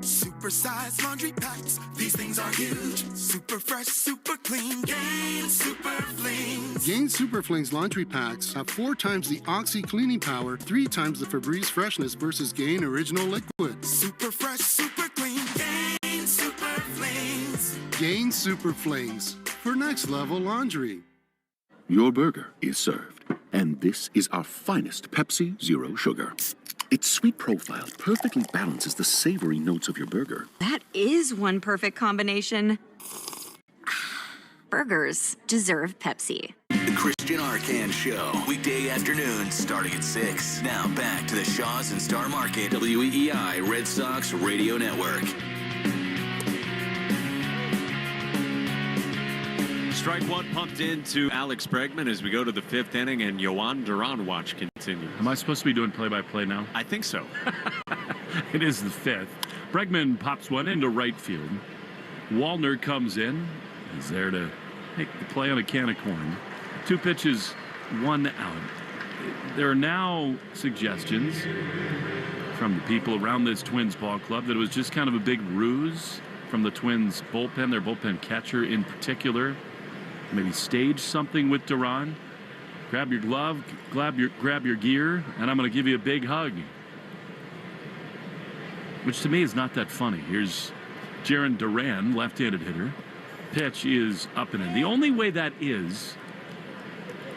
Super-sized laundry packs. These things are huge. Super fresh, super clean. Gain Super Flings. Gain Super Flings laundry packs have 4 times the Oxy cleaning power, 3 times the Febreze freshness versus Gain Original Liquid. Super fresh, super clean. Gain Super Flings. Gain Super Flings for next level laundry. Your burger is served, and this is our finest Pepsi Zero Sugar. Its sweet profile perfectly balances the savory notes of your burger. That is one perfect combination. Burgers deserve Pepsi. The Christian Arcan Show, weekday afternoons starting at 6. Now back to the Shaw's and Star Market, WEEI Red Sox Radio Network. Strike one pumped into Alex Pregame as we go to the fifth inning, and Yohan Duran watch continues. Am I supposed to be doing play-by-play now? I think so. It is the fifth. Bregman pops one into right field. Wallner comes in. He's there to make the play on a can of corn. 2 pitches, 1 out. There are now suggestions from the people around this Twins ball club that it was just kind of a big ruse from the Twins bullpen, their bullpen catcher in particular. Maybe stage something with Duran. Grab your glove, grab your gear, and I'm going to give you a big hug. Which to me is not that funny. Here's Jarren Duran, left-handed hitter. Pitch is up and in. The only way that is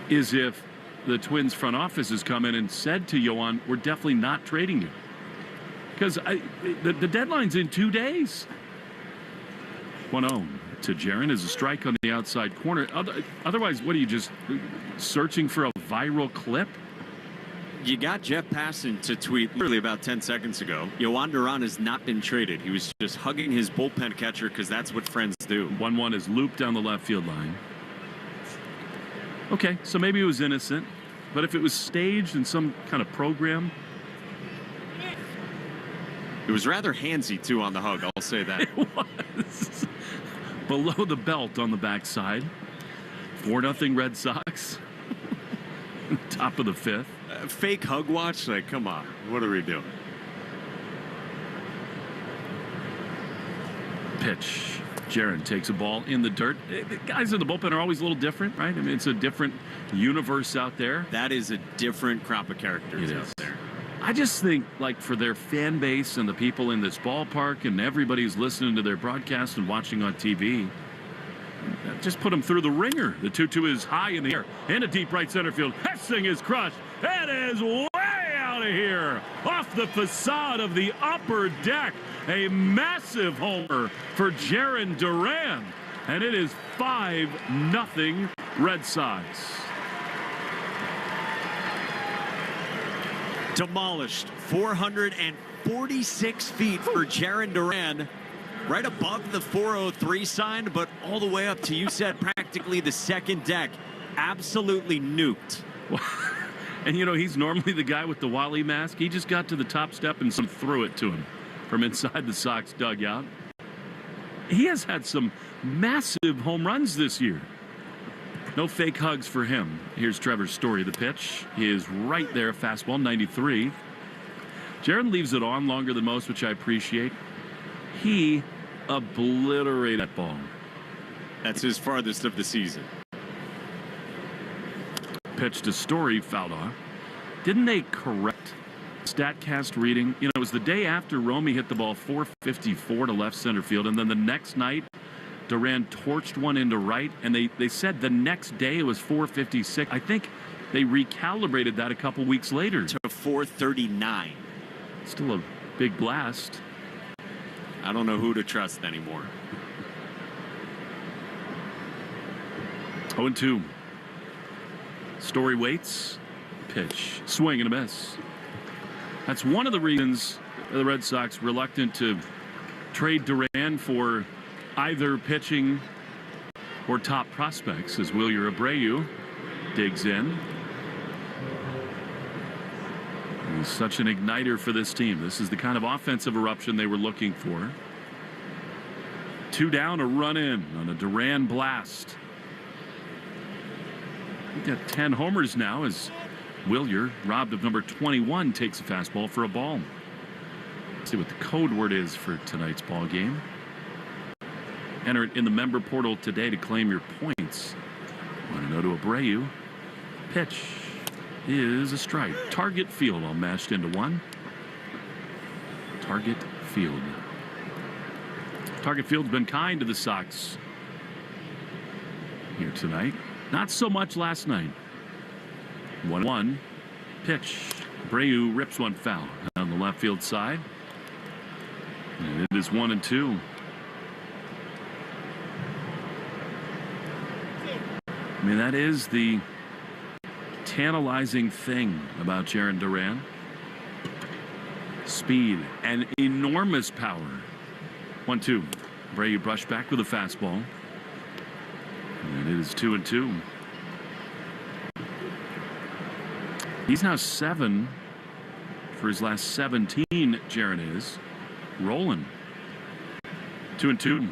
if the Twins front office has come in and said to Yohan, we're definitely not trading you. Because the deadline's in 2 days. 1-0 to Jarren is a strike on the outside corner. Otherwise, what are you, just searching for a viral clip? You got Jeff Passan to tweet literally about 10 seconds ago. Yohan Duran has not been traded. He was just hugging his bullpen catcher because that's what friends do. 1-1 is looped down the left field line. Okay, so maybe it was innocent. But if it was staged in some kind of program. It was rather handsy, too, on the hug. I'll say that. It was. Below the belt on the backside. 4-0 Red Sox. Top of the fifth. Fake hug watch? Like, come on. What are we doing? Pitch. Jarren takes a ball in the dirt. The guys in the bullpen are always a little different, right? I mean, it's a different universe out there. That is a different crop of characters out there. I just think, like, for their fan base and the people in this ballpark and everybody who's listening to their broadcast and watching on TV, just put them through the ringer. The 2-2 is high in the air. In a deep right center field. That thing is crushed. It is way out of here. Off the facade of the upper deck. A massive homer for Jarren Duran. And it is 5-0 Red Sox. Demolished 446 feet for Jarren Duran. Right above the 403 sign, but all the way up to, you said, practically the second deck. Absolutely nuked. And, you know, he's normally the guy with the Wally mask. He just got to the top step and threw it to him from inside the Sox dugout. he has had some massive home runs this year. No fake hugs for him. Here's Trevor's story. The pitch is right there, fastball, 93. Jaron leaves it on longer than most, which I appreciate. He obliterated that ball. That's his farthest of the season. Pitch to Story, fouled off. Didn't they correct StatCast reading? You know, it was the day after Romy hit the ball 454 to left center field, and then the next night, Duran torched one into right, and they said the next day it was 456. I think they recalibrated that a couple weeks later. To 439. Still a big blast. I don't know who to trust anymore. 0-2. Story waits. Pitch. Swing and a miss. That's one of the reasons the Red Sox reluctant to trade Duran for either pitching or top prospects, as Wilyer Abreu digs in. He's such an igniter for this team. This is the kind of offensive eruption they were looking for. 2 down, a run in on a Duran blast. We've got 10 homers now as Wilyer, robbed of number 21, takes a fastball for a ball. Let's see what the code word is for tonight's ball game. Enter it in the member portal today to claim your points. Want to know to Abreu. Pitch is a strike. Target field all mashed into one. Target field. Target field's been kind to the Sox here tonight. Not so much last night. 1-1. Pitch. Abreu rips one foul on the left field side. And it is 1-2. I mean, that is the tantalizing thing about Jarren Duran. Speed and enormous power. 1-2. Abreu brushed back with a fastball. And it is 2-2. He's now 7 for his last 17. Jarren is rolling. 2-2.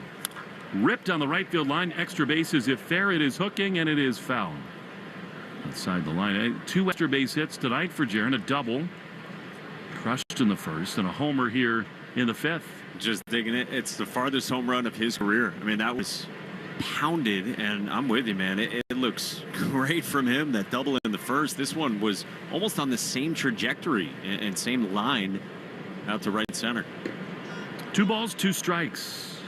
Ripped on the right field line. Extra bases if fair. It is hooking and it is foul. Outside the line. 2 extra base hits tonight for Jarren. A double. Crushed in the first and a homer here in the 5th. Just digging it. It's the farthest home run of his career. I mean, that was pounded, and I'm with you, man. It looks great from him. That double in the first. This one was almost on the same trajectory and same line out to right center. 2 balls, 2 strikes.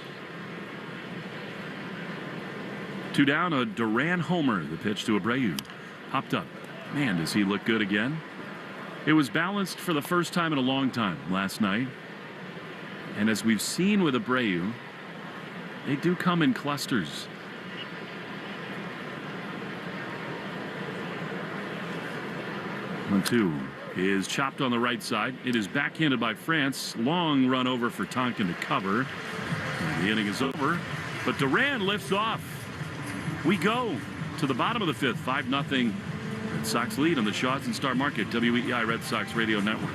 2 down, a Duran homer. The pitch to Abreu. Popped up. Man, does he look good again. It was balanced for the first time in a long time last night. And as we've seen with Abreu, they do come in clusters. One-two is chopped on the right side. It is backhanded by France. Long run over for Tonkin to cover. And the inning is over. But Duran lifts off. We go to the bottom of the 5th. 5-0. Red Sox lead on the Shaws and Star Market. WEEI Red Sox Radio Network.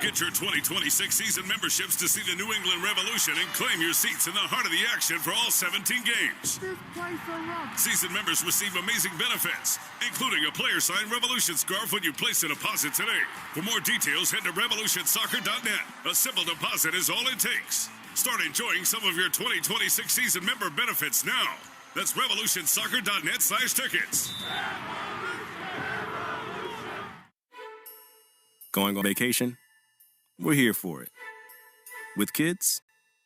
Get your 2026 season memberships to see the New England Revolution and claim your seats in the heart of the action for all 17 games. Season members receive amazing benefits, including a player-signed Revolution scarf when you place a deposit today. For more details, head to revolutionsoccer.net. A simple deposit is all it takes. Start enjoying some of your 2026 season member benefits now. That's revolutionsoccer.net/tickets. Going on vacation? We're here for it. With kids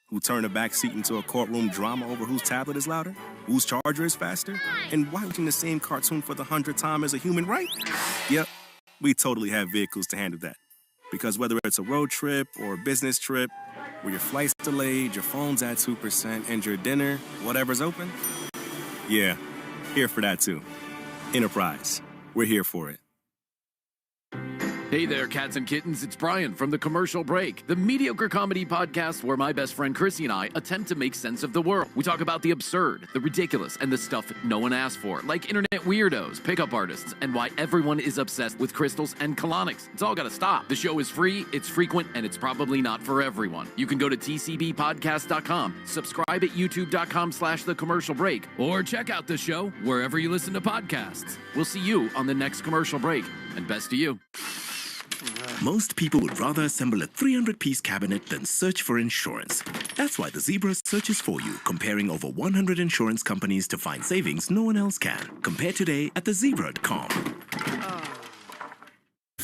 who turn a back seat into a courtroom drama over whose tablet is louder, whose charger is faster, and why watching the same cartoon for the 100th time is a human right? Yep, we totally have vehicles to handle that. Because whether it's a road trip or a business trip, where your flight's delayed, your phone's at 2%, and your dinner, whatever's open, yeah, here for that too. Enterprise, we're here for it. Hey there, cats and kittens. It's Brian from The Commercial Break, the mediocre comedy podcast where my best friend Chrissy and I attempt to make sense of the world. We talk about the absurd, the ridiculous, and the stuff no one asked for, like internet weirdos, pickup artists, and why everyone is obsessed with crystals and colonics. It's all gotta stop. The show is free, it's frequent, and it's probably not for everyone. You can go to tcbpodcast.com, subscribe at youtube.com/The Commercial Break, or check out the show wherever you listen to podcasts. We'll see you on the next commercial break, and best to you. Most people would rather assemble a 300-piece cabinet than search for insurance. That's why the Zebra searches for you, comparing over 100 insurance companies to find savings no one else can. Compare today at thezebra.com.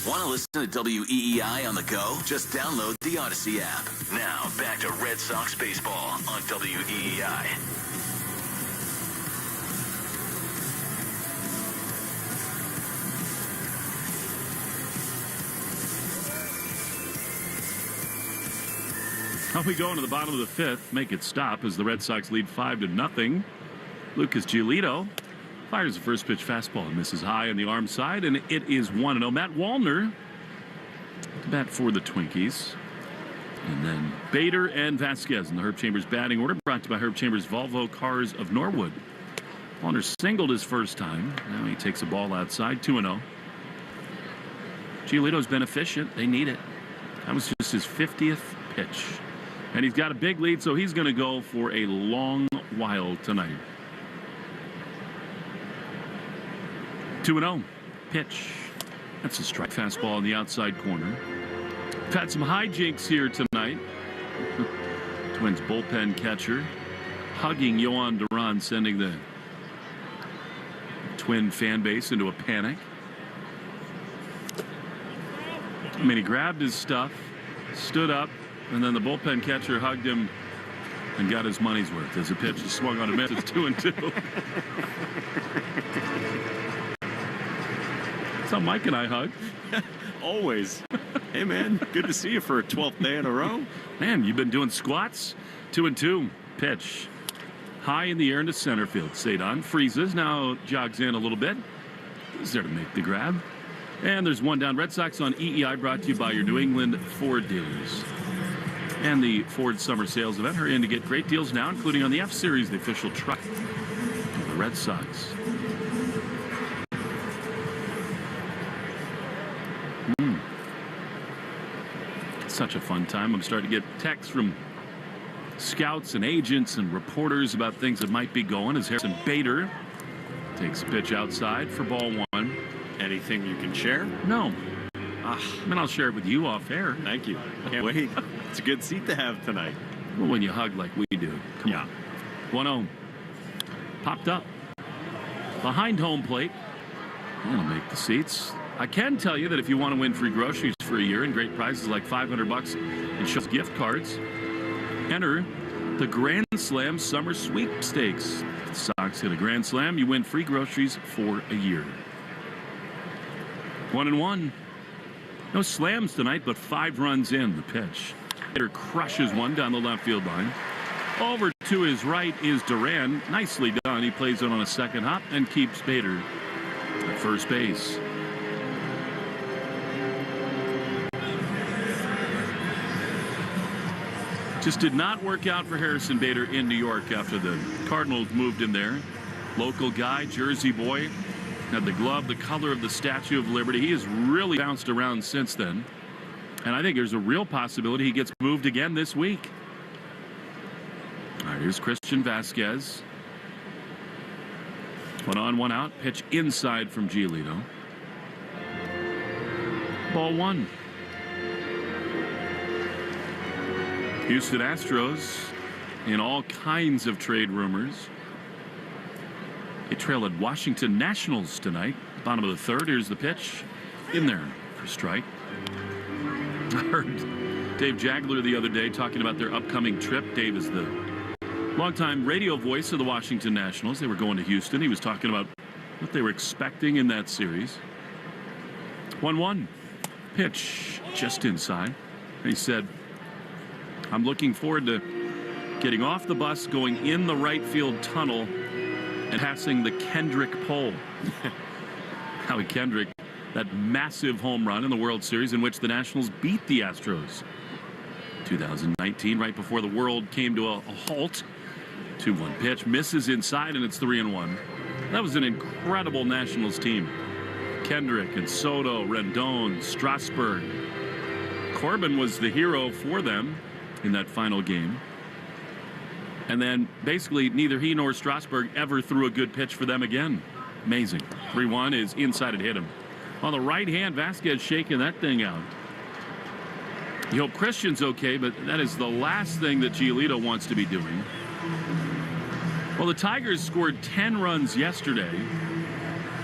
Want to listen to WEEI on the go? Just download the Odyssey app. Now, back to Red Sox baseball on WEEI. Now we go into the bottom of the fifth, make it stop as the Red Sox lead 5-0. Lucas Giolito fires the first pitch fastball and misses high on the arm side, and it is 1-0. Matt Wallner to bat for the Twinkies. And then Bader and Vasquez in the Herb Chambers batting order, brought to you by Herb Chambers Volvo Cars of Norwood. Wallner singled his first time. Now he takes a ball outside, 2-0. Giolito's been efficient. They need it. That was just his 50th pitch. And he's got a big lead, so he's going to go for a long while tonight. 2-0. Pitch. That's a strike. Fastball in the outside corner. We've had some hijinks here tonight. Twins bullpen catcher hugging Yohan Duran, sending the Twin fan base into a panic. I mean, he grabbed his stuff, stood up, and then the bullpen catcher hugged him and got his money's worth as the pitch is swung on a miss. It's 2-2. That's how Mike and I hug. Always. Hey, man, good to see you for a 12th day in a row. Man, you've been doing squats. 2-2. Pitch. High in the air into center field. Cedon freezes, now jogs in a little bit. He's there to make the grab. And there's one down. Red Sox on EEI, brought to you by your New England Ford dealers. And the Ford Summer Sales Event. Hurry in to get great deals now, including on the F-Series, the official truck of the Red Sox. Such a fun time. I'm starting to get texts from scouts and agents and reporters about things that might be going as Harrison Bader takes a pitch outside for ball one. Anything you can share? No. I mean, I'll share it with you off air. Thank you. Can't wait. It's a good seat to have tonight. Well, when you hug like we do. Come on. 1-0. Popped up. Behind home plate. That'll make the seats. I can tell you that if you want to win free groceries for a year and great prizes like $500 in Shell's gift cards, enter the Grand Slam Summer Sweepstakes. If the Sox hit a Grand Slam, you win free groceries for a year. 1-1. No slams tonight, but 5 runs in. The pitch. Bader crushes one down the left field line. Over to his right is Duran. Nicely done. He plays it on a second hop and keeps Bader at first base. Just did not work out for Harrison Bader in New York after the Cardinals moved him there. Local guy, Jersey boy. Had the glove, the color of the Statue of Liberty. He has really bounced around since then. And I think there's a real possibility he gets moved again this week. All right, here's Christian Vasquez. 1 on, 1 out. Pitch inside from Giolito. Ball 1. Houston Astros in all kinds of trade rumors. They trail at Washington Nationals tonight. Bottom of the third. Here's the pitch. In there for strike. I heard Dave Jagler the other day talking about their upcoming trip. Dave is the longtime radio voice of the Washington Nationals. They were going to Houston. He was talking about what they were expecting in that series. 1-1. Pitch just inside. And he said, I'm looking forward to getting off the bus, going in the right field tunnel, and passing the Kendrick pole. Howie Kendrick that massive home run in the World Series in which the Nationals beat the Astros. 2019, right before the world came to a halt. 2-1 pitch, misses inside, and it's 3-1. That was an incredible Nationals team. Kendrick and Soto, Rendon, Strasburg. Corbin was the hero for them in that final game. And then basically neither he nor Strasburg ever threw a good pitch for them again. Amazing. 3-1 is inside, it hit him. On the right hand, Vasquez shaking that thing out. You hope Christian's okay, but that is the last thing that Giolito wants to be doing. Well, the Tigers scored 10 runs yesterday.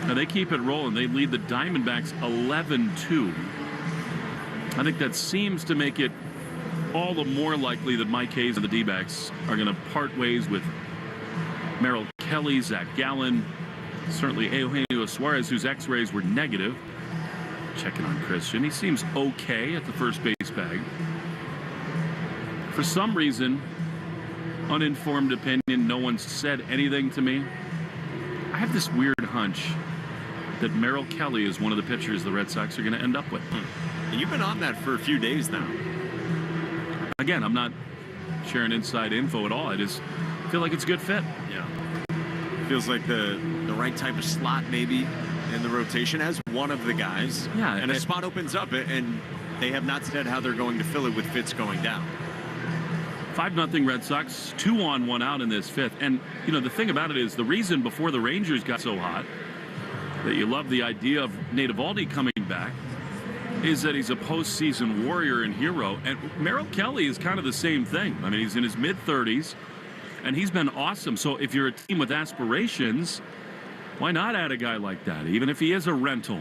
Now they keep it rolling. They lead the Diamondbacks 11-2. I think that seems to make it all the more likely that Mike Hayes and the D-backs are going to part ways with Merrill Kelly, Zach Gallen, certainly Eugenio Suarez, whose x-rays were negative. Checking on Christian. He seems okay at the first base bag. For some reason, uninformed opinion, no one's said anything to me. I have this weird hunch that Merrill Kelly is one of the pitchers the Red Sox are going to end up with. You've been on that for a few days now. Again, I'm not sharing inside info at all. I just feel like it's a good fit. Yeah. Feels like the right type of slot maybe in the rotation as one of the guys. Yeah. And a spot opens up, and they have not said how they're going to fill it with Fitz going down. 5-0 Red Sox, 2 on, 1 out in this fifth. And, you know, the thing about it is the reason before the Rangers got so hot that you love the idea of Nate Eovaldi coming back is that he's a postseason warrior and hero. And Merrill Kelly is kind of the same thing. I mean, he's in his mid-30s, and he's been awesome. So if you're a team with aspirations, why not add a guy like that, even if he is a rental?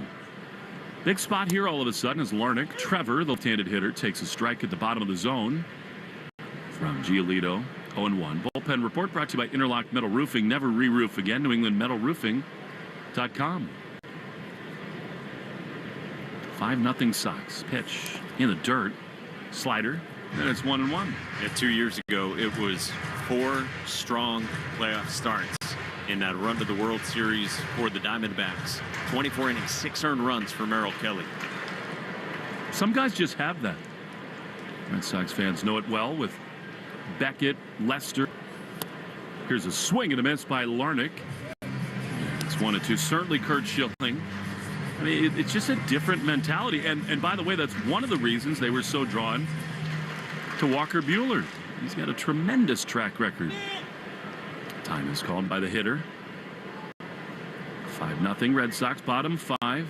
Big spot here all of a sudden is Larnach. Trevor, the left-handed hitter, takes a strike at the bottom of the zone from Giolito, 0-1. Bullpen report brought to you by Interlock Metal Roofing. Never re-roof again. NewEnglandMetalRoofing.com. 5-0 Sox. Pitch in the dirt. Slider. And it's 1-1. Yeah, 2 years ago, it was 4 strong playoff starts in that run to the World Series for the Diamondbacks. 24 innings, 6 earned runs for Merrill Kelly. Some guys just have that. Red Sox fans know it well with Beckett, Lester. Here's a swing and a miss by Larnach. It's 1-2. Certainly Kurt Schilling. I mean, it's just a different mentality. And by the way, that's one of the reasons they were so drawn to Walker Buehler. He's got a tremendous track record. Time is called by the hitter. 5-0 Red Sox, bottom 5.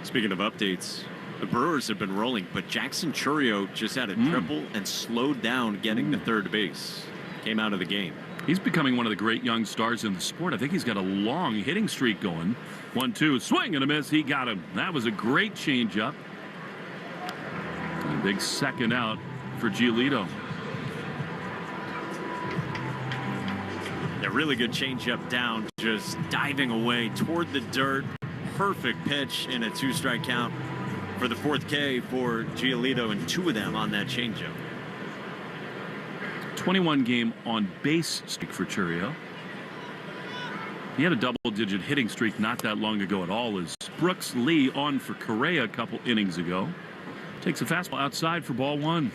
Speaking of updates, the Brewers have been rolling, but Jackson Chourio just had a triple and slowed down getting to third base. Came out of the game. He's becoming one of the great young stars in the sport. I think he's got a long hitting streak going. 1-2, swing and a miss. He got him. That was a great changeup. A big second out for Giolito. A really good changeup down, just diving away toward the dirt. Perfect pitch in a 2-strike count for the 4th K for Giolito, and 2 of them on that changeup. 21 game on base streak for Chourio. He had a double-digit hitting streak not that long ago at all as Brooks Lee on for Correa a couple innings ago. Takes a fastball outside for ball 1.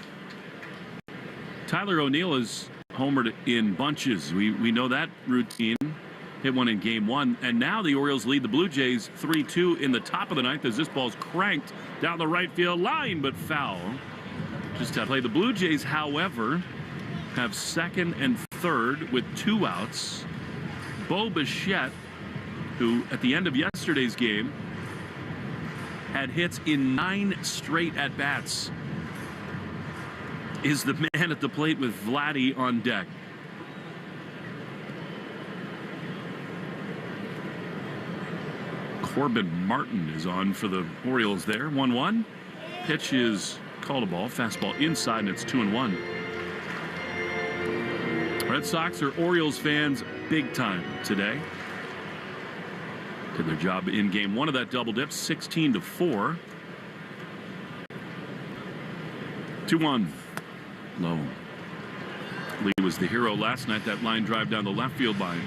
Tyler O'Neill is homered in bunches. We know that routine. Hit one in game 1, and now the Orioles lead the Blue Jays 3-2 in the top of the 9th as this ball's cranked down the right field line, but foul. Just to play. The Blue Jays, however, have 2nd and 3rd with 2 outs. Bo Bichette, who at the end of yesterday's game had hits in 9 straight at-bats, is the man at the plate with Vladdy on deck. Corbin Martin is on for the Orioles there. 1-1. Pitch is called a ball. Fastball inside, and it's 2-1. Red Sox are Orioles fans big time today. Did their job in game 1 of that double dip, 16-4. 2-1. Low. Lee was the hero last night. That line drive down the left field line.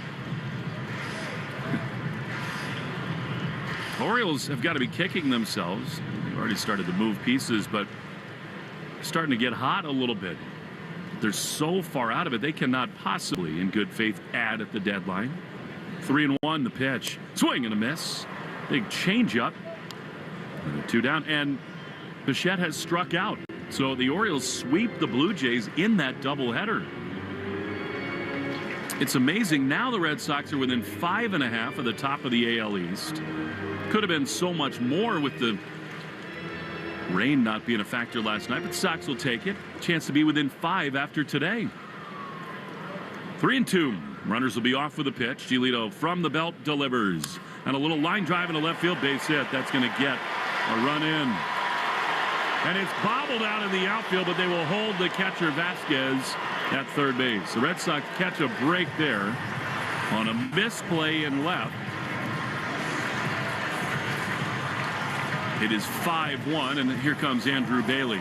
Orioles have got to be kicking themselves. They've already started to move pieces, but starting to get hot a little bit. They're so far out of it, they cannot possibly, in good faith, add at the deadline. 3-1, the pitch. Swing and a miss. Big changeup. 2 down, and Bichette has struck out. So the Orioles sweep the Blue Jays in that doubleheader. It's amazing. Now the Red Sox are within 5.5 of the top of the AL East. Could have been so much more with the rain not being a factor last night, but Sox will take it. Chance to be within 5 after today. 3-2. Runners will be off with a pitch. Giolito from the belt delivers. And a little line drive in the left field base hit. That's going to get a run in. And it's bobbled out of the outfield, but they will hold the catcher Vasquez at third base. The Red Sox catch a break there on a misplay in left. It is 5-1, and here comes Andrew Bailey.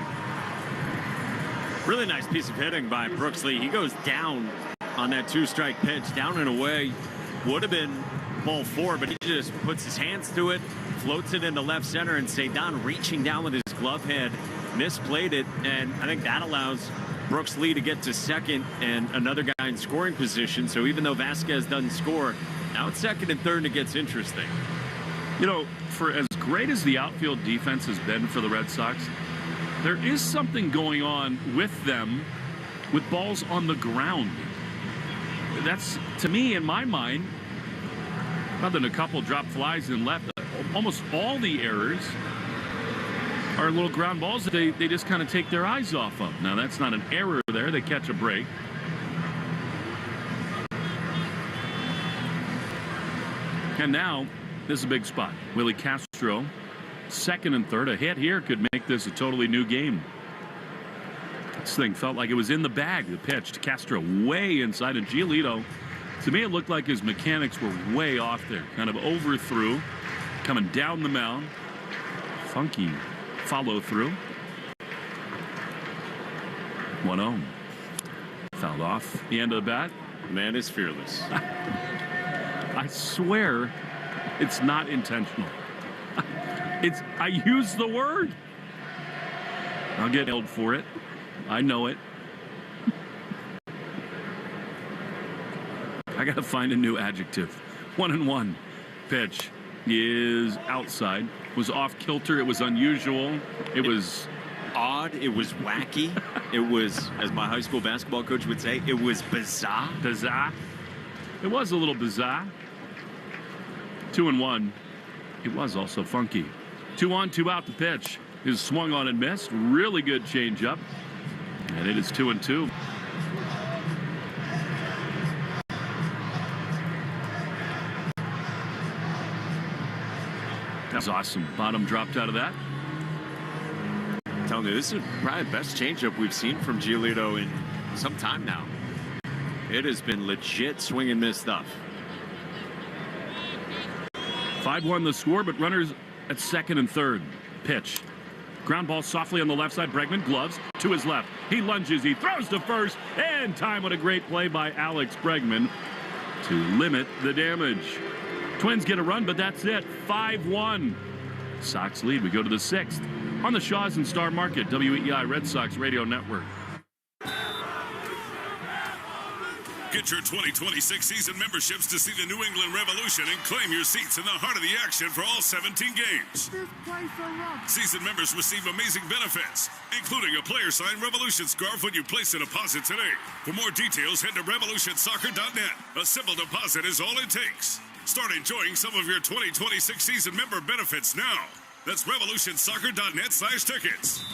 Really nice piece of hitting by Brooks Lee. He goes down on that 2-strike pitch, down and away. Would have been ball 4, but he just puts his hands to it, floats it into left center, and Cedon reaching down with his glove head, misplayed it, and I think that allows Brooks Lee to get to second and another guy in scoring position. So even though Vasquez doesn't score, now it's second and third, and it gets interesting. You know, for as great as the outfield defense has been for the Red Sox, there is something going on with them with balls on the ground. That's, to me, in my mind, other than a couple drop flies in left, almost all the errors are little ground balls that they just kind of take their eyes off of. Now, that's not an error there. They catch a break. And now, this is a big spot. Willie Castro, second and third. A hit here could make this a totally new game. This thing felt like it was in the bag. The pitch to Castro way inside. And Giolito, to me, it looked like his mechanics were way off there. Kind of overthrew, coming down the mound. Funky follow through. 1-0. Fouled off the end of the bat. Man is fearless. I swear it's not intentional. I use the word. I'll get held for it. I know it. I gotta find a new adjective. 1-1. Pitch is outside. Was off kilter. It was unusual. It was odd. It was wacky. It was, as my high school basketball coach would say, it was bizarre. Bizarre. It was a little bizarre. 2-1. It was also funky. 2-on, 2-out the pitch. Is swung on and missed. Really good changeup. And it is 2-2. That's awesome. Bottom dropped out of that. I'm telling you, this is probably the best changeup we've seen from Giolito in some time now. It has been legit swing and miss stuff. 5-1 the score, but runners at second and third. Pitch. Ground ball softly on the left side. Bregman gloves to his left. He lunges. He throws to first. And time. What a great play by Alex Bregman to limit the damage. Twins get a run, but that's it. 5-1. Sox lead. We go to the 6th on the Shaws and Star Market, WEEI Red Sox Radio Network. Get your 2026 season memberships to see the New England Revolution and claim your seats in the heart of the action for all 17 games. Season members receive amazing benefits, including a player-signed Revolution scarf when you place a deposit today. For more details, head to revolutionsoccer.net. A simple deposit is all it takes. Start enjoying some of your 2026 season member benefits now. That's revolutionsoccer.net/tickets.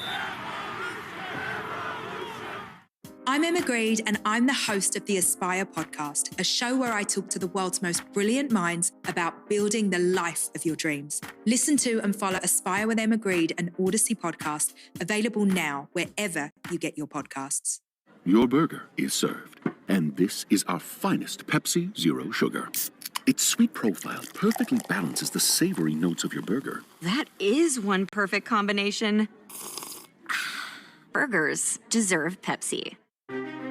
I'm Emma Greed, and I'm the host of the Aspire podcast, a show where I talk to the world's most brilliant minds about building the life of your dreams. Listen to and follow Aspire with Emma Greed, an Odyssey podcast, available now wherever you get your podcasts. Your burger is served, and this is our finest Pepsi Zero Sugar. Its sweet profile perfectly balances the savory notes of your burger. That is one perfect combination. Burgers deserve Pepsi.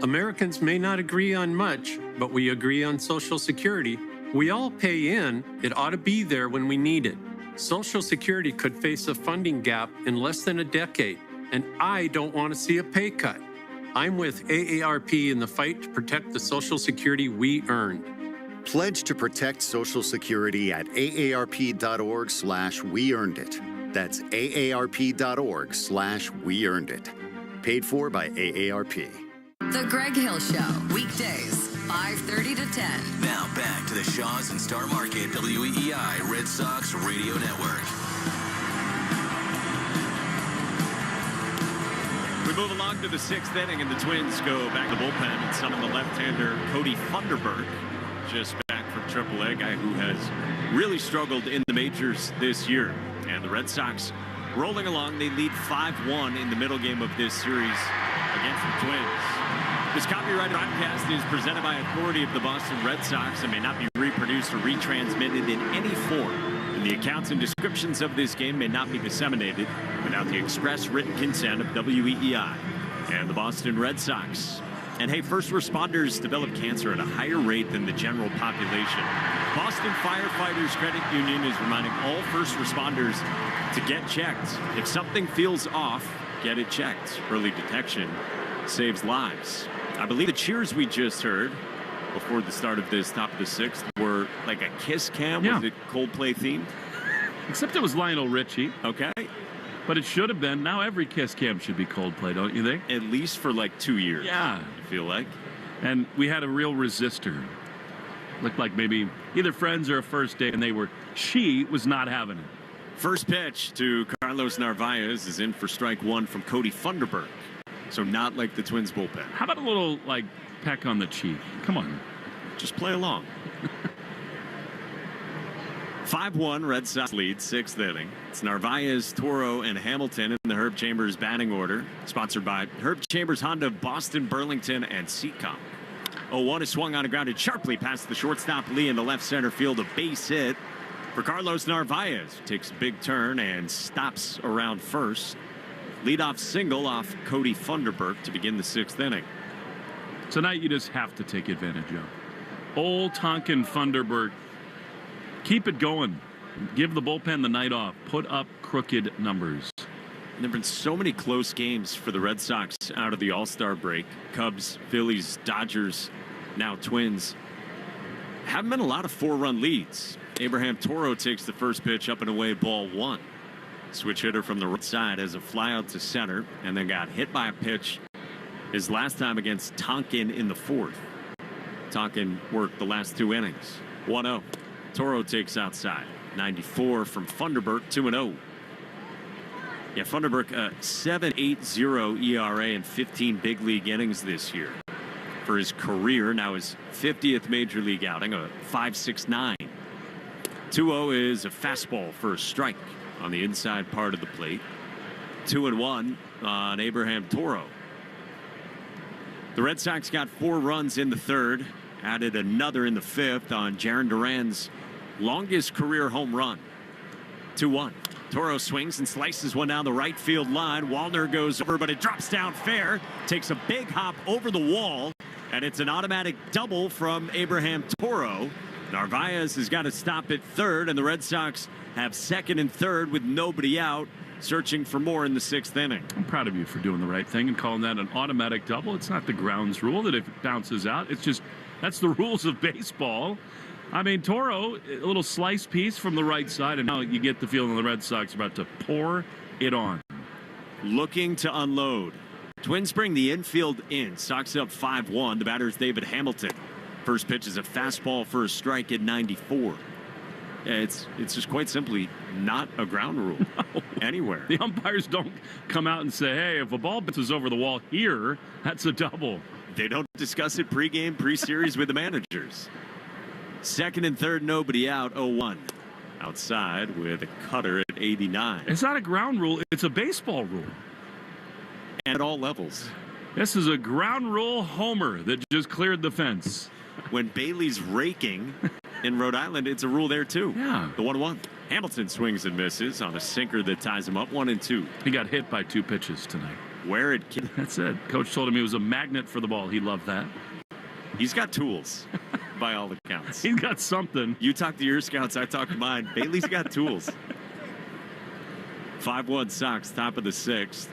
Americans may not agree on much, but we agree on Social Security. We all pay in. It ought to be there when we need it. Social Security could face a funding gap in less than a decade, and I don't want to see a pay cut. I'm with AARP in the fight to protect the Social Security we earned. Pledge to protect Social Security at aarp.org/weearnedit. That's aarp.org/weearnedit. Paid for by AARP. The Greg Hill Show, weekdays, 5:30 to 10. Now back to the Shaws and Star Market WEEI Red Sox Radio Network. We move along to the 6th inning, and the Twins go back to the bullpen and summon the left-hander Cody Funderburk, just back from AAA, guy who has really struggled in the majors this year. And the Red Sox rolling along. They lead 5-1 in the middle game of this series against the Twins. This copyrighted broadcast is presented by authority of the Boston Red Sox and may not be reproduced or retransmitted in any form. And the accounts and descriptions of this game may not be disseminated without the express written consent of WEEI and the Boston Red Sox. And hey, first responders develop cancer at a higher rate than the general population. Boston Firefighters Credit Union is reminding all first responders to get checked. If something feels off, get it checked. Early detection saves lives. I believe the cheers we just heard before the start of this top of the 6th were like a kiss cam. Yeah. Was it Coldplay themed? Except it was Lionel Richie. Okay. But it should have been. Now every kiss cam should be Coldplay, don't you think? At least for like 2 years. Yeah. I feel like. And we had a real resistor. Looked like maybe either friends or a first date, and she was not having it. First pitch to Carlos Narvaez is in for strike one from Cody Funderburk. So not like the Twins bullpen. How about a little, peck on the cheek? Come on. Just play along. 5-1 Red Sox lead, 6th inning. It's Narvaez, Toro, and Hamilton in the Herb Chambers batting order. Sponsored by Herb Chambers Honda, Boston, Burlington, and Seacom. 0-1 is swung on a grounded sharply past the shortstop Lee in the left center field. A base hit for Carlos Narvaez. Takes a big turn and stops around first. Leadoff single off Cody Funderburk to begin the 6th inning. Tonight you just have to take advantage of. Old Tonkin Funderburk. Keep it going. Give the bullpen the night off. Put up crooked numbers. There have been so many close games for the Red Sox out of the All-Star break. Cubs, Phillies, Dodgers, now Twins. Haven't been a lot of 4-run leads. Abraham Toro takes the first pitch up and away, ball 1. Switch hitter from the right side has a fly out to center and then got hit by a pitch his last time against Tonkin in the 4th. Tonkin worked the last 2 innings. 1-0. Toro takes outside. 94 from Funderburk, 2-0. Yeah, Funderburk, 7.80 ERA in 15 big league innings this year. For his career, now his 50th major league outing, a 5.69. 2-0 is a fastball for a strike on the inside part of the plate. 2-1 on Abraham Toro. The Red Sox got 4 runs in the 3rd, added another in the 5th on Jarren Duran's longest career home run. 2-1. Toro swings and slices one down the right field line. Wallner goes over, but it drops down fair. Takes a big hop over the wall, and it's an automatic double from Abraham Toro. Narvaez has got to stop at 3rd, and the Red Sox have 2nd and 3rd with nobody out, searching for more in the 6th inning. I'm proud of you for doing the right thing and calling that an automatic double. It's not the grounds rule that if it bounces out, it's just that's the rules of baseball. I mean, Toro, a little slice piece from the right side, and now you get the feeling the Red Sox are about to pour it on. Looking to unload. Twins bring the infield in. Sox up 5-1. The batter is David Hamilton. First pitch is a fastball for a strike at 94. It's just quite simply not a ground rule anywhere. The umpires don't come out and say, hey, if a ball bounces over the wall here, that's a double. They don't discuss it pregame, pre-series with the managers. 2nd and 3rd, nobody out, 0-1. Outside with a cutter at 89. It's not a ground rule. It's a baseball rule. And at all levels. This is a ground rule homer that just cleared the fence. When Bailey's raking in Rhode Island, it's a rule there, too. Yeah. The 1-1. Hamilton swings and misses on a sinker that ties him up 1-2. He got hit by 2 pitches tonight. Where it... That's it. Coach told him he was a magnet for the ball. He loved that. He's got tools, by all accounts. He's got something. You talk to your scouts, I talk to mine. Bailey's got tools. 5-1 Sox, top of the 6th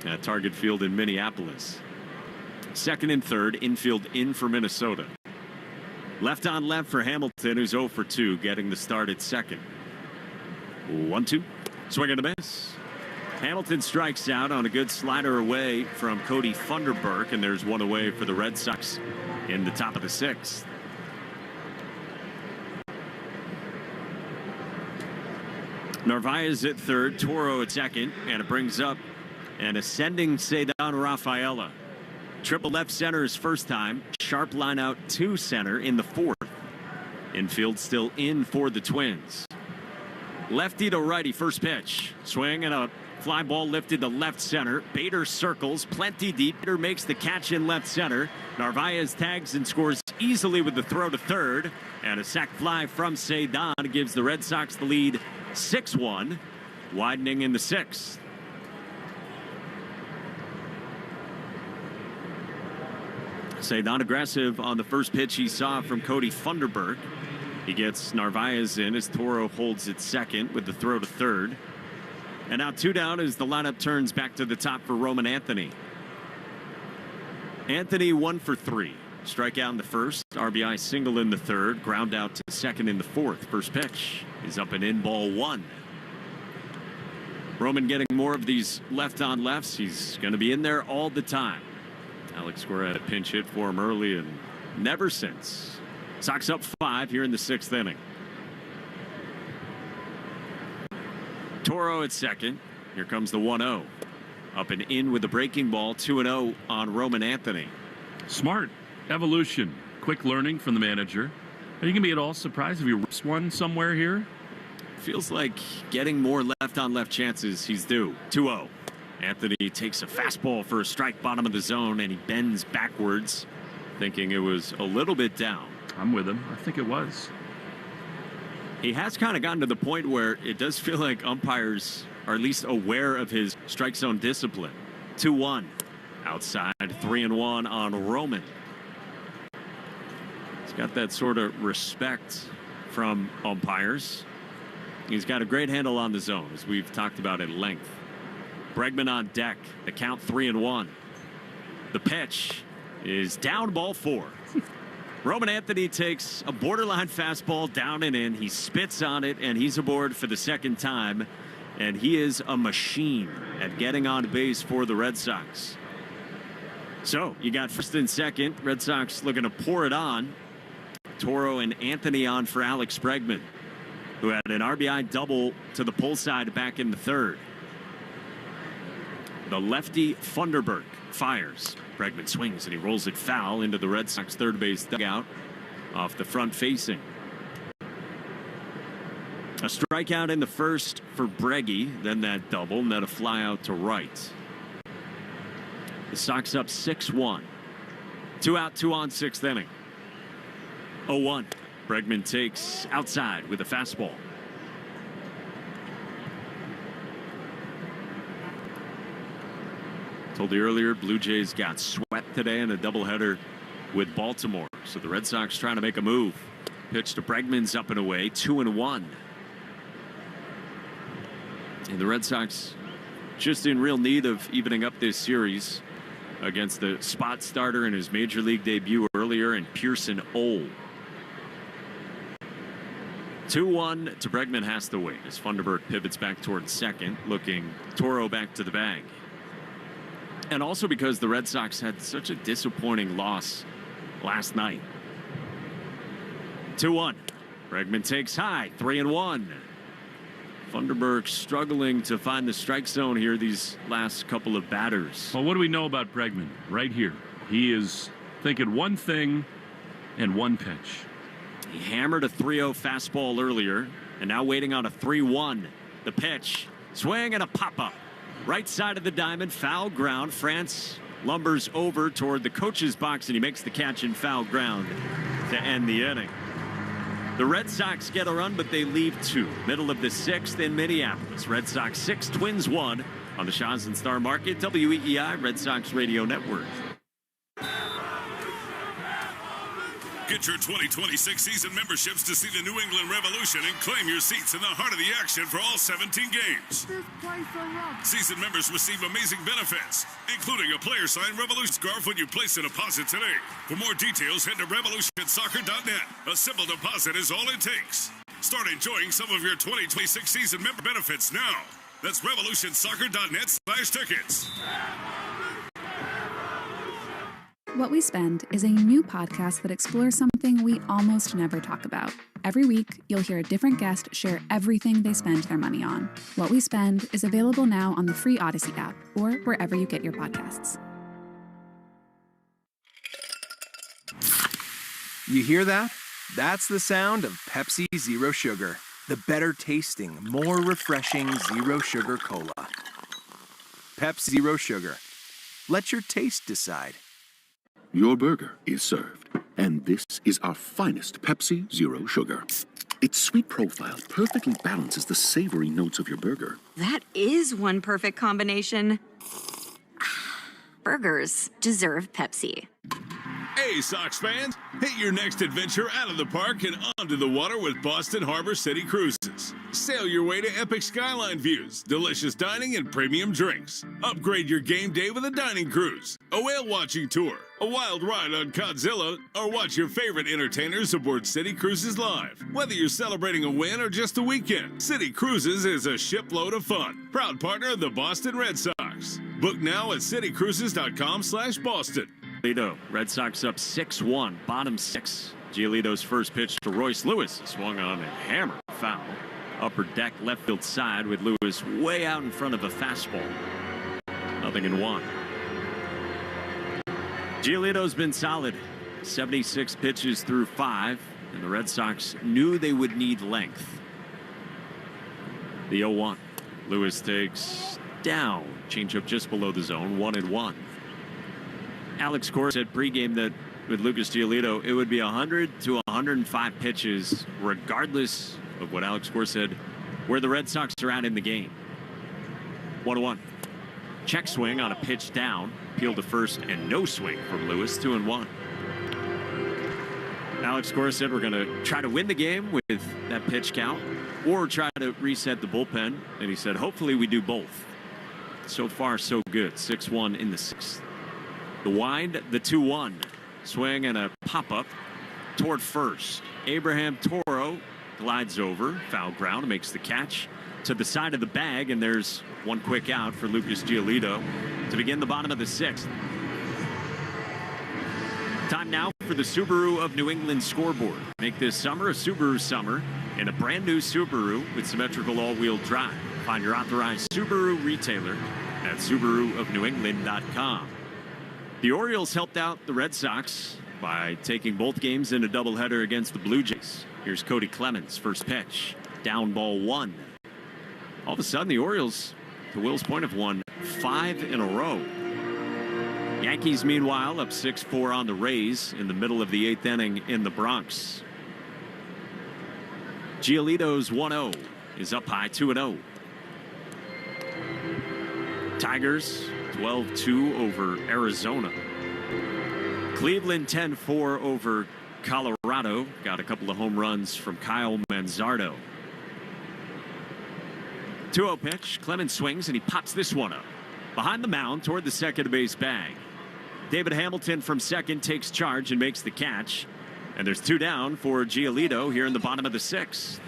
at Target Field in Minneapolis. Second and third, infield in for Minnesota. Left on left for Hamilton, who's 0 for 2, getting the start at second. 1-2, swing and a miss. Hamilton strikes out on a good slider away from Cody Funderburk, and there's one away for the Red Sox in the top of the 6th. Narvaez at third, Toro at second, and it brings up an ascending Cedar Rafaela. Triple left center his first time. Sharp line out to center in the 4th. Infield still in for the Twins. Lefty to righty, first pitch. Swing and a fly ball lifted to left center. Bader circles, plenty deep. Bader makes the catch in left center. Narvaez tags and scores easily with the throw to third. And a sac fly from Cedar gives the Red Sox the lead 6-1, widening in the 6th. Cedar aggressive on the first pitch he saw from Cody Funderburk. He gets Narvaez in as Toro holds it second with the throw to third. And now 2 down as the lineup turns back to the top for Roman Anthony. Anthony 1 for 3. Strikeout in the first, RBI single in the third, ground out to second in the 4th. First pitch is up and in, ball 1. Roman getting more of these left on lefts. He's going to be in there all the time. Alex Cora had a pinch hit for him early and never since. Sox up 5 here in the 6th inning. Toro at second. Here comes the 1-0. Up and in with the breaking ball, 2-0 on Roman Anthony. Smart evolution, quick learning from the manager. Are you going to be at all surprised if he rips one somewhere here? Feels like getting more left-on-left chances he's due. 2-0. Anthony takes a fastball for a strike bottom of the zone, and he bends backwards, thinking it was a little bit down. I'm with him. I think it was. He has kind of gotten to the point where it does feel like umpires are at least aware of his strike zone discipline. 2-1. Outside, 3-1 on Roman. He's got that sort of respect from umpires. He's got a great handle on the zone, as we've talked about at length. Bregman on deck. The count 3-1. The pitch is down, ball 4. Roman Anthony takes a borderline fastball down and in. He spits on it, and he's aboard for the second time. And he is a machine at getting on base for the Red Sox. So you got first and second. Red Sox looking to pour it on. Toro and Anthony on for Alex Bregman, who had an RBI double to the pull side back in the 3rd. The lefty Funderburk fires. Bregman swings and he rolls it foul into the Red Sox third base dugout off the front facing. A strikeout in the first for Breggy, then that double, and then a fly out to right. The Sox up 6-1. 2 out, 2 on, 6th inning. 0-1. Bregman takes outside with a fastball. Told you earlier, Blue Jays got swept today in a doubleheader with Baltimore. So the Red Sox trying to make a move. Pitch to Bregman's up and away, 2-1. And the Red Sox just in real need of evening up this series against the spot starter in his major league debut earlier, and Pearson Ole. 2-1 to Bregman has to wait as Funderburk pivots back towards second, looking Toro back to the bag. And also because the Red Sox had such a disappointing loss last night. 2-1. Bregman takes high, 3-1. Funderburk struggling to find the strike zone here these last couple of batters. Well, what do we know about Bregman right here? He is thinking one thing and one pitch. He hammered a 3-0 fastball earlier, and now waiting on a 3-1. The pitch, swing and a pop-up. Right side of the diamond, foul ground. France lumbers over toward the coach's box, and he makes the catch in foul ground to end the inning. The Red Sox get a run, but they leave 2. Middle of the 6th in Minneapolis. Red Sox 6, Twins 1 on the Shaw's and Star Market, WEEI Red Sox Radio Network. Get your 2026 season memberships to see the New England Revolution and claim your seats in the heart of the action for all 17 games. Season members receive amazing benefits, including a player-signed Revolution scarf when you place a deposit today. For more details, head to revolutionsoccer.net. A simple deposit is all it takes. Start enjoying some of your 2026 season member benefits now. That's revolutionsoccer.net/tickets. What We Spend is a new podcast that explores something we almost never talk about. Every week, you'll hear a different guest share everything they spend their money on. What We Spend is available now on the free Odyssey app or wherever you get your podcasts. You hear that? That's the sound of Pepsi Zero Sugar. The better tasting, more refreshing Zero Sugar Cola. Pepsi Zero Sugar. Let your taste decide. Your burger is served, and this is our finest Pepsi Zero Sugar. Its sweet profile perfectly balances the savory notes of your burger. That is one perfect combination. Burgers deserve Pepsi. Hey, Sox fans, hit your next adventure out of the park and onto the water with Boston Harbor City Cruises. Sail your way to epic skyline views, delicious dining, and premium drinks. Upgrade your game day with a dining cruise, a whale watching tour, a wild ride on Godzilla, or watch your favorite entertainers aboard City Cruises Live. Whether you're celebrating a win or just a weekend, City Cruises is a shipload of fun. Proud partner of the Boston Red Sox. Book now at citycruises.com/Boston. Giolito, Red Sox up 6-1, bottom six. Giolito's first pitch to Royce Lewis, swung on and hammered foul. Upper deck left field side with Lewis way out in front of a fastball. 0-1. Giolito's been solid. 76 pitches through 5, and the Red Sox knew they would need length. The 0-1. Lewis takes down. Changeup just below the zone, 1-1. Alex Cora said pregame that with Lucas Giolito, it would be 100 to 105 pitches, regardless of what Alex Cora said, where the Red Sox are at in the game. 1-1. Check swing on a pitch down, peel to first, and no swing from Lewis, 2-1. Alex Cora said we're going to try to win the game with that pitch count or try to reset the bullpen, and he said hopefully we do both. So far, so good. 6-1 in the 6th. The wind, the 2-1. Swing and a pop-up toward first. Abraham Toro glides over, foul ground, makes the catch to the side of the bag, and there's one quick out for Lucas Giolito to begin the bottom of the 6th. Time now for the Subaru of New England scoreboard. Make this summer a Subaru summer in a brand new Subaru with symmetrical all-wheel drive. Find your authorized Subaru retailer at SubaruofNewEngland.com. The Orioles helped out the Red Sox by taking both games in a doubleheader against the Blue Jays. Here's Cody Clemens, first pitch, down ball 1. All of a sudden, the Orioles, to Will's point, have won 5 in a row. Yankees, meanwhile, up 6-4 on the Rays in the middle of the 8th inning in the Bronx. Giolito's 1-0 is up high, 2-0. Tigers 12-2 over Arizona. Cleveland 10-4 over Colorado. Got a couple of home runs from Kyle Manzardo. 2-0 pitch. Clemens swings and he pops this one up. Behind the mound toward the second base bag. David Hamilton from second takes charge and makes the catch. And there's 2 down for Giolito here in the bottom of the 6th.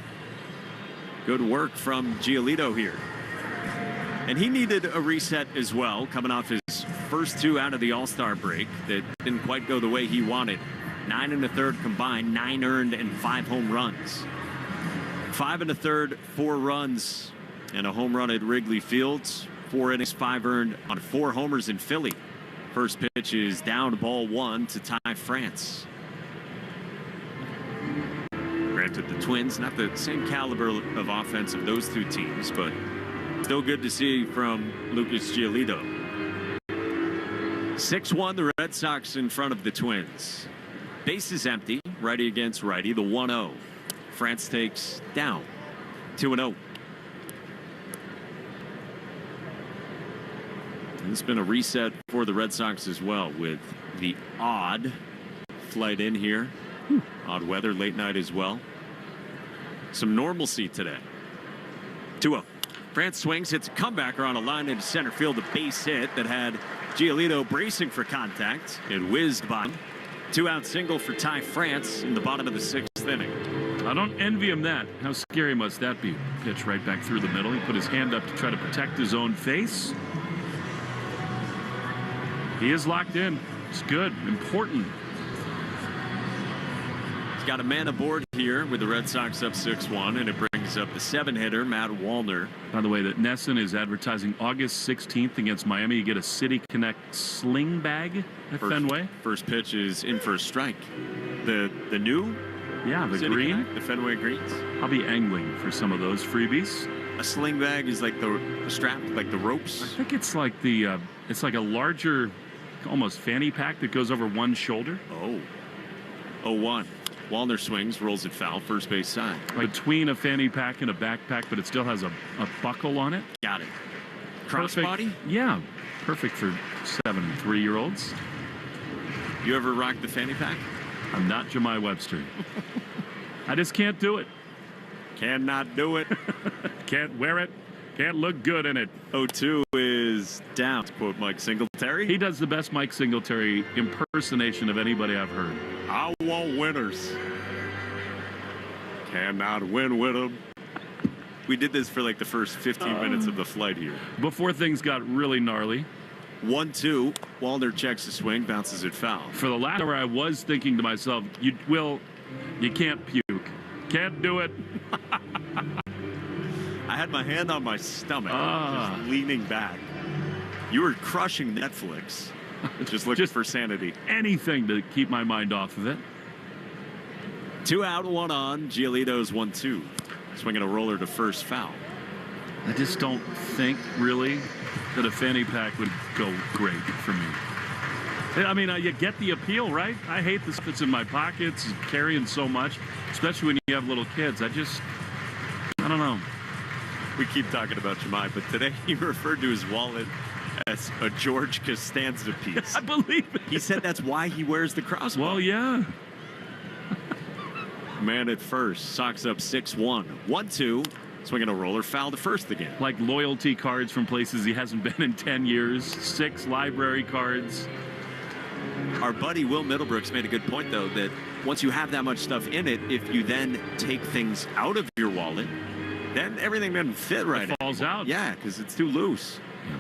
Good work from Giolito here. And he needed a reset as well, coming off his first 2 out of the All-Star break that didn't quite go the way he wanted. 9 1/3 combined, 9 earned and 5 home runs. 5 1/3, 4 runs and a home run at Wrigley Field. 4 innings, 5 earned on 4 homers in Philly. First pitch is down, ball 1 to Ty France. Granted, the Twins, not the same caliber of offense of those 2 teams, but still good to see from Lucas Giolito. 6-1, the Red Sox in front of the Twins. Base is empty, righty against righty, the 1-0. France takes down, 2-0. And it's been a reset for the Red Sox as well, with the odd flight in here Odd weather late night as well. Some normalcy today. 2-0. France swings, hits a comebacker on a line into center field, a base hit that had Giolito bracing for contact. It whizzed by him. 2-out single for Ty France in the bottom of the 6th inning. I don't envy him that. How scary must that be? Pitch right back through the middle. He put his hand up to try to protect his own face. He is locked in. It's good. Important. He's got a man aboard here with the Red Sox up 6-1, and it brings up the 7-hitter, Matt Wallner. By the way, that Nesson is advertising August 16th against Miami. You get a City Connect sling bag at Fenway. First pitch is in for a strike. The new? Yeah, the City green. Connect, the Fenway greens. I'll be angling for some of those freebies. A sling bag is like the strap, like the ropes. I think it's like the it's like a larger, almost fanny pack that goes over one shoulder. Oh. 0-1. Wallner swings, rolls it foul, first base side. Between a fanny pack and a backpack, but it still has a buckle on it. Got it. Crossbody? Yeah, perfect for 7 and 3-year-olds. You ever rock the fanny pack? I'm not Jemai Webster. I just can't do it. Cannot do it. Can't wear it. Can't look good in it. 0-2 is down, to quote Mike Singletary. He does the best Mike Singletary impersonation of anybody I've heard. I want winners. Cannot win with them. We did this for like the first 15 minutes of the flight here. Before things got really gnarly. 1-2. Wallner checks the swing, bounces it foul. For the last hour, I was thinking to myself, you can't puke. Can't do it. I had my hand on my stomach, just leaning back. You were crushing Netflix. Just looking for sanity. Anything to keep my mind off of it. 2 out, 1 on. Giolito's 1-2. Swinging a roller to first, foul. I just don't think, really, that a fanny pack would go great for me. I mean, you get the appeal, right? I hate this fits in my pockets, carrying so much, especially when you have little kids. I don't know. We keep talking about Jemai, but today he referred to his wallet as a George Costanza piece. I believe it. He said that's why he wears the crossbar. Well, yeah. Man at first. Sox up 6-1. 1-2. Swinging a roller, foul to first again. Like loyalty cards from places he hasn't been in 10 years. 6 library cards. Our buddy Will Middlebrooks made a good point, though, that once you have that much stuff in it, if you then take things out of your wallet, then everything doesn't fit right. It falls out. Yeah, because it's too loose. Yeah.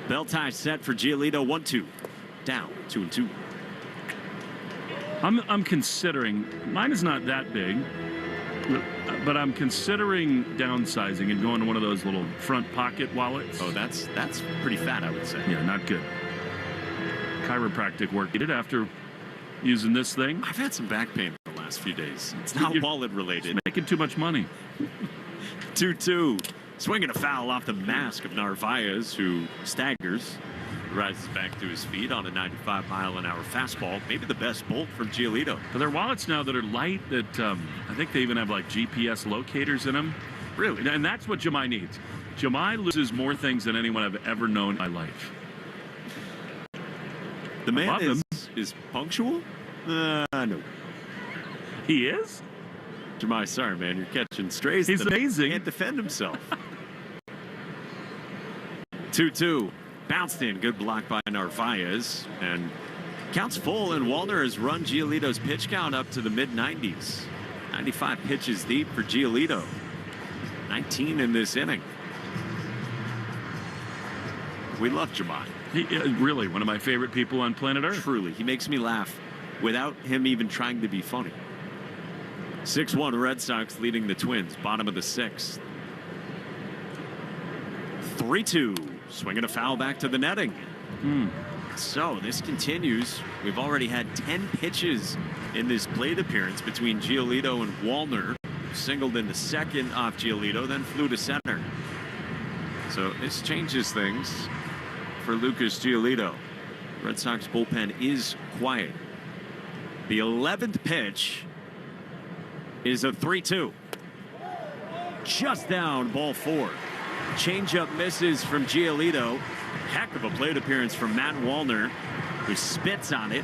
Bell tie set for Giolito. 1-2. Down 2-2. I'm considering, mine is not that big, but I'm considering downsizing and going to one of those little front pocket wallets. Oh, that's pretty fat, I would say. Yeah, not good. Chiropractic work. Did it after using this thing? I've had some back pain the last few days. It's not wallet related. It's making too much money. 2-2. Swinging a foul off the mask of Narvaez, who staggers. Rises back to his feet on a 95-mile-an-hour fastball. Maybe the best bolt from Giolito. But there are wallets now that are light that I think they even have like GPS locators in them. Really? And that's what Jemai needs. Jemai loses more things than anyone I've ever known in my life. The man is punctual? No. He is? Jemai, sorry, man. You're catching strays. He's amazing. He can't defend himself. 2-2. Bounced in. Good block by Narvaez. And counts full, and Wallner has run Giolito's pitch count up to the mid-90s. 95 pitches deep for Giolito. 19 in this inning. We love Jemai. Really, one of my favorite people on planet Earth. Truly. He makes me laugh without him even trying to be funny. 6-1 Red Sox leading the Twins. Bottom of the 6th. 3-2. Swinging a foul back to the netting. So this continues. We've already had 10 pitches in this plate appearance between Giolito and Wallner. Singled in the second off Giolito, then flew to center. So this changes things for Lucas Giolito. Red Sox bullpen is quiet. The 11th pitch is a 3-2. Just down, ball 4. Changeup misses from Giolito. Heck of a plate appearance from Matt Wallner, who spits on it.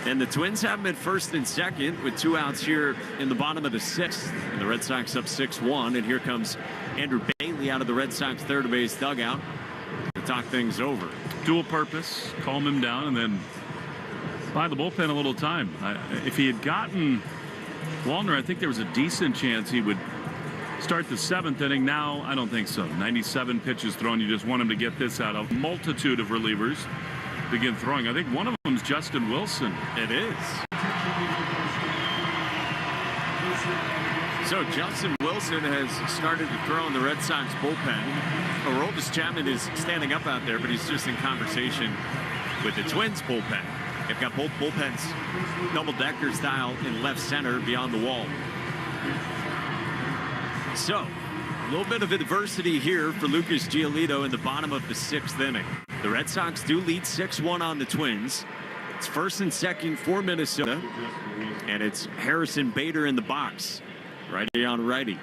And the Twins have them at first and second with 2 outs here in the bottom of the 6th. And the Red Sox up 6-1. And here comes Andrew Bailey out of the Red Sox third base dugout to talk things over. Dual purpose, calm him down, and then buy the bullpen a little time. If he had gotten Wallner, I think there was a decent chance he would start the 7th inning. Now, I don't think so. 97 pitches thrown. You just want him to get this out. A multitude of relievers begin throwing. I think one of them is Justin Wilson. It is. So Justin Wilson has started to throw in the Red Sox bullpen. Aroldis Chapman is standing up out there, but he's just in conversation with the Twins bullpen. They've got both bullpens double-decker style in left center beyond the wall. So, a little bit of adversity here for Lucas Giolito in the bottom of the 6th inning. The Red Sox do lead 6-1 on the Twins. It's first and second for Minnesota. And it's Harrison Bader in the box. Righty on righty.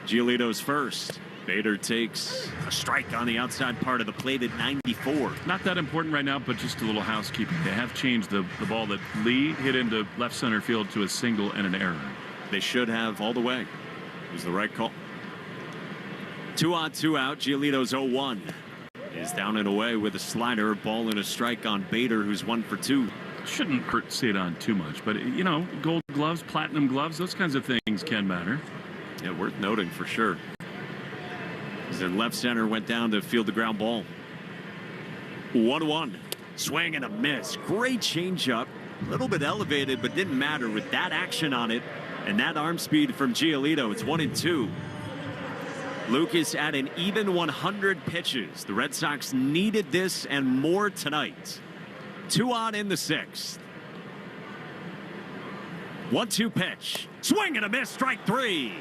Giolito's first. Bader takes a strike on the outside part of the plate at 94. Not that important right now, but just a little housekeeping. They have changed the ball that Lee hit into left center field to a single and an error. They should have all the way. It was the right call. 2 on, 2 out. Giolito's 0-1. Is down and away with a slider, ball and a strike on Bader, who's 1 for 2. Shouldn't hurt to see it on too much, but you know, gold gloves, platinum gloves, those kinds of things can matter. Yeah, worth noting for sure. He's in left center, went down to field the ground ball. 1-1. Swing and a miss. Great changeup. A little bit elevated, but didn't matter with that action on it and that arm speed from Giolito. It's 1-2. Lucas at an even 100 pitches. The Red Sox needed this and more tonight. 2 on in the 6th. 1-2 pitch. Swing and a miss. Strike 3.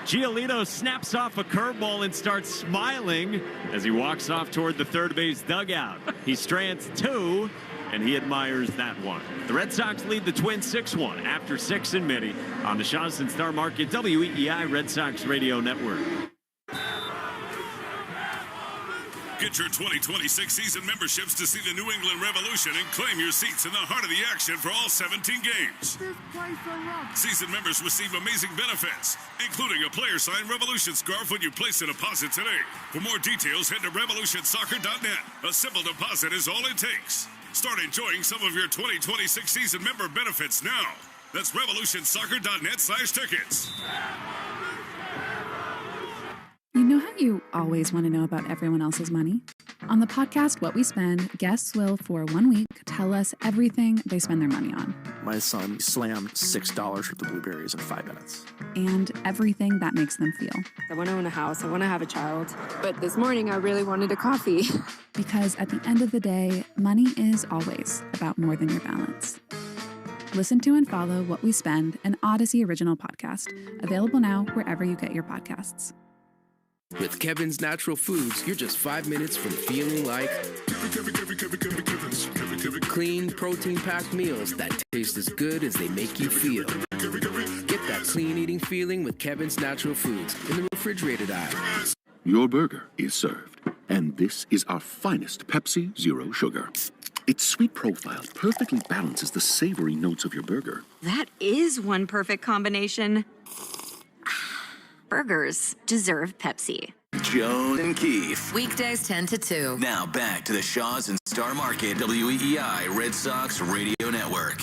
Giolito snaps off a curveball and starts smiling as he walks off toward the third base dugout. He strands 2, and he admires that one. The Red Sox lead the Twins 6-1 after 6 in Mini on the Shaw's and Star Market WEEI Red Sox Radio Network. Get your 2026 season memberships to see the New England Revolution and claim your seats in the heart of the action for all 17 games. Season members receive amazing benefits, including a player-signed Revolution scarf when you place a deposit today. For more details, head to revolutionsoccer.net. A simple deposit is all it takes. Start enjoying some of your 2026 season member benefits now. That's revolutionsoccer.net/tickets. You know how you always want to know about everyone else's money? On the podcast What We Spend, guests will, for 1 week, tell us everything they spend their money on. My son slammed $6 worth of blueberries in 5 minutes. And everything that makes them feel. I want to own a house. I want to have a child. But this morning, I really wanted a coffee. Because at the end of the day, money is always about more than your balance. Listen to and follow What We Spend, an Odyssey original podcast. Available now wherever you get your podcasts. With Kevin's Natural Foods, you're just 5 minutes from feeling like clean, protein-packed meals that taste as good as they make you feel. Get that clean eating feeling with Kevin's Natural Foods in the refrigerated aisle. Your burger is served, and this is our finest Pepsi Zero Sugar. Its sweet profile perfectly balances the savory notes of your burger. That is one perfect combination. Burgers deserve Pepsi. Joan and Keith. Weekdays 10 to 2. Now back to the Shaw's and Star Market WEEI Red Sox Radio Network.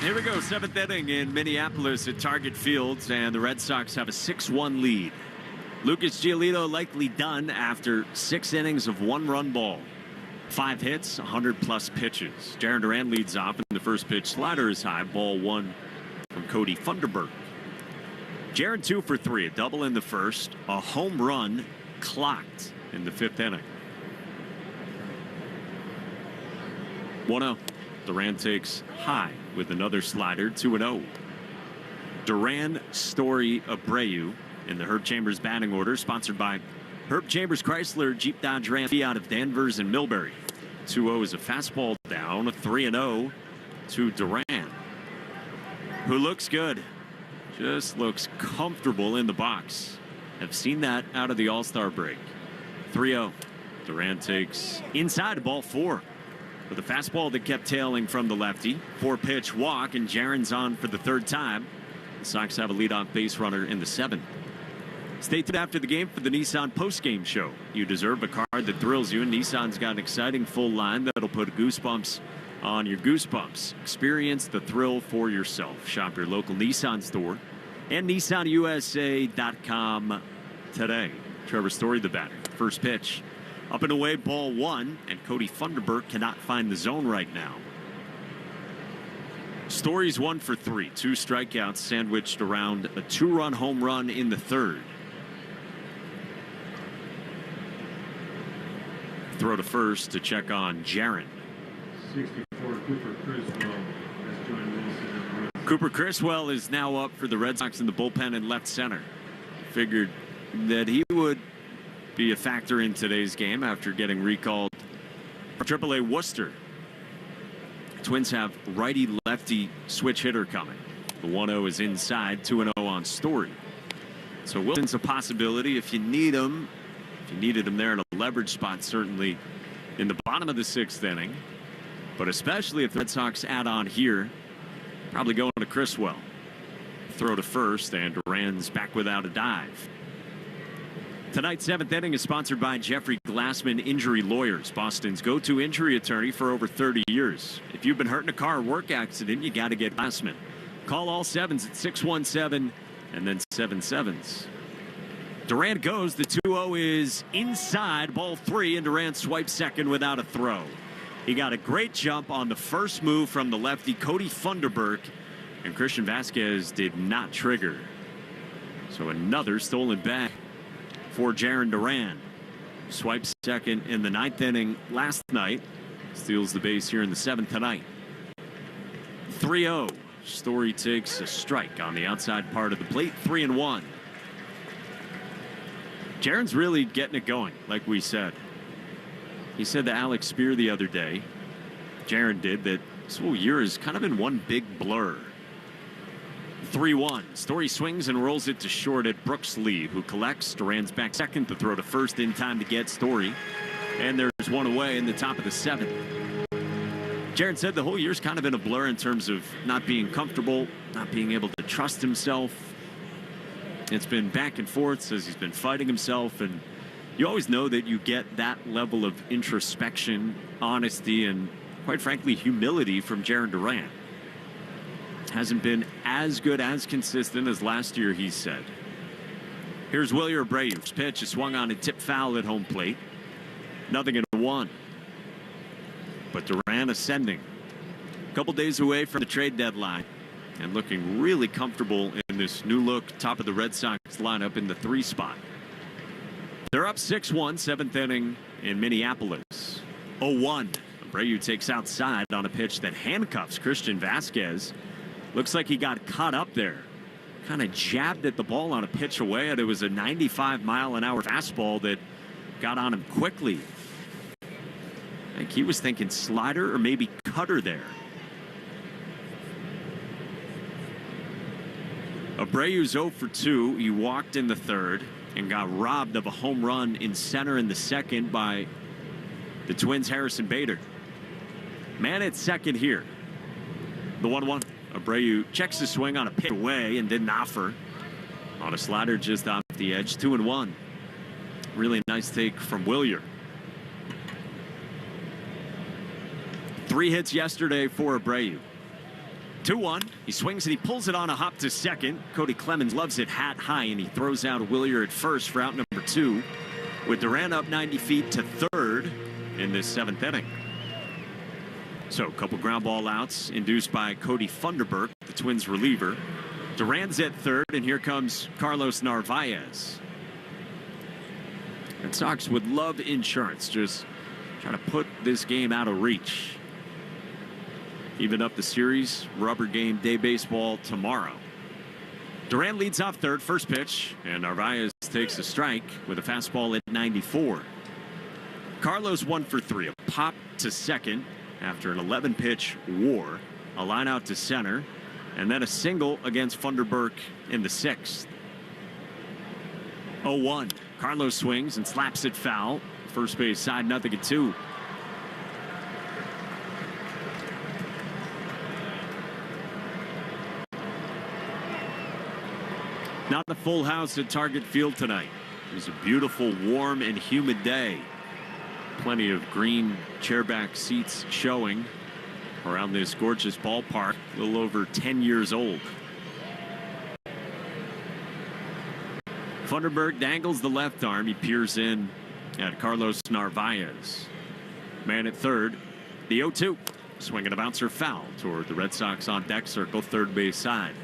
Here we go, 7th inning in Minneapolis at Target Fields, and the Red Sox have a 6-1 lead. Lucas Giolito likely done after 6 innings of 1-run ball. 5 hits, 100-plus pitches. Jarren Duran leads off in the first pitch. Slider is high, ball 1 from Cody Funderburk. Jarren 2 for 3, a double in the first, a home run clocked in the 5th inning. 1-0. Duran takes high with another slider, 2-0. Duran, Story, Abreu in the Herb Chambers batting order, sponsored by Herb Chambers Chrysler Jeep Dodge Ram out of Danvers and Millbury. 2-0 is a fastball down, 3-0 to Duran, who looks good. Just looks comfortable in the box. Have seen that out of the All-Star break. 3-0. Durant takes inside ball 4 with a fastball that kept tailing from the lefty. 4-pitch walk, and Jaron's on for the 3rd time. The Sox have a leadoff base runner in the 7th. Stay tuned after the game for the Nissan postgame show. You deserve a car that thrills you, and Nissan's got an exciting full line that'll put goosebumps on your goosebumps. Experience the thrill for yourself. Shop your local Nissan store and NissanUSA.com today. Trevor Story, the batter. First pitch. Up and away, ball 1, and Cody Funderburk cannot find the zone right now. Story's 1 for 3. 2 strikeouts sandwiched around a 2-run home run in the 3rd. Throw to first to check on Jaron. 64, Cooper Criswell has joined Wilson. Cooper Criswell is now up for the Red Sox in the bullpen in left center. Figured that he would be a factor in today's game after getting recalled from AAA Worcester. Twins have righty-lefty switch hitter coming. The 1-0 is inside, 2-0 on Story. So Wilson's a possibility if you need him. If you needed him there in a leverage spot, certainly in the bottom of the 6th inning. But especially if the Red Sox add on here, probably going to Criswell. Throw to first, and Duran's back without a dive. Tonight's 7th inning is sponsored by Jeffrey Glassman Injury Lawyers, Boston's go-to injury attorney for over 30 years. If you've been hurt in a car or work accident, you got to get Glassman. Call all 7s at 617 and then 77s. Durant goes. The 2-0 is inside, ball 3, and Durant swipes second without a throw. He got a great jump on the first move from the lefty, Cody Funderburk, and Christian Vasquez did not trigger. So another stolen bag for Jarren Duran. Swipes second in the 9th inning last night. Steals the base here in the 7th tonight. 3-0. Story takes a strike on the outside part of the plate. 3-1. Jaron's really getting it going, like we said. He said to Alex Spear the other day, Jaron did, that this whole year has kind of been one big blur. 3-1. Story swings and rolls it to short at Brooks Lee, who collects. Duran's back second to throw to first in time to get Story. And there's one away in the top of the 7th. Jaron said the whole year's kind of been a blur in terms of not being comfortable, not being able to trust himself. It's been back and forth, says he's been fighting himself, and you always know that you get that level of introspection, honesty, and quite frankly, humility from Jarren Duran. Hasn't been as good, as consistent as last year, he said. Here's Wilyer Abreu's pitch is swung on and tipped foul at home plate. 0-1. But Duran ascending. A couple days away from the trade deadline and looking really comfortable in this new look top of the Red Sox lineup in the 3 spot. They're up 6-1, 7th inning in Minneapolis. 0-1. Abreu takes outside on a pitch that handcuffs Christian Vasquez. Looks like he got caught up there. Kind of jabbed at the ball on a pitch away, and it was a 95-mile-an-hour fastball that got on him quickly. I think he was thinking slider or maybe cutter there. Abreu's 0 for 2. He walked in the 3rd and got robbed of a home run in center in the 2nd by the Twins' Harrison Bader. Man at second here. The 1-1. Abreu checks the swing on a pitch away and didn't offer. On a slider just off the edge. 2-1. Really nice take from Wilyer. 3 hits yesterday for Abreu. 2-1. He swings and he pulls it on a hop to second. Cody Clemens loves it hat high, and he throws out Wilyer at first for out number 2. With Duran up 90 feet to 3rd in this 7th inning. So a couple ground ball outs induced by Cody Funderburk, the Twins reliever. Duran's at 3rd, and here comes Carlos Narvaez. Red Sox would love insurance, just trying to put this game out of reach. Even up the series, rubber game day baseball tomorrow. Duran leads off 3rd, first pitch, and Narvaez takes a strike with a fastball at 94. Carlos 1 for 3, a pop to 2nd after an 11-pitch war, a line out to center, and then a single against Funderburk in the 6th. 0-1. Carlos swings and slaps it foul. First base side, 0-2. Not a full house at Target Field tonight. It was a beautiful, warm, and humid day. Plenty of green chairback seats showing around this gorgeous ballpark, a little over 10 years old. Funderburg dangles the left arm. He peers in at Carlos Narvaez. Man at third, the 0-2. Swinging a bouncer foul toward the Red Sox on deck circle, third base side.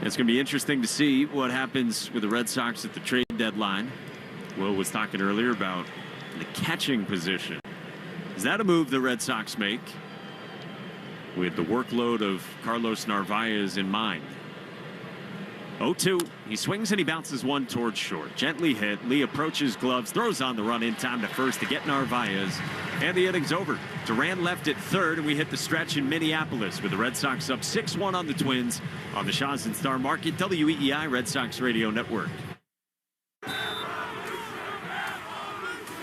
It's going to be interesting to see what happens with the Red Sox at the trade deadline. Will was talking earlier about the catching position. Is that a move the Red Sox make with the workload of Carlos Narvaez in mind? 0-2. He swings and he bounces one towards short. Gently hit. Lee approaches gloves, throws on the run in time to first to get Narvaez. And the inning's over. Duran left at third, and we hit the stretch in Minneapolis with the Red Sox up 6-1 on the Twins on the Shaws and Star Market, WEEI Red Sox Radio Network.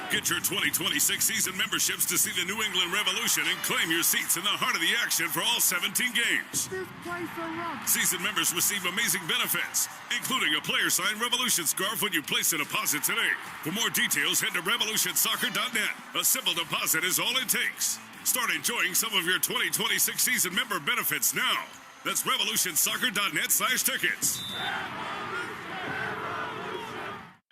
Get your 2026 season memberships to see the New England Revolution and claim your seats in the heart of the action for all 17 games. Season members receive amazing benefits, including a player-signed Revolution scarf when you place a deposit today. For more details, head to revolutionsoccer.net. A simple deposit is all it takes. Start enjoying some of your 2026 season member benefits now. That's revolutionsoccer.net/tickets.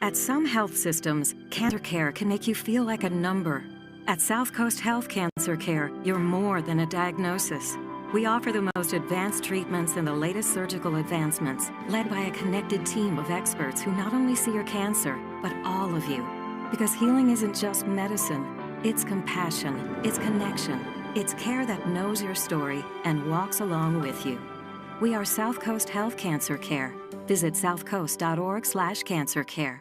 At some health systems, cancer care can make you feel like a number. At South Coast Health Cancer Care, you're more than a diagnosis. We offer the most advanced treatments and the latest surgical advancements, led by a connected team of experts who not only see your cancer, but all of you. Because healing isn't just medicine, it's compassion, it's connection, it's care that knows your story and walks along with you. We are South Coast Health Cancer Care. Visit southcoast.org/cancercare.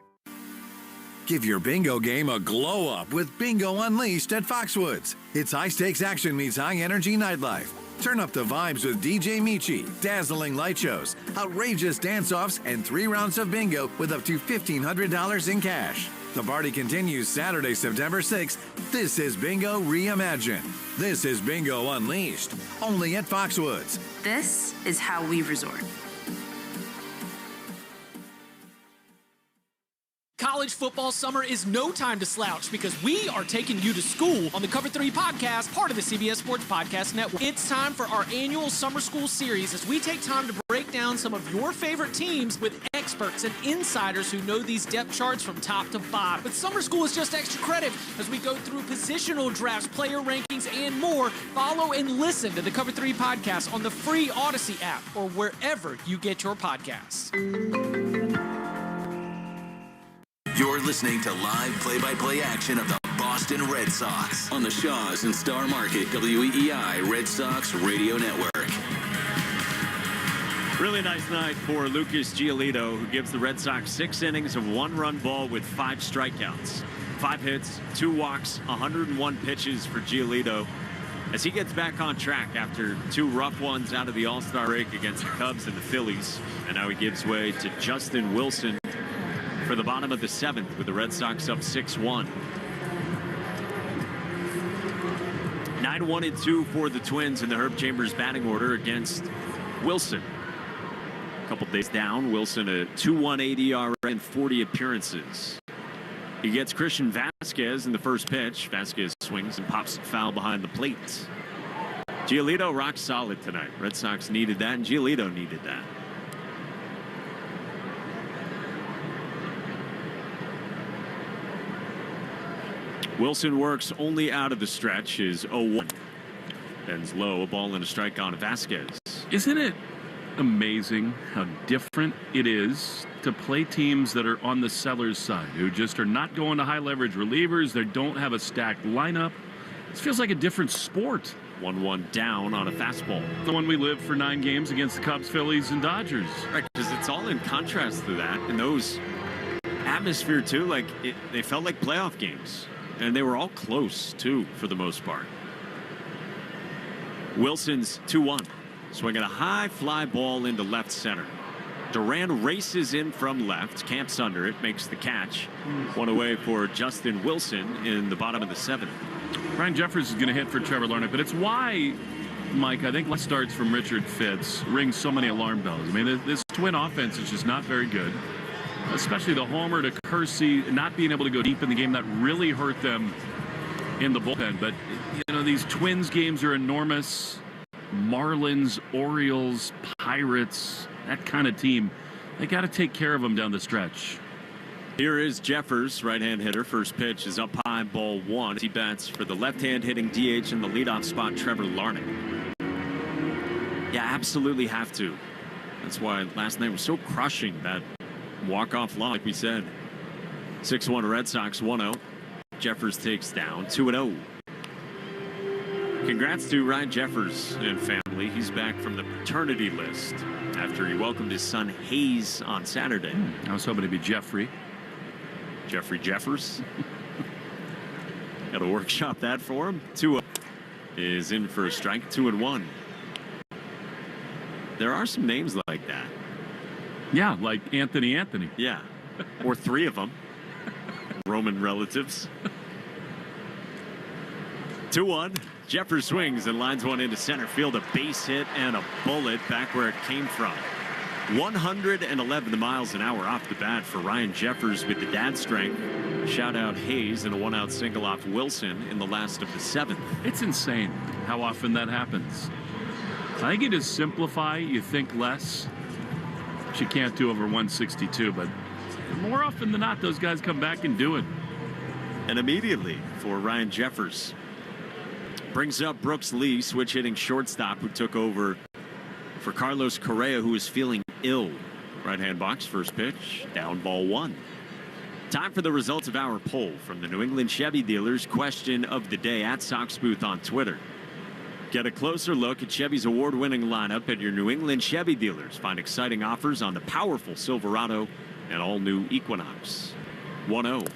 Give your bingo game a glow up with Bingo Unleashed at Foxwoods. It's high-stakes action meets high-energy nightlife. Turn up the vibes with DJ Michi, dazzling light shows, outrageous dance-offs, and 3 rounds of bingo with up to $1,500 in cash. The party continues Saturday, September 6th. This is Bingo Reimagined. This is Bingo Unleashed, only at Foxwoods. This is how we resort. College football summer is no time to slouch because we are taking you to school on the Cover 3 podcast, part of the CBS Sports Podcast Network. It's time for our annual summer school series as we take time to break down some of your favorite teams with experts and insiders who know these depth charts from top to bottom. But summer school is just extra credit as we go through positional drafts, player rankings, and more. Follow and listen to the Cover 3 podcast on the free Odyssey app or wherever you get your podcasts. You're listening to live play-by-play action of the Boston Red Sox on the Shaws and Star Market WEEI Red Sox Radio Network. Really nice night for Lucas Giolito, who gives the Red Sox 6 innings of 1-run ball with 5 strikeouts. 5 hits, 2 walks, 101 pitches for Giolito as he gets back on track after 2 rough ones out of the All-Star break against the Cubs and the Phillies. And now he gives way to Justin Wilson for the bottom of the 7th with the Red Sox up 6-1. 9-1-2 for the Twins in the Herb Chambers batting order against Wilson. A couple days down, Wilson a 2.18 ERA and 40 appearances. He gets Christian Vasquez in the first pitch. Vasquez swings and pops foul behind the plate. Giolito rock solid tonight. Red Sox needed that, and Giolito needed that. Wilson works only out of the stretch, is 0-1. Ends low, a ball and a strike on Vasquez. Isn't it amazing how different it is to play teams that are on the seller's side, who just are not going to high leverage relievers? They don't have a stacked lineup. This feels like a different sport. 1-1 down on a fastball. The one we lived for 9 games against the Cubs, Phillies, and Dodgers. Right, because it's all in contrast to that. And those atmosphere, too, like they felt like playoff games. And they were all close, too, for the most part. Wilson's 2-1. Swinging a high fly ball into left center. Duran races in from left, camps under it, makes the catch. One away for Justin Wilson in the bottom of the 7th. Ryan Jeffers is going to hit for Trevor Larnach, but it's why, Mike, I think what starts from Richard Fitz rings so many alarm bells. I mean, this Twin offense is just not very good, especially the homer to Kersey not being able to go deep in the game. That really hurt them in the bullpen. But, you know, these Twins games are enormous. Marlins, Orioles, Pirates, that kind of team. They got to take care of them down the stretch. Here is Jeffers, right-hand hitter. First pitch is up high, ball 1. He bats for the left-hand hitting DH in the leadoff spot, Trevor Larnach. Yeah, absolutely have to. That's why last night was so crushing, that walk-off loss, like we said. 6-1 Red Sox, 1-0. Jeffers takes down, 2-0. Congrats to Ryan Jeffers and family. He's back from the paternity list after he welcomed his son Hayes on Saturday. I was hoping to be Jeffrey. Jeffrey Jeffers. Got to workshop that for him. 2-0 is in for a strike. 2-1. There are some names like that. Yeah, like Anthony. Yeah. Or 3 of them. Roman relatives. 2-1. Jeffers swings and lines one into center field. A base hit and a bullet back where it came from. 111 miles an hour off the bat for Ryan Jeffers with the dad strength. Shout out Hayes and a 1-out single off Wilson in the last of the 7th. It's insane how often that happens. I think you just simplify, you think less, which you can't do over 162, but more often than not, those guys come back and do it. And immediately for Ryan Jeffers. Brings up Brooks Lee, switch hitting shortstop, who took over for Carlos Correa, who is feeling ill. Right-hand box, first pitch, down ball 1. Time for the results of our poll from the New England Chevy dealers. Question of the day at Sox Booth on Twitter. Get a closer look at Chevy's award-winning lineup at your New England Chevy dealers. Find exciting offers on the powerful Silverado and all-new Equinox. 1-0.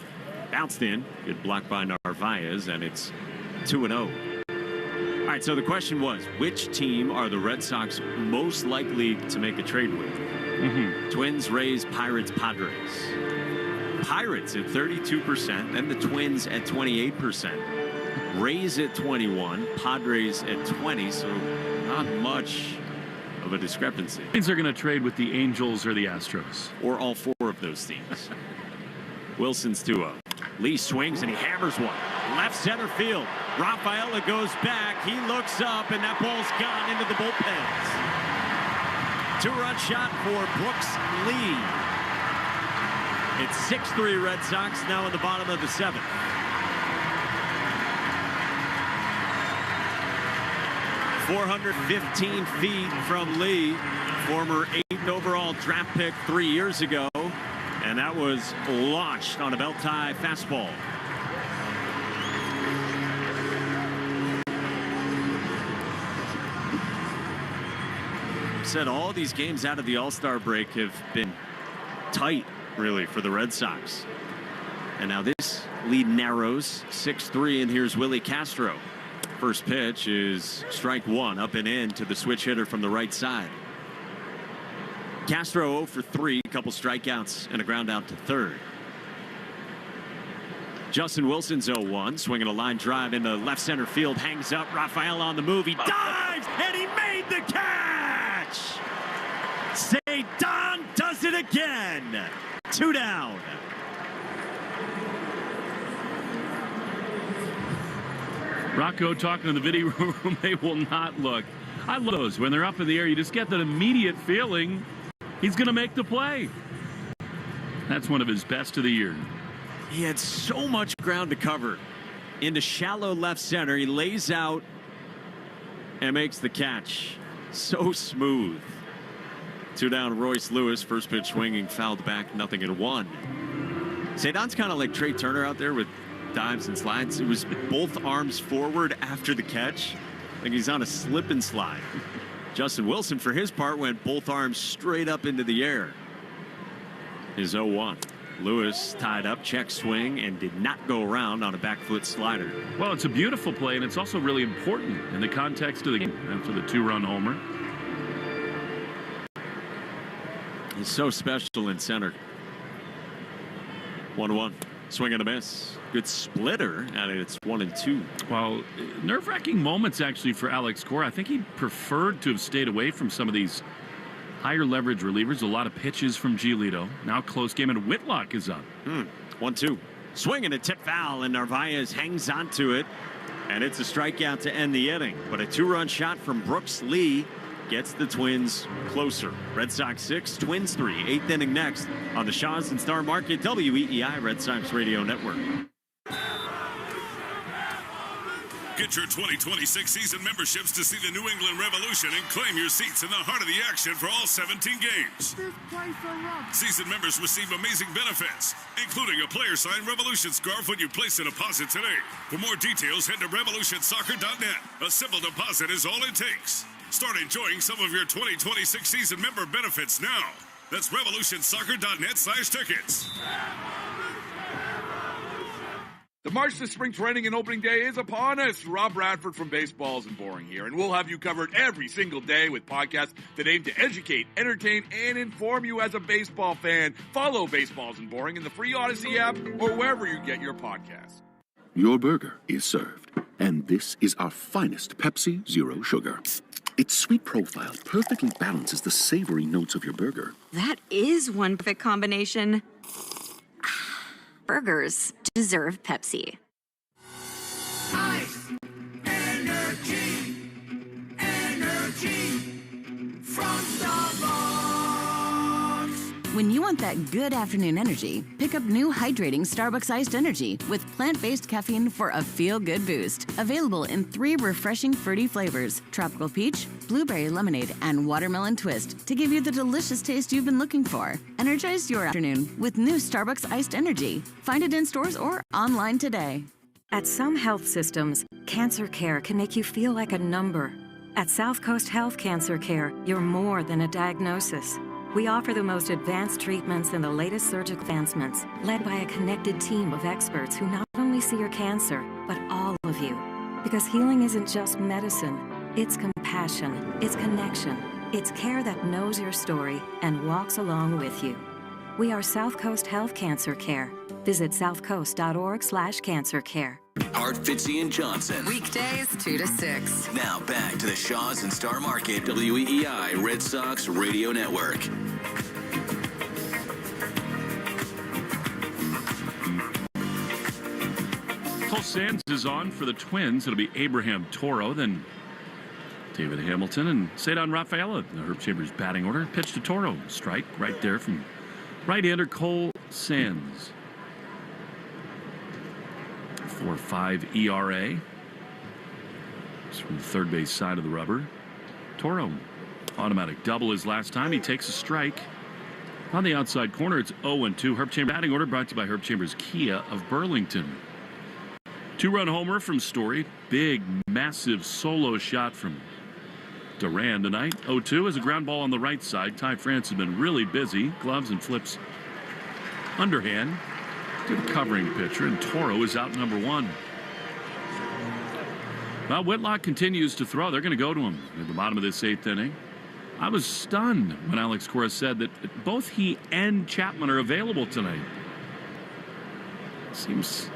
Bounced in. Good block by Narvaez, and it's 2-0. All right, so the question was, which team are the Red Sox most likely to make a trade with? Twins, Rays, Pirates, Padres. Pirates at 32%, then the Twins at 28%. Rays at 21, Padres at 20, so not much of a discrepancy. Means they're going to trade with the Angels or the Astros. Or all 4 of those teams. Wilson's 2-0. Lee swings and he hammers one. Left center field. Rafaela goes back. He looks up, and that ball's gone into the bullpens. 2-run shot for Brooks Lee. It's 6-3 Red Sox now in the bottom of the 7th. .415 feet from Lee, former 8th overall draft pick 3 years ago, and that was launched on a belt-tie fastball. Said all these games out of the All-Star break have been tight, really, for the Red Sox. And now this lead narrows, 6-3, and here's Willie Castro. First pitch is strike 1, up and in to the switch hitter from the right side. Castro 0 for 3, a couple strikeouts and a ground out to third. Justin Wilson's 0-1, swinging a line drive into left center field, hangs up. Rafael on the move. He dives, and he made the catch! Say Don does it again. 2 down. Rocco talking in the video room, they will not look. I love those. When they're up in the air, you just get that immediate feeling he's going to make the play. That's one of his best of the year. He had so much ground to cover. Into shallow left center. He lays out and makes the catch. So smooth. 2 down, Royce Lewis. First pitch swinging, fouled back, 0-1. Cedon's kind of like Trey Turner out there with dives and slides. It was both arms forward after the catch. Like he's on a slip and slide. Justin Wilson, for his part, went both arms straight up into the air. His 0-1. Lewis tied up, check swing, and did not go around on a back foot slider. Well, it's a beautiful play, and it's also really important in the context of the game after the 2-run homer. He's so special in center. 1-1. Swing and a miss. Good splitter, and it's 1-2. Well, nerve-wracking moments actually for Alex Cora. I think he preferred to have stayed away from some of these higher leverage relievers. A lot of pitches from Giolito. Now close game, and Whitlock is up. 1-2. Swing and a tip foul, and Narvaez hangs onto it, and it's a strikeout to end the inning. But a 2-run shot from Brooks Lee gets the Twins closer. Red Sox 6, Twins 3. 8th inning next on the Shaws and Star Market WEEI Red Sox Radio Network. Get your 2026 season memberships to see the New England Revolution and claim your seats in the heart of the action for all 17 games. Season members receive amazing benefits, including a player-signed Revolution scarf when you place a deposit today. For more details, head to revolutionsoccer.net. A simple deposit is all it takes. Start enjoying some of your 2026 season member benefits now. That's revolutionsoccer.net/tickets. The march to spring training and opening day is upon us. Rob Bradford from Baseballs and Boring here, and we'll have you covered every single day with podcasts that aim to educate, entertain, and inform you as a baseball fan. Follow Baseballs and Boring in the free Odyssey app or wherever you get your podcasts. Your burger is served, and this is our finest Pepsi Zero Sugar. Its sweet profile perfectly balances the savory notes of your burger. That is one perfect combination. Burgers deserve Pepsi. Ice, energy from Starbucks. When you want that good afternoon energy, pick up new hydrating Starbucks Iced Energy with plant-based caffeine for a feel-good boost. Available in 3 refreshing fruity flavors: tropical peach, blueberry lemonade, and watermelon twist, to give you the delicious taste you've been looking for. Energize your afternoon with new Starbucks Iced Energy. Find it in stores or online today. At some health systems, cancer care can make you feel like a number. At South Coast Health Cancer Care, you're more than a diagnosis. We offer the most advanced treatments and the latest surgical advancements, led by a connected team of experts who not only see your cancer, but all of you. Because healing isn't just medicine, it's compassion, it's connection, it's care that knows your story and walks along with you. We are South Coast Health Cancer Care. Visit southcoast.org/cancercare. Art, Fitzy, and Johnson. Weekdays 2 to 6. Now back to the Shaws and Star Market WEEI Red Sox Radio Network. Cole Sands is on for the Twins. It'll be Abraham Toro, then David Hamilton, and Cedar Rafaela. The Herb Chambers batting order. Pitch to Toro. Strike right there from right-hander Cole Sands. 4.5 ERA. It's from the third base side of the rubber. Toro, automatic double his last time. He takes a strike. On the outside corner, it's 0-2. Herb Chambers batting order brought to you by Herb Chambers Kia of Burlington. 2-run homer from Story. Big, massive solo shot from Duran tonight. 0-2 is a ground ball on the right side. Ty France has been really busy. Gloves and flips underhand. Good covering pitcher, and Toro is out number 1. Well, Whitlock continues to throw. They're going to go to him at the bottom of this 8th inning. I was stunned when Alex Cora said that both he and Chapman are available tonight. Seems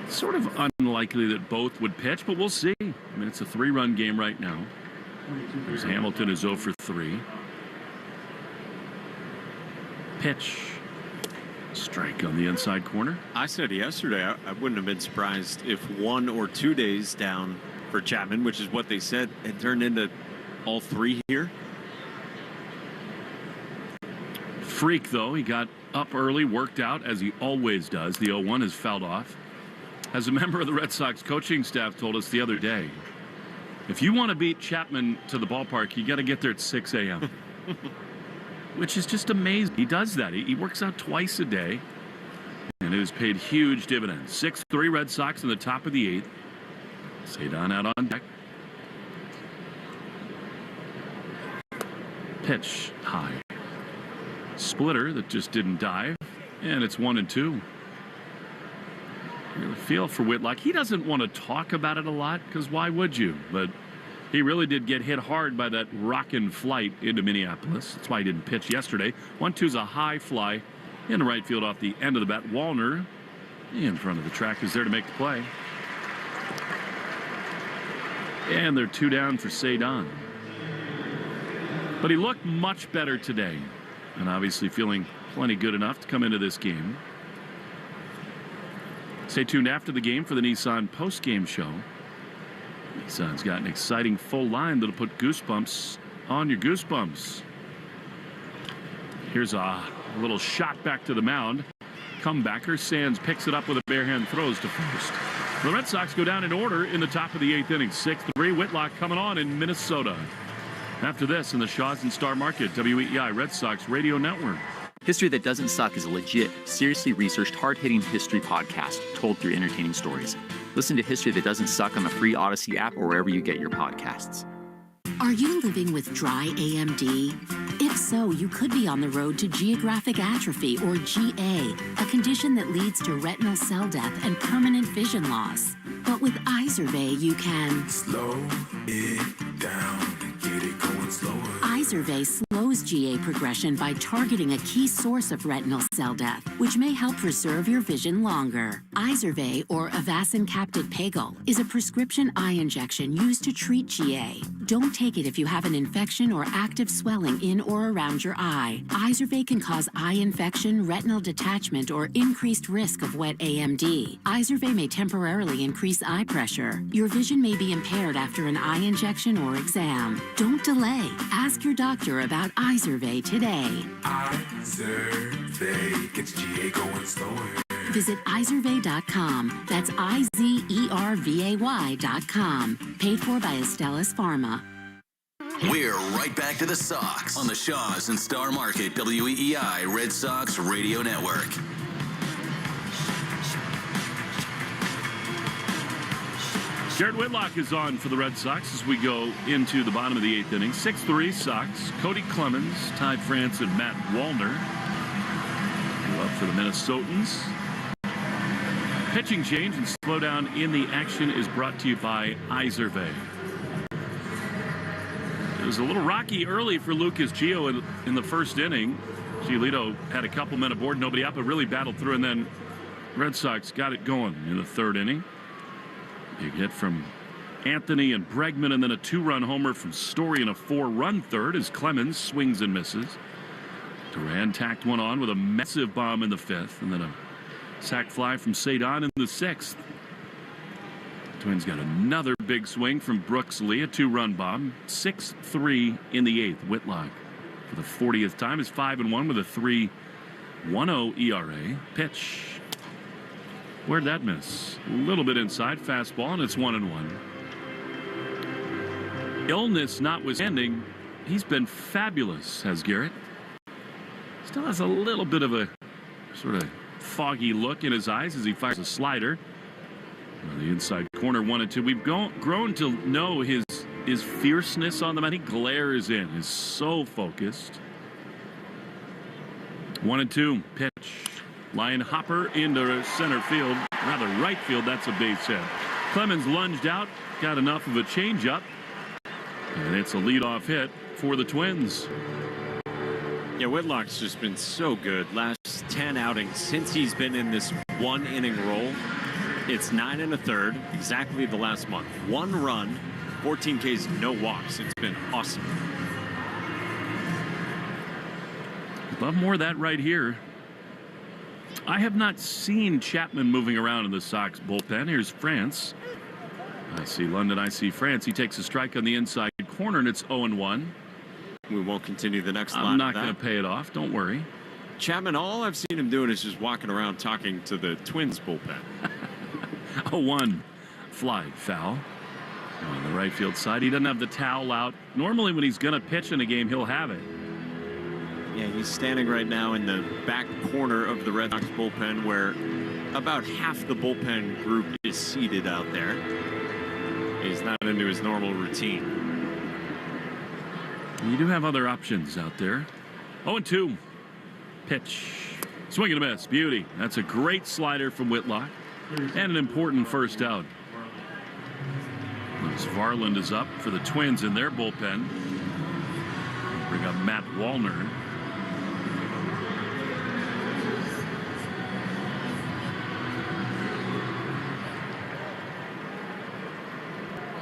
sort of unlikely that both would pitch, but we'll see. I mean, it's a 3-run game right now. There's Hamilton is 0 for 3. Pitch. Strike on the inside corner. I said yesterday I wouldn't have been surprised if 1 or 2 days down for Chapman, which is what they said, had turned into all 3 here. Freak, though. He got up early, worked out, as he always does. The 0-1 has fouled off. As a member of the Red Sox coaching staff told us the other day, if you want to beat Chapman to the ballpark, you got to get there at 6 a.m. Which is just amazing. He does that. He works out twice a day, and it has paid huge dividends. 6-3 Red Sox in the top of the 8th. Cedar out on deck. Pitch high. Splitter that just didn't dive, and it's 1-2. Really feel for Whitlock. He doesn't want to talk about it a lot, because why would you? But He really did get hit hard by that rockin' flight into Minneapolis. That's why he didn't pitch yesterday. 1-2's a high fly in the right field off the end of the bat. Wallner in front of the track is there to make the play. And they're 2 down for Cedon. But he looked much better today. And obviously feeling plenty good enough to come into this game. Stay tuned after the game for the Nissan post-game show. Nissan's got an exciting full line that'll put goosebumps on your goosebumps. Here's a little shot back to the mound. Comebacker. Sands picks it up with a bare hand, throws to first. The Red Sox go down in order in the top of the 8th inning. 6-3. Whitlock coming on in Minnesota. After this, in the Shaws and Star Market, WEEI Red Sox Radio Network. History That Doesn't Suck is a legit, seriously researched, hard-hitting history podcast told through entertaining stories. Listen to History That Doesn't Suck on the free Odyssey app or wherever you get your podcasts. Are you living with dry AMD? If so, you could be on the road to geographic atrophy, or GA, a condition that leads to retinal cell death and permanent vision loss. But with Izervay, you can slow it down and get it going slower. Izervay slows GA progression by targeting a key source of retinal cell death, which may help preserve your vision longer. Izervay, or Avastin Capted Pagel, is a prescription eye injection used to treat GA. Don't take it if you have an infection or active swelling in or around your eye. Izervay can cause eye infection, retinal detachment, or increased risk of wet AMD. Izervay may temporarily increase eye pressure. Your vision may be impaired after an eye injection or exam. Don't delay. Ask your doctor about Izervay today. Izervay gets GA going slower. Visit Izervay.com. That's IZERVAY.com. Paid for by Astellas Pharma. We're right back to the Sox on the Shaws and Star Market WEEI Red Sox Radio Network. Jared Whitlock is on for the Red Sox as we go into the bottom of the 8th inning. 6-3 Sox. Cody Clemens, Ty France, and Matt Wallner up for the Minnesotans. Pitching change and slowdown in the action is brought to you by Izervay. It was a little rocky early for Lucas Gio in the first inning. Giolito had a couple men aboard, nobody up, but really battled through, and then Red Sox got it going in the 3rd inning. Big hit from Anthony and Bregman, and then a 2-run homer from Story and a 4-run third as Clemens swings and misses. Duran tacked one on with a massive bomb in the 5th, and then a sac fly from Cedon in the 6th. Twins got another big swing from Brooks Lee, a 2-run bomb. 6-3 in the 8th. Whitlock for the 40th time is 5-1 with a 3.10 ERA. Pitch. Where'd that miss? A little bit inside, fastball, and it's 1-1. Illness notwithstanding, he's been fabulous, has Garrett. Still has a little bit of a sort of foggy look in his eyes as he fires a slider. On the inside corner, 1-2. We've grown to know his fierceness on the mound. He glares in, is so focused. 1-2, pitch. Line hopper into center field, rather right field. That's a base hit. Clemens lunged out, got enough of a changeup, and it's a leadoff hit for the Twins. Yeah, Whitlock's just been so good. Last 10 outings since he's been in this 1-inning role. It's 9 1/3, exactly the last month. 1 run, 14 Ks, no walks. It's been awesome. Love more of that right here. I have not seen Chapman moving around in the Sox bullpen. Here's France. I see London, I see France. He takes a strike on the inside corner, and it's 0-1. We won't continue the next line. I'm not going to pay it off. Don't worry. Chapman, all I've seen him doing is just walking around talking to the Twins bullpen. 0-1. Fly foul on the right field side. He doesn't have the towel out. Normally when he's going to pitch in a game, he'll have it. Yeah, he's standing right now in the back corner of the Red Sox bullpen where about half the bullpen group is seated out there. He's not into his normal routine. You do have other options out there. 0-2. Pitch. Swing and a miss. Beauty. That's a great slider from Whitlock. And an important first out. As Varland is up for the Twins in their bullpen. Bring up Matt Wallner.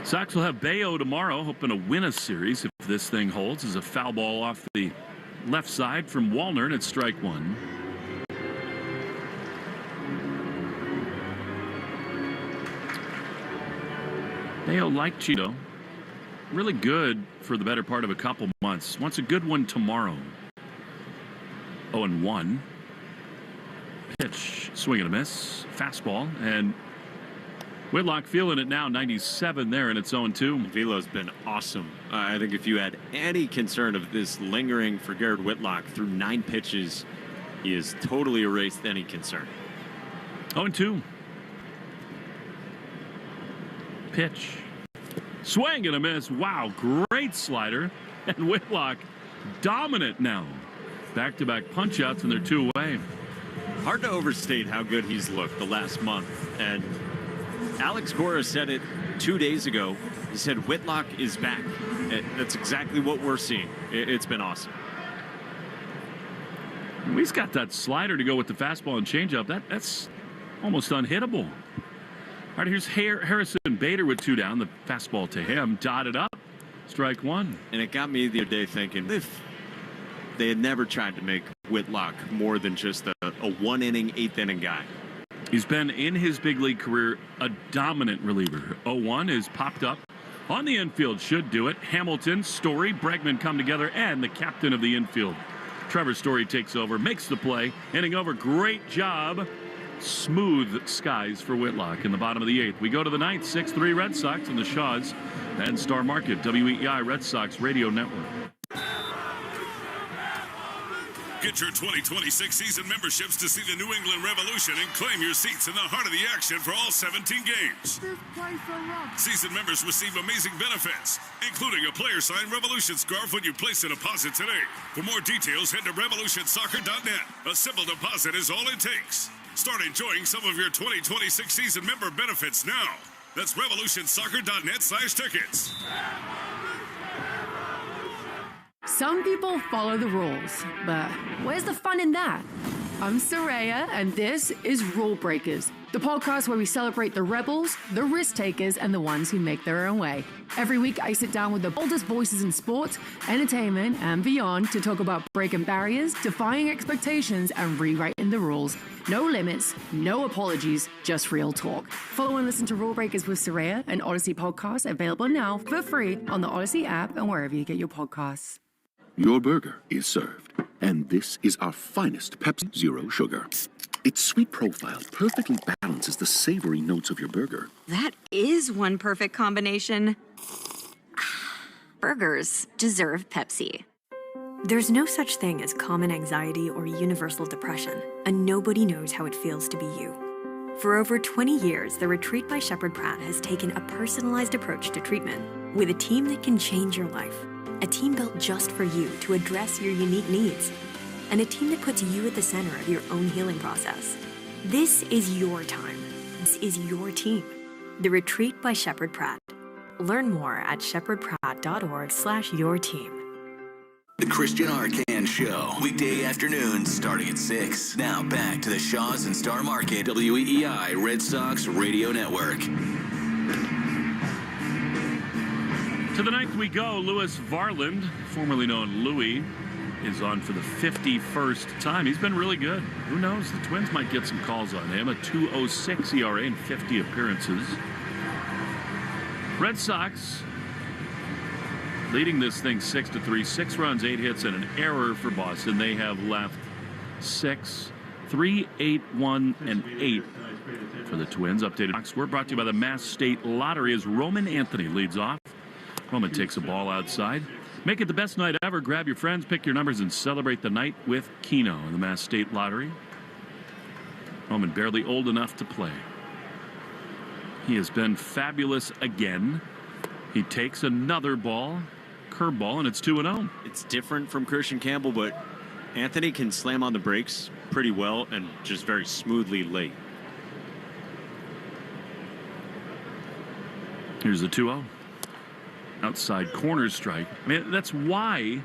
Sox will have Bayo tomorrow, hoping to win a series if this thing holds. As a foul ball off the left side from Wallner, and it's strike one. Bayo, like Cheeto, really good for the better part of a couple months. Wants a good one tomorrow. 0-1. Pitch, swing and a miss. Fastball, and Whitlock feeling it now, 97 there, and it's 0-2. Velo's been awesome. I think if you had any concern of this lingering for Garrett Whitlock through 9 pitches, he has totally erased any concern. 0-2. Pitch. Swing and a miss. Wow, great slider. And Whitlock dominant now. Back-to-back punch-outs, and they're 2 away. Hard to overstate how good he's looked the last month. And Alex Cora said it 2 days ago. He said Whitlock is back. That's exactly what we're seeing. It's been awesome. He's got that slider to go with the fastball and changeup. That's almost unhittable. All right, here's Harrison Bader with 2 down. The fastball to him, dotted up. Strike one. And it got me the other day thinking, if they had never tried to make Whitlock more than just a 1-inning, 8th-inning guy. He's been in his big league career a dominant reliever. 0-1 is popped up on the infield. Should do it. Hamilton, Story, Bregman come together, and the captain of the infield, Trevor Story, takes over, makes the play, inning over. Great job. Smooth skies for Whitlock in the bottom of the 8th. We go to the 9th, 6-3 Red Sox in the Shaws and Star Market, WEEI Red Sox Radio Network. Get your 2026 season memberships to see the New England Revolution and claim your seats in the heart of the action for all 17 games. Season members receive amazing benefits, including a player-signed Revolution scarf when you place a deposit today. For more details, head to revolutionsoccer.net. A simple deposit is all it takes. Start enjoying some of your 2026 season member benefits now. That's revolutionsoccer.net/tickets. Some people follow the rules, but where's the fun in that? I'm Soraya, and this is Rule Breakers, the podcast where we celebrate the rebels, the risk takers, and the ones who make their own way. Every week, I sit down with the boldest voices in sports, entertainment, and beyond to talk about breaking barriers, defying expectations, and rewriting the rules. No limits, no apologies, just real talk. Follow and listen to Rule Breakers with Soraya, an Odyssey podcast available now for free on the Odyssey app and wherever you get your podcasts. Your burger is served, and this is our finest Pepsi Zero Sugar. Its sweet profile perfectly balances the savory notes of your burger. That is one perfect combination. Burgers deserve Pepsi. There's no such thing as common anxiety or universal depression, and nobody knows how it feels to be you. For over 20 years, the Retreat by Shepherd Pratt has taken a personalized approach to treatment with a team that can change your life. A team built just for you to address your unique needs. And a team that puts you at the center of your own healing process. This is your time. This is your team. The Retreat by Shepherd Pratt. Learn more at shepherdpratt.org/yourteam. The Christian Arcand Show, weekday afternoons starting at 6. Now back to the Shaws and Star Market, WEEI Red Sox Radio Network. To the 9th we go. Louis Varland, formerly known Louie, is on for the 51st time. He's been really good. Who knows? The Twins might get some calls on him. A 2.06 ERA in 50 appearances. Red Sox leading this thing 6-3. 6 runs, 8 hits, and an error for Boston. They have left 6, 3, 8, 1, and 8 for the Twins. Updated box score brought to you by the Mass State Lottery as Roman Anthony leads off. Roman takes a ball outside. Make it the best night ever. Grab your friends, pick your numbers, and celebrate the night with Keno in the Mass State Lottery. Roman barely old enough to play. He has been fabulous again. He takes another ball, curveball, and it's 2-0. It's different from Christian Campbell, but Anthony can slam on the brakes pretty well and just very smoothly late. Here's the 2-0. Outside corner strike. I mean, that's why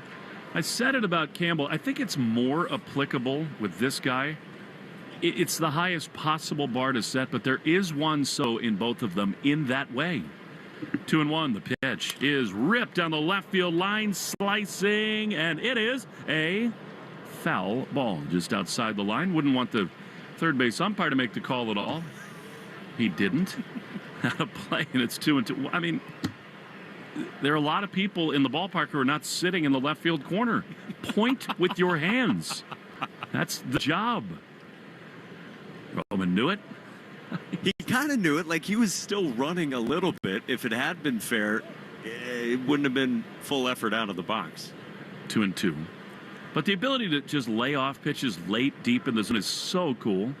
I said it about Campbell. I think it's more applicable with this guy. It's the highest possible bar to set, but there is one so in both of them in that way. 2-1. The pitch is ripped down the left field line, slicing, and it is a foul ball just outside the line. Wouldn't want the third base umpire to make the call at all. He didn't. Out of play, and it's 2-2. I mean, there are a lot of people in the ballpark who are not sitting in the left field corner. Point with your hands. That's the job. Roman knew it. He kind of knew it, like he was still running a little bit. If it had been fair, it wouldn't have been full effort out of the box. 2-2. But the ability to just lay off pitches late, deep in the zone is so cool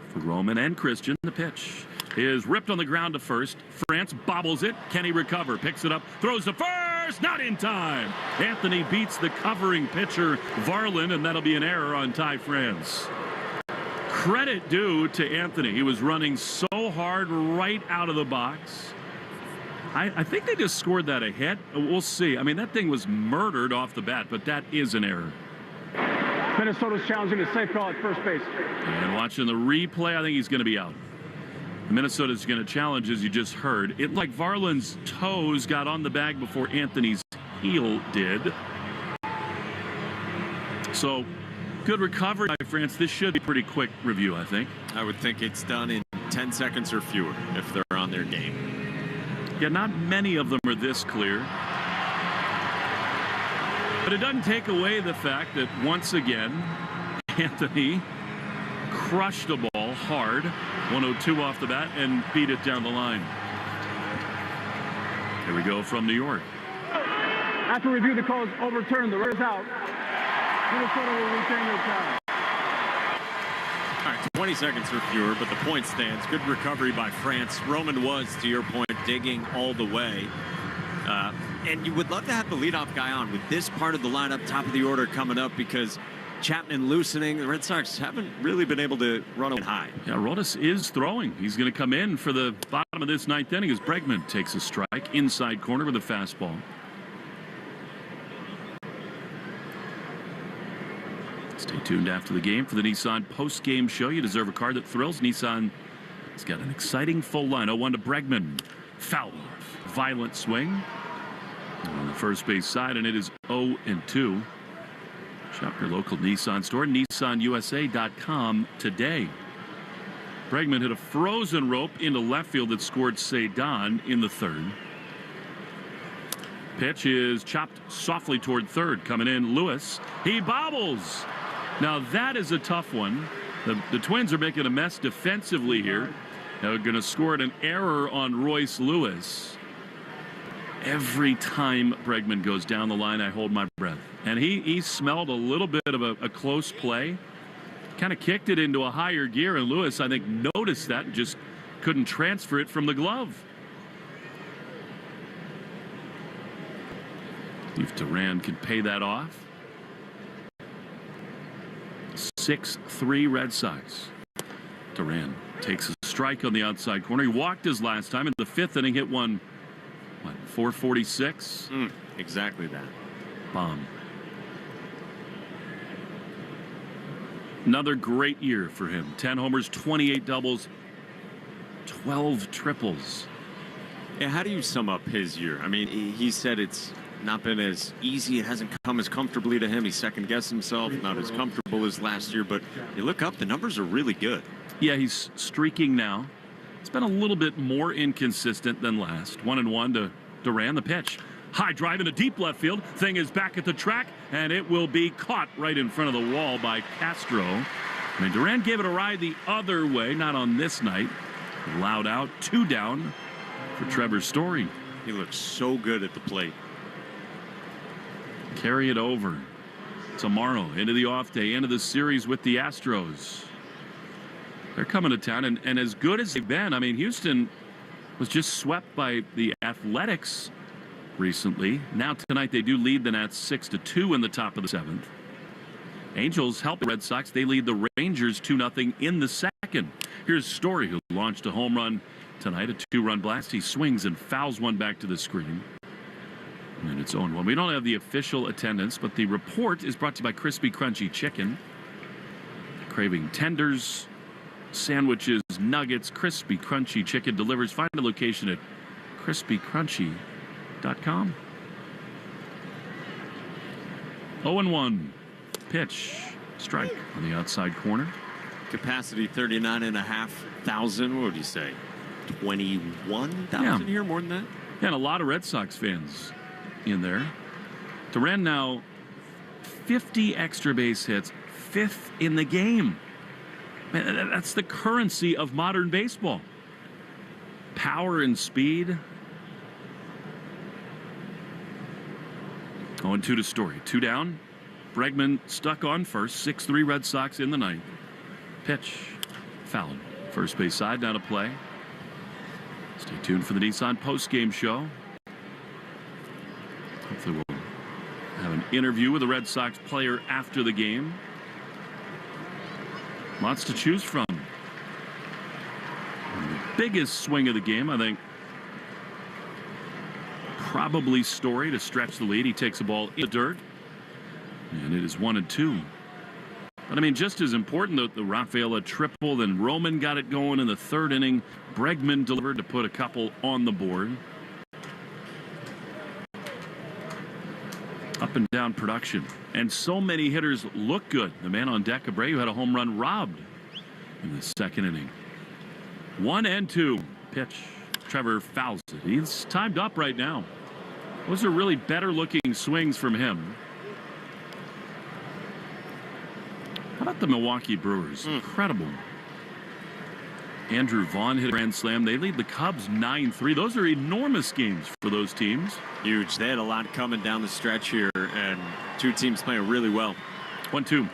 for Roman and Christian. The pitch is ripped on the ground to first. France bobbles it. Can he recover? Picks it up. Throws to first. Not in time. Anthony beats the covering pitcher, Varland, and that'll be an error on Ty France. Credit due to Anthony. He was running so hard right out of the box. I think they just scored that ahead. We'll see. I mean, that thing was murdered off the bat, but that is an error. Minnesota's challenging a safe call at first base. And watching the replay, I think he's going to be out. Minnesota's going to challenge, as you just heard. It like Varland's toes got on the bag before Anthony's heel did. So, good recovery by France. This should be a pretty quick review, I think. I would think it's done in 10 seconds or fewer if they're on their game. Yeah, not many of them are this clear. But it doesn't take away the fact that, once again, Anthony crushed a ball hard, 102 off the bat, and beat it down the line. Here we go from New York. After review, the call is overturned. The runner's out. Minnesota will retain their power. All right, 20 seconds or fewer, but the point stands. Good recovery by France. Roman was, to your point, digging all the way. And you would love to have the leadoff guy on with this part of the lineup, top of the order coming up, because Chapman loosening. The Red Sox haven't really been able to run it high. Yeah, Rodas is throwing. He's going to come in for the bottom of this ninth inning as Bregman takes a strike inside corner with a fastball. Stay tuned after the game for the Nissan post-game show. You deserve a car that thrills. Nissan has got an exciting full line. 0-1 to Bregman. Foul off. Violent swing on the first base side, and it is 0-2. Shop your local Nissan store, nissanusa.com today. Bregman hit a frozen rope into left field that scored Cedon in the third. Pitch is chopped softly toward third. Coming in, Lewis. He bobbles. Now that is a tough one. The Twins are making a mess defensively here. They're going to score an error on Royce Lewis. Every time Bregman goes down the line, I hold my breath. And he smelled a little bit of a close play. Kind of kicked it into a higher gear, and Lewis, I think, noticed that and just couldn't transfer it from the glove. If Duran can pay that off. 6-3 Red Sox. Duran takes a strike on the outside corner. He walked his last time in the fifth inning, hit one, 446? Exactly that. Bomb. Another great year for him. 10 homers, 28 doubles, 12 triples. Yeah, how do you sum up his year? I mean, he said it's not been as easy. It hasn't come as comfortably to him. He second-guessed himself, not as comfortable as last year. But you look up, the numbers are really good. Yeah, he's streaking now. It's been a little bit more inconsistent than last. 1-1 to Duran. The pitch. High drive into deep left field. Thing is back at the track, and it will be caught right in front of the wall by Castro. I mean, Duran gave it a ride the other way, not on this night. Loud out, 2 down for Trevor Story. He looks so good at the plate. Carry it over tomorrow into the off day, into the series with the Astros. They're coming to town, and as good as they've been, I mean, Houston was just swept by the Athletics recently. Now tonight they do lead the Nats 6-2 in the top of the 7th. Angels help the Red Sox. They lead the Rangers 2-0 in the second. Here's Story, who launched a home run tonight. A 2-run blast. He swings and fouls one back to the screen. And it's 0-1. We don't have the official attendance, but the report is brought to you by Crispy Crunchy Chicken. Craving tenders, sandwiches, nuggets, Crispy Crunchy Chicken delivers. Find a location at crispycrunchy.com. 0-1. Pitch. Strike on the outside corner. Capacity 39,500. What would you say? 21,000 here? More than that? Yeah, and a lot of Red Sox fans in there. Duran now 50 extra base hits, 5th in the game. Man, that's the currency of modern baseball. Power and speed. 0-2 to Story. 2 down. Bregman stuck on first. 6-3 Red Sox in the ninth. Pitch. Fouled. First base side, down to play. Stay tuned for the Nissan post-game show. Hopefully we'll have an interview with a Red Sox player after the game. Lots to choose from. The biggest swing of the game, I think, probably Story to stretch the lead. He takes the ball in the dirt. And it is 1-2. But I mean, just as important, the Rafaela triple, then Roman got it going in the 3rd inning. Bregman delivered to put a couple on the board. Up and down production. And so many hitters look good. The man on deck, Abreu, had a home run robbed in the 2nd inning. 1-2. Pitch. Trevor fouls it. He's timed up right now. Those are really better looking swings from him. How about the Milwaukee Brewers? Incredible. Andrew Vaughn hit a grand slam. They lead the Cubs 9-3. Those are enormous games for those teams. Huge. They had a lot coming down the stretch here, and 2 teams playing really well. 1-2.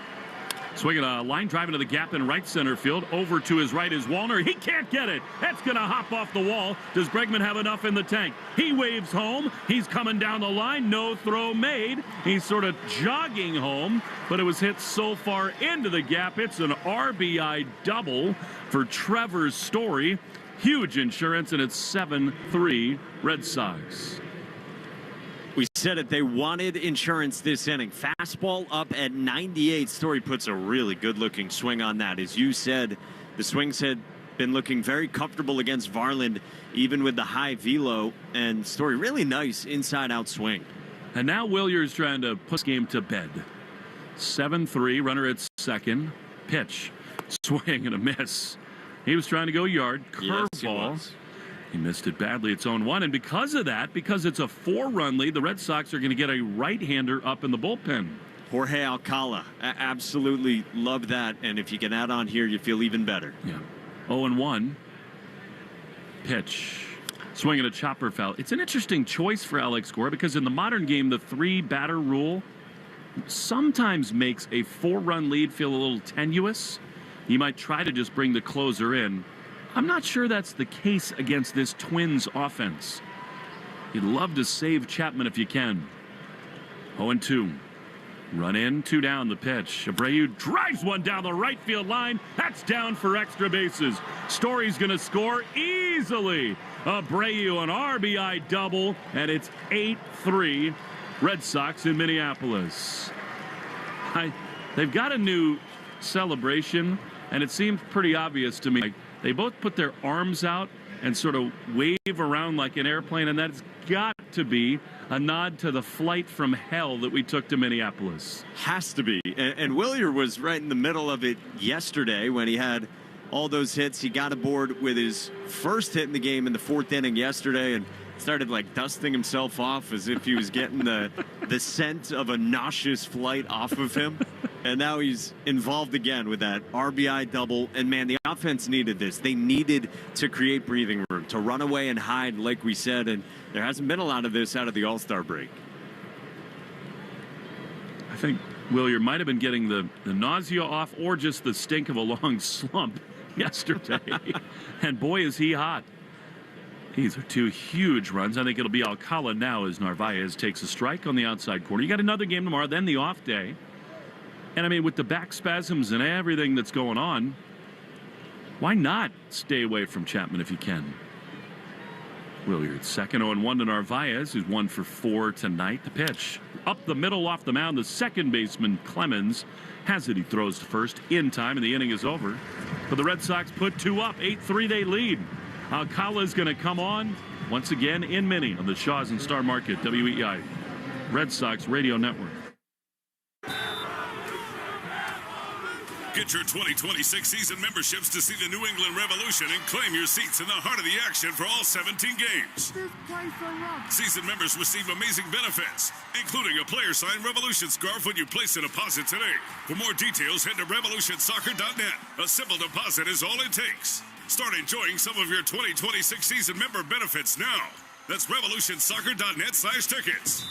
Swinging a line drive into the gap in right center field. Over to his right is Wallner. He can't get it. That's going to hop off the wall. Does Bregman have enough in the tank? He waves home. He's coming down the line. No throw made. He's sort of jogging home, but it was hit so far into the gap. It's an RBI double for Trevor Story. Huge insurance, and it's 7-3 Red Sox. We said it. They wanted insurance this inning. Fastball up at 98. Story puts a really good-looking swing on that. As you said, the swings had been looking very comfortable against Varland, even with the high velo. And Story, really nice inside-out swing. And now Williers trying to put this game to bed. 7-3, runner at second. Pitch. Swing and a miss. He was trying to go yard. Curveball. Yes, he missed it badly. It's 0-1. And because of that, because it's a 4-run lead, the Red Sox are going to get a right-hander up in the bullpen. Jorge Alcala. Absolutely love that. And if you can add on here, you feel even better. Yeah. 0-1. Pitch. Swinging a chopper foul. It's an interesting choice for Alex Cora because in the modern game, the 3-batter rule sometimes makes a 4-run lead feel a little tenuous. You might try to just bring the closer in. I'm not sure that's the case against this Twins offense. You'd love to save Chapman if you can. 0-2. Run in, 2 down the pitch. Abreu drives one down the right field line. That's down for extra bases. Story's going to score easily. Abreu, an RBI double, and it's 8-3 Red Sox in Minneapolis. They've got a new celebration, and it seems pretty obvious to me. They both put their arms out and sort of wave around like an airplane, and that's got to be a nod to the flight from hell that we took to Minneapolis. Has to be. And Willier was right in the middle of it yesterday when he had all those hits. He got aboard with his first hit in the game in the 4th inning yesterday and started like dusting himself off as if he was getting the scent of a nauseous flight off of him. And now he's involved again with that RBI double. And, man, the offense needed this. They needed to create breathing room, to run away and hide, like we said. And there hasn't been a lot of this out of the All-Star break. I think Willier might have been getting the nausea off or just the stink of a long slump yesterday. And, boy, is he hot. These are 2 huge runs. I think it'll be Alcala now as Narvaez takes a strike on the outside corner. You got another game tomorrow, then the off day. And, I mean, with the back spasms and everything that's going on, why not stay away from Chapman if you can? Williard, second 0-1 to Narvaez, who's 1 for 4 tonight. The pitch up the middle off the mound. The second baseman, Clemens, has it. He throws to first in time, and the inning is over. But the Red Sox put 2 up. 8-3 they lead. Alcala is going to come on once again in Minnie on the Shaws and Star Market, WEI Red Sox Radio Network. Get your 2026 season memberships to see the New England Revolution and claim your seats in the heart of the action for all 17 games. Season members receive amazing benefits, including a player-signed Revolution scarf when you place a deposit today. For more details, head to revolutionsoccer.net. A simple deposit is all it takes. Start enjoying some of your 2026 season member benefits now. That's revolutionsoccer.net/tickets.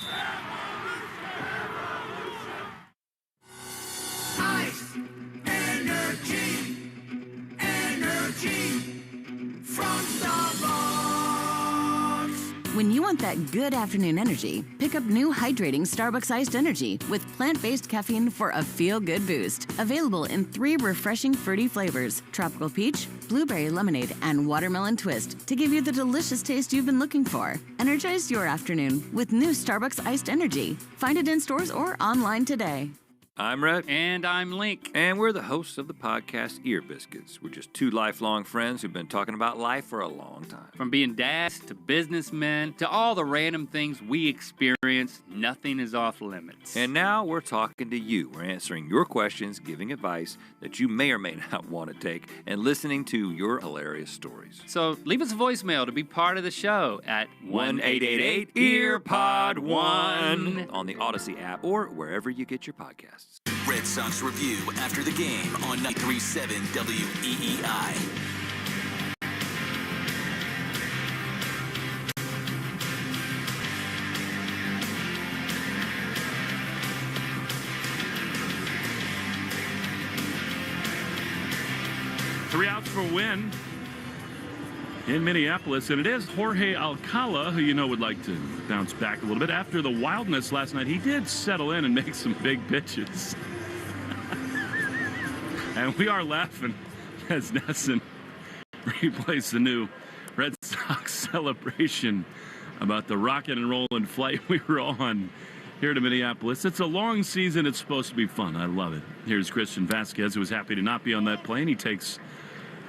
From Starbucks. When you want that good afternoon energy, pick up new hydrating Starbucks iced energy with plant-based caffeine for a feel-good boost. Available in 3 refreshing fruity flavors: tropical peach, blueberry lemonade, and watermelon twist, to give you the delicious taste you've been looking for. Energize your afternoon with new Starbucks iced energy. Find it in stores or online today. I'm Rhett. And I'm Link. And we're the hosts of the podcast Ear Biscuits. We're just 2 lifelong friends who've been talking about life for a long time. From being dads to businessmen to all the random things we experience, nothing is off limits. And now we're talking to you. We're answering your questions, giving advice that you may or may not want to take, and listening to your hilarious stories. So leave us a voicemail to be part of the show at 1-888-EARPOD1 on the Odyssey app or wherever you get your podcasts. Red Sox Review after the game on 93.7 WEEI. Three outs for a win in Minneapolis, and it is Jorge Alcala, who you know would like to bounce back a little bit. After the wildness last night, he did settle in and make some big pitches. And we are laughing as Nesson replays the new Red Sox celebration about the rocket and rolling flight we were on here to Minneapolis. It's a long season. It's supposed to be fun. I love it. Here's Christian Vasquez, who was happy to not be on that plane. He takes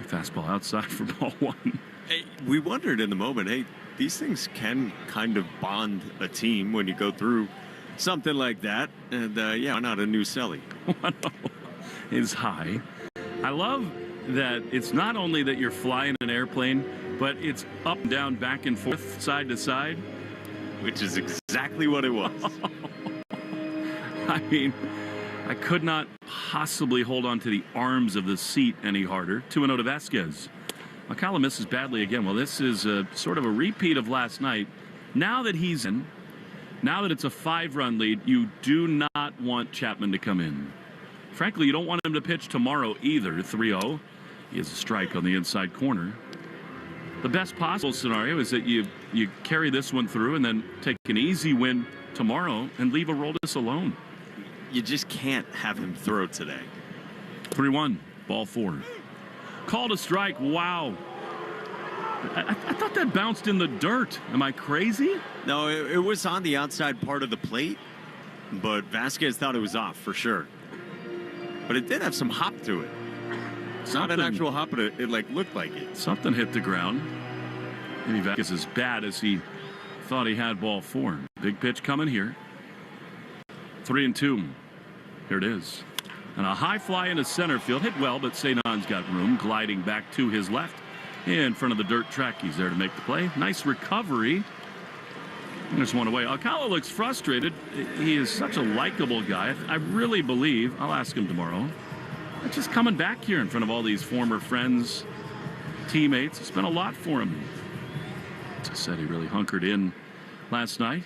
a fastball outside for ball 1. Hey, we wondered in the moment, hey, these things can kind of bond a team when you go through something like that. And, yeah, why not a new Selly? Is high. I love that it's not only that you're flying an airplane, but it's up and down, back and forth, side to side. Which is exactly what it was. I mean, I could not possibly hold on to the arms of the seat any harder. 2-0 to Vasquez. Alcala misses badly again. Well, this is sort of a repeat of last night. Now that he's in, now that it's a 5-run lead, you do not want Chapman to come in. Frankly, you don't want him to pitch tomorrow either. 3-0. He has a strike on the inside corner. The best possible scenario is that you carry this one through and then take an easy win tomorrow and leave Aroldis alone. You just can't have him throw today. 3-1, ball 4. Called a strike. Wow. I thought that bounced in the dirt. Am I crazy? No, it was on the outside part of the plate, but Vasquez thought it was off for sure. But it did have some hop to it. It's not an actual hop, but it like looked like it. Something hit the ground. Maybe Vasquez as bad as he thought he had ball 4. Big pitch coming here. 3-2. Here it is. And a high fly into center field. Hit well, but Cedon's got room. Gliding back to his left in front of the dirt track. He's there to make the play. Nice recovery. There's one away. Alcala looks frustrated. He is such a likable guy. I really believe, I'll ask him tomorrow, just coming back here in front of all these former friends, teammates, it's been a lot for him. As I said, he really hunkered in last night.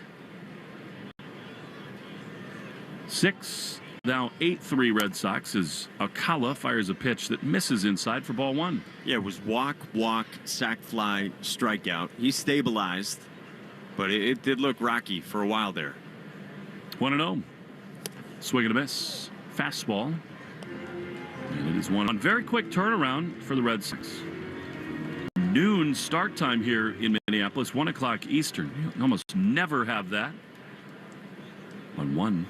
6, now 8-3 Red Sox as Alcala fires a pitch that misses inside for ball 1. Yeah, it was walk, sac fly, strikeout. He stabilized, but it did look rocky for a while there. 1-0. Swing and a miss. Fastball. And it is 1-1. Very quick turnaround for the Red Sox. noon start time here in Minneapolis, 1 o'clock Eastern. You almost never have that. 1-1.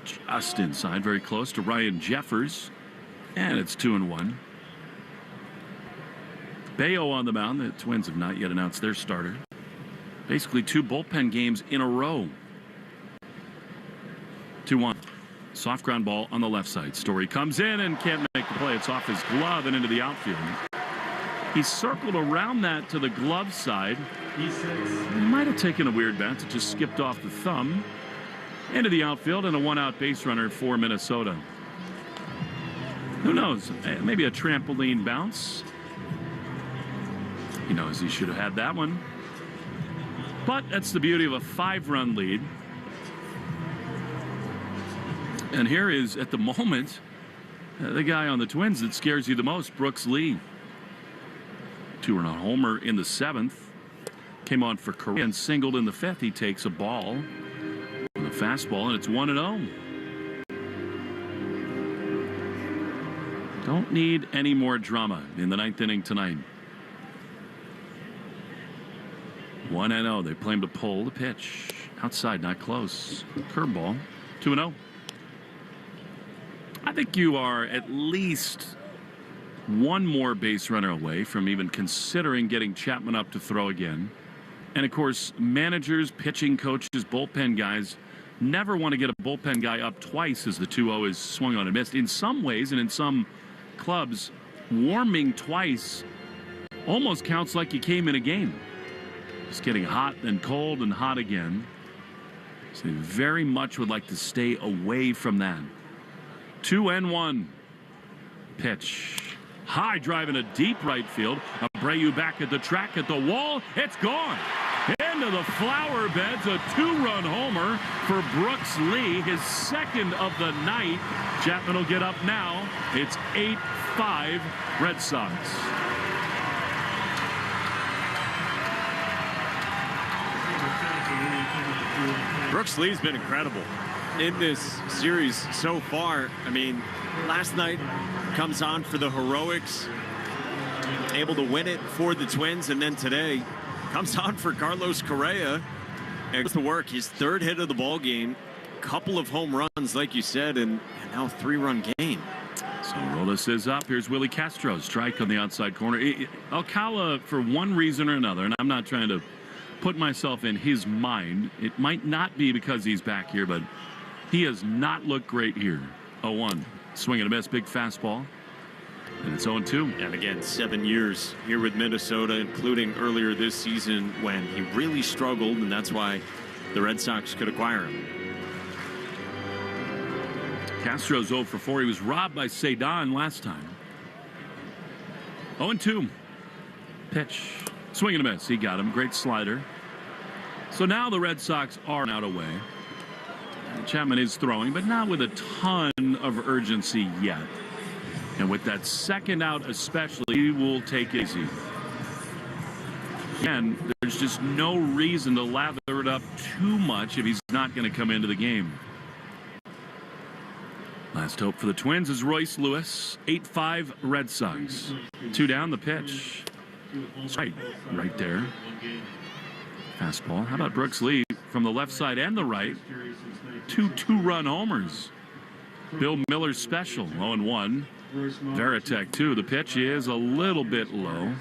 Just inside, very close to Ryan Jeffers. And it's 2-1. Bayo on the mound. The Twins have not yet announced their starter. Basically 2 bullpen games in a row. 2-1. Soft ground ball on the left side. Story comes in and can't make the play. It's off his glove and into the outfield. He circled around that to the glove side. He might have taken a weird bounce. It just skipped off the thumb. Into the outfield and a 1-out base runner for Minnesota. Who knows? Maybe a trampoline bounce. He knows he should have had that one. But that's the beauty of a 5-run lead. And here is, at the moment, the guy on the Twins that scares you the most, Brooks Lee. 2-run homer in the 7th. Came on for Correa and singled in the 5th. He takes a ball with a fastball, and it's 1-0. Don't need any more drama in the 9th inning tonight. 1-0. They play him to pull the pitch. Outside, not close. Curveball. 2-0. I think you are at least one more base runner away from even considering getting Chapman up to throw again. And of course, managers, pitching coaches, bullpen guys never want to get a bullpen guy up twice as the 2-0 is swung on and missed. In some ways, and in some clubs, warming twice almost counts like you came in a game. Just getting hot and cold and hot again. So they very much would like to stay away from that. 2-1. Pitch. High drive in a deep right field. Abreu back at the track at the wall. It's gone. Into the flower beds. A 2-run homer for Brooks Lee. His 2nd of the night. Chapman will get up now. It's 8-5 Red Sox. Brooks Lee's been incredible in this series so far. I mean, last night comes on for the heroics, able to win it for the Twins, and then today comes on for Carlos Correa and goes to work. His 3rd hit of the ball game, couple of home runs, like you said, and now a 3-run game. So Rodas is up. Here's Willie Castro. Strike on the outside corner. Alcala, for one reason or another, and I'm not trying to put myself in his mind. It might not be because he's back here, but he has not looked great here. 0-1. Swing and a miss. Big fastball. And it's 0-2. And again, 7 years here with Minnesota, including earlier this season when he really struggled, and that's why the Red Sox could acquire him. Castro's 0 for 4. He was robbed by Cedon last time. 0-2. Pitch. Swing and a miss. He got him. Great slider. So now the Red Sox are out away. Chapman is throwing, but not with a ton of urgency yet. And with that 2nd out especially, he will take it easy. Again, there's just no reason to lather it up too much if he's not going to come into the game. Last hope for the Twins is Royce Lewis. 8-5 Red Sox. 2 down, the pitch. Right there. Fastball. How about Brooks Lee from the left side and the right? 2 2-run homers. Bill Miller's special. 0-1. Veritek 2. The pitch is a little bit low.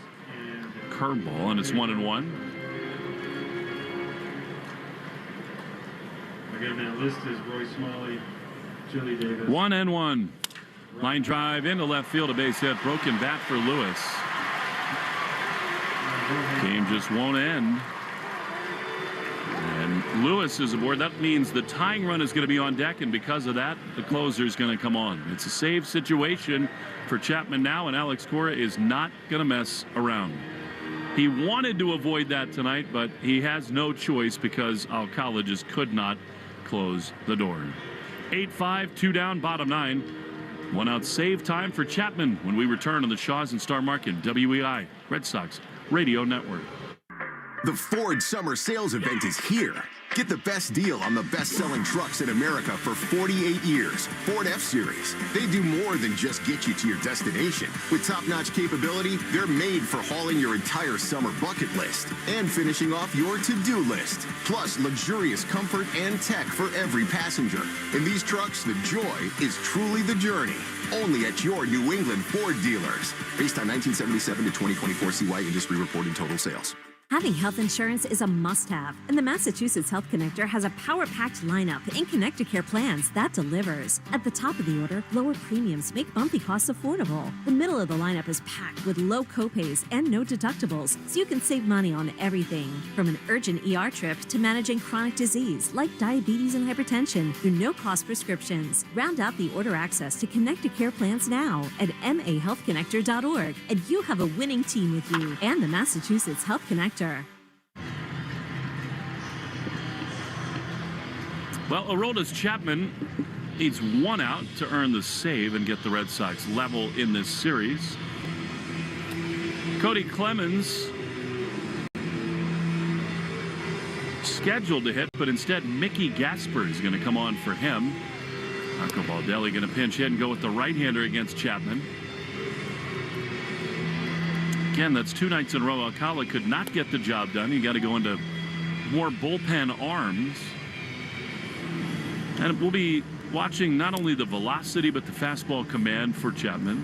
Curveball, and it's 1-1. Again, that list is Roy Smalley, Julie Davis. 1-1. Line drive into left field, a base hit. Broken bat for Lewis. Game just won't end. And Lewis is aboard. That means the tying run is going to be on deck, and because of that, the closer is going to come on. It's a save situation for Chapman now, and Alex Cora is not going to mess around. He wanted to avoid that tonight, but he has no choice because Alcala just could not close the door. 8-5, 2 down, bottom 9. 1 out save time for Chapman when we return on the Shaws and Star Market WEI Red Sox Radio Network. The Ford Summer Sales Event is here. Get the best deal on the best-selling trucks in America for 48 years. Ford F-Series. They do more than just get you to your destination. With top-notch capability, they're made for hauling your entire summer bucket list and finishing off your to-do list. Plus, luxurious comfort and tech for every passenger. In these trucks, the joy is truly the journey. Only at your New England Ford dealers. Based on 1977 to 2024 CY industry reported total sales. Having health insurance is a must-have, and the Massachusetts Health Connector has a power-packed lineup in Connect-to-Care plans that delivers. At the top of the order, lower premiums make bumpy costs affordable. The middle of the lineup is packed with low copays and no deductibles, so you can save money on everything. From an urgent ER trip to managing chronic disease like diabetes and hypertension through no-cost prescriptions. Round out the order access to Connect-to-Care plans now at mahealthconnector.org, and you'll have a winning team with you and the Massachusetts Health Connector. Well, Aroldis Chapman needs one out to earn the save and get the Red Sox level in this series. Cody Clemens scheduled to hit, but instead Mickey Gasper is going to come on for him. Marco Baldelli going to pinch hit and go with the right-hander against Chapman. Again, that's 2 nights in a row. Alcala could not get the job done. You got to go into more bullpen arms. And we'll be watching not only the velocity, but the fastball command for Chapman.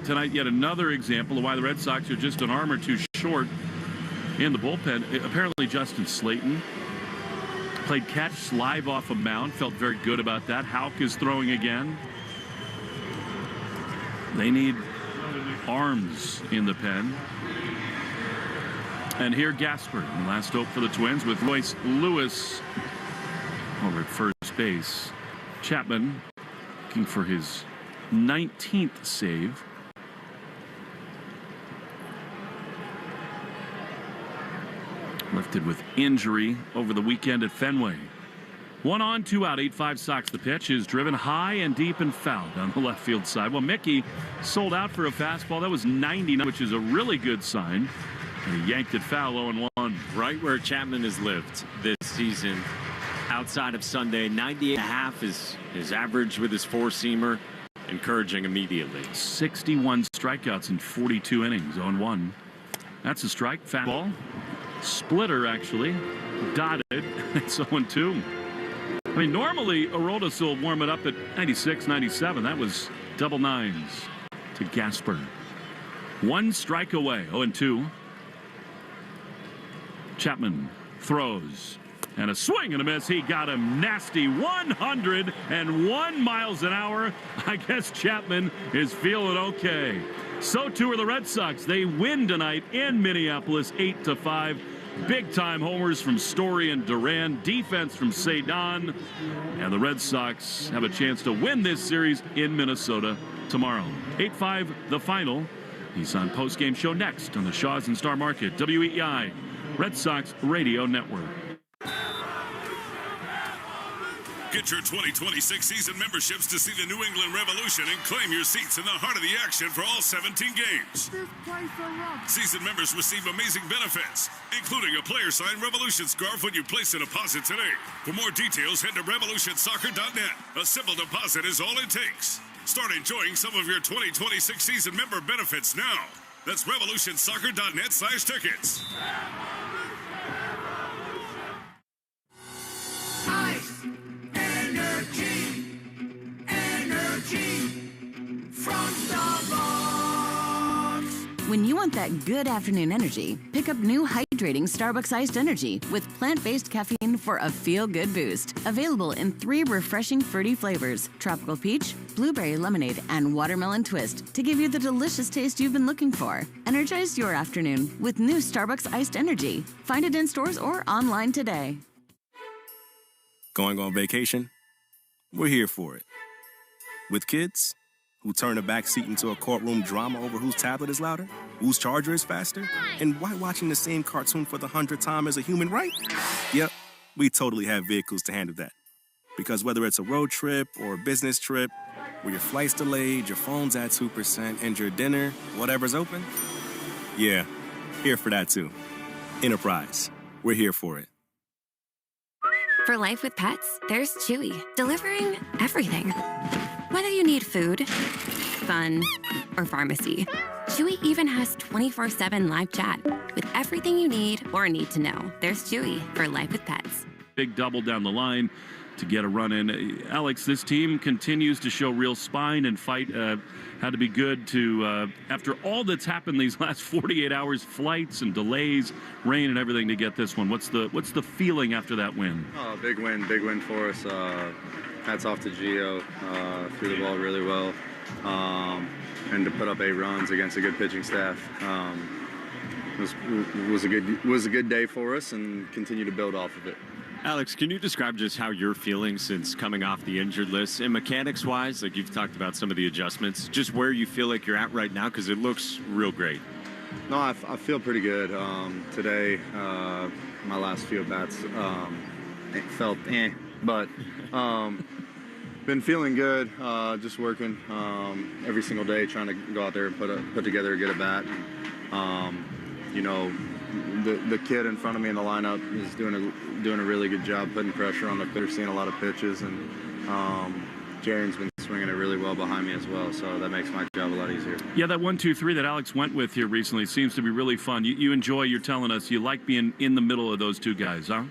Tonight, yet another example of why the Red Sox are just an arm or two short in the bullpen. Apparently, Justin Slayton played catch live off a mound. Felt very good about that. Houck is throwing again. They need arms in the pen. And here Gasper, last hope for the Twins with Royce Lewis over at first base. Chapman looking for his 19th save. Lifted with injury over the weekend at Fenway. 1 on, 2 out, 8-5 Sox. The pitch is driven high and deep and fouled on the left field side. Well, Mickey sold out for a fastball. That was 99, which is a really good sign. And he yanked it foul, 0-1. Right where Chapman has lived this season. Outside of Sunday, 98.5 is his average with his four-seamer. Encouraging immediately. 61 strikeouts in 42 innings, 0-1. That's a strike. Fastball. Splitter, actually. Dotted. It's 0-2. I mean, normally Aroldis will warm it up at 96, 97. That was double nines to Gasper. 1 strike away, 0-2. Chapman throws. And a swing and a miss. He got him nasty. 101 miles an hour. I guess Chapman is feeling okay. So too are the Red Sox. They win tonight in Minneapolis, 8-5. Big-time homers from Story and Duran. Defense from Cedon. And the Red Sox have a chance to win this series in Minnesota tomorrow. 8-5 the final. Nissan postgame show next on the Shaws and Star Market. WEEI, Red Sox Radio Network. Get your 2026 season memberships to see the New England Revolution and claim your seats in the heart of the action for all 17 games. Season members receive amazing benefits, including a player-signed Revolution scarf when you place a deposit today. For more details, head to revolutionsoccer.net. A simple deposit is all it takes. Start enjoying some of your 2026 season member benefits now. That's revolutionsoccer.net/tickets. From Starbucks. When you want that good afternoon energy, pick up new hydrating Starbucks iced energy with plant-based caffeine for a feel-good boost. Available in 3 refreshing fruity flavors: tropical peach, blueberry lemonade, and watermelon twist, to give you the delicious taste you've been looking for. Energize your afternoon with new Starbucks iced energy. Find it in stores or online today. Going on vacation? We're here for it. With kids who turn a back seat into a courtroom drama over whose tablet is louder, whose charger is faster, and why watching the same cartoon for the 100th time is a human right? Yep, we totally have vehicles to handle that. Because whether it's a road trip or a business trip, where your flight's delayed, your phone's at 2%, and your dinner, whatever's open, yeah, here for that too. Enterprise, we're here for it. For life with pets, there's Chewy, delivering everything. Whether you need food, fun, or pharmacy, Chewy even has 24/7 live chat with everything you need or need to know. There's Chewy for life with pets. Big double down the line to get a run in. Alex, this team continues to show real spine and fight. Had to be good to, after all that's happened these last 48 hours, flights and delays, rain and everything, to get this one. What's the feeling after that win? Oh, big win for us. Hats off to Gio. Threw the ball really well. And to put up 8 runs against a good pitching staff. Was a good day for us, and continue to build off of it. Alex, can you describe just how you're feeling since coming off the injured list? And mechanics-wise, like you've talked about some of the adjustments, just where you feel like you're at right now, because it looks real great. No, I feel pretty good. Today, my last few at-bats, it felt but been feeling good, just working every single day, trying to go out there and put together a good at-bat. You know, the kid in front of me in the lineup is doing a really good job putting pressure on the pitcher, seeing a lot of pitches, and Jaren's been swinging it really well behind me as well, so that makes my job a lot easier. Yeah, that 1-2-3 that Alex went with here recently seems to be really fun. You enjoy, you're telling us, you like being in the middle of those two guys, huh?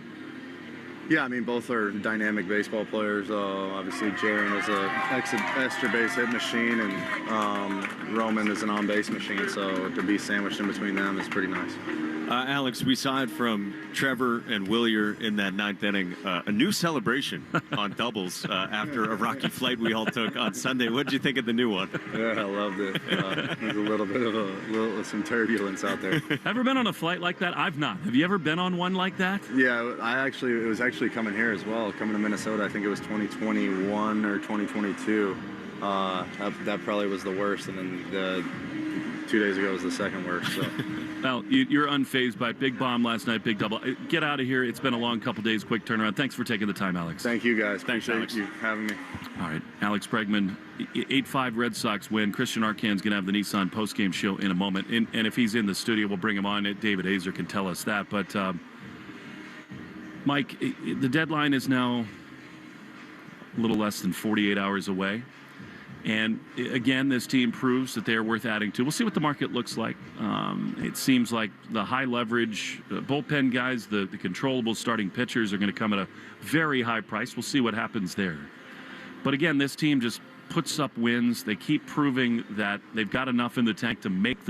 Yeah, I mean, both are dynamic baseball players. Obviously, Jaren is an extra base hit machine, and Roman is an on-base machine, so to be sandwiched in between them is pretty nice. Alex, we saw it from Trevor and Willier in that 9th inning. A new celebration on doubles after a rocky flight we all took on Sunday. What did you think of the new one? Yeah, I loved it. There's a little bit of some turbulence out there. Ever been on a flight like that? I've not. Have you ever been on one like that? Yeah, it was actually coming here as well, coming to Minnesota. I think it was 2021 or 2022. That probably was the worst, and then the 2 days ago was the second worst. So. Well, you're unfazed by it. Big bomb last night, big double. Get out of here. It's been a long couple days, quick turnaround. Thanks for taking the time, Alex. Thank you, guys. Thanks, Appreciate Alex. you having me. All right, Alex Bregman, 8-5 Red Sox win. Christian Arcan's going to have the Nissan postgame show in a moment. And if he's in the studio, we'll bring him on. David Azer can tell us that. But, Mike, the deadline is now a little less than 48 hours away. And again, this team proves that they are worth adding to. We'll see what the market looks like. It seems like the high leverage bullpen guys, the controllable starting pitchers are going to come at a very high price. We'll see what happens there. But again, this team just puts up wins. They keep proving that they've got enough in the tank to make the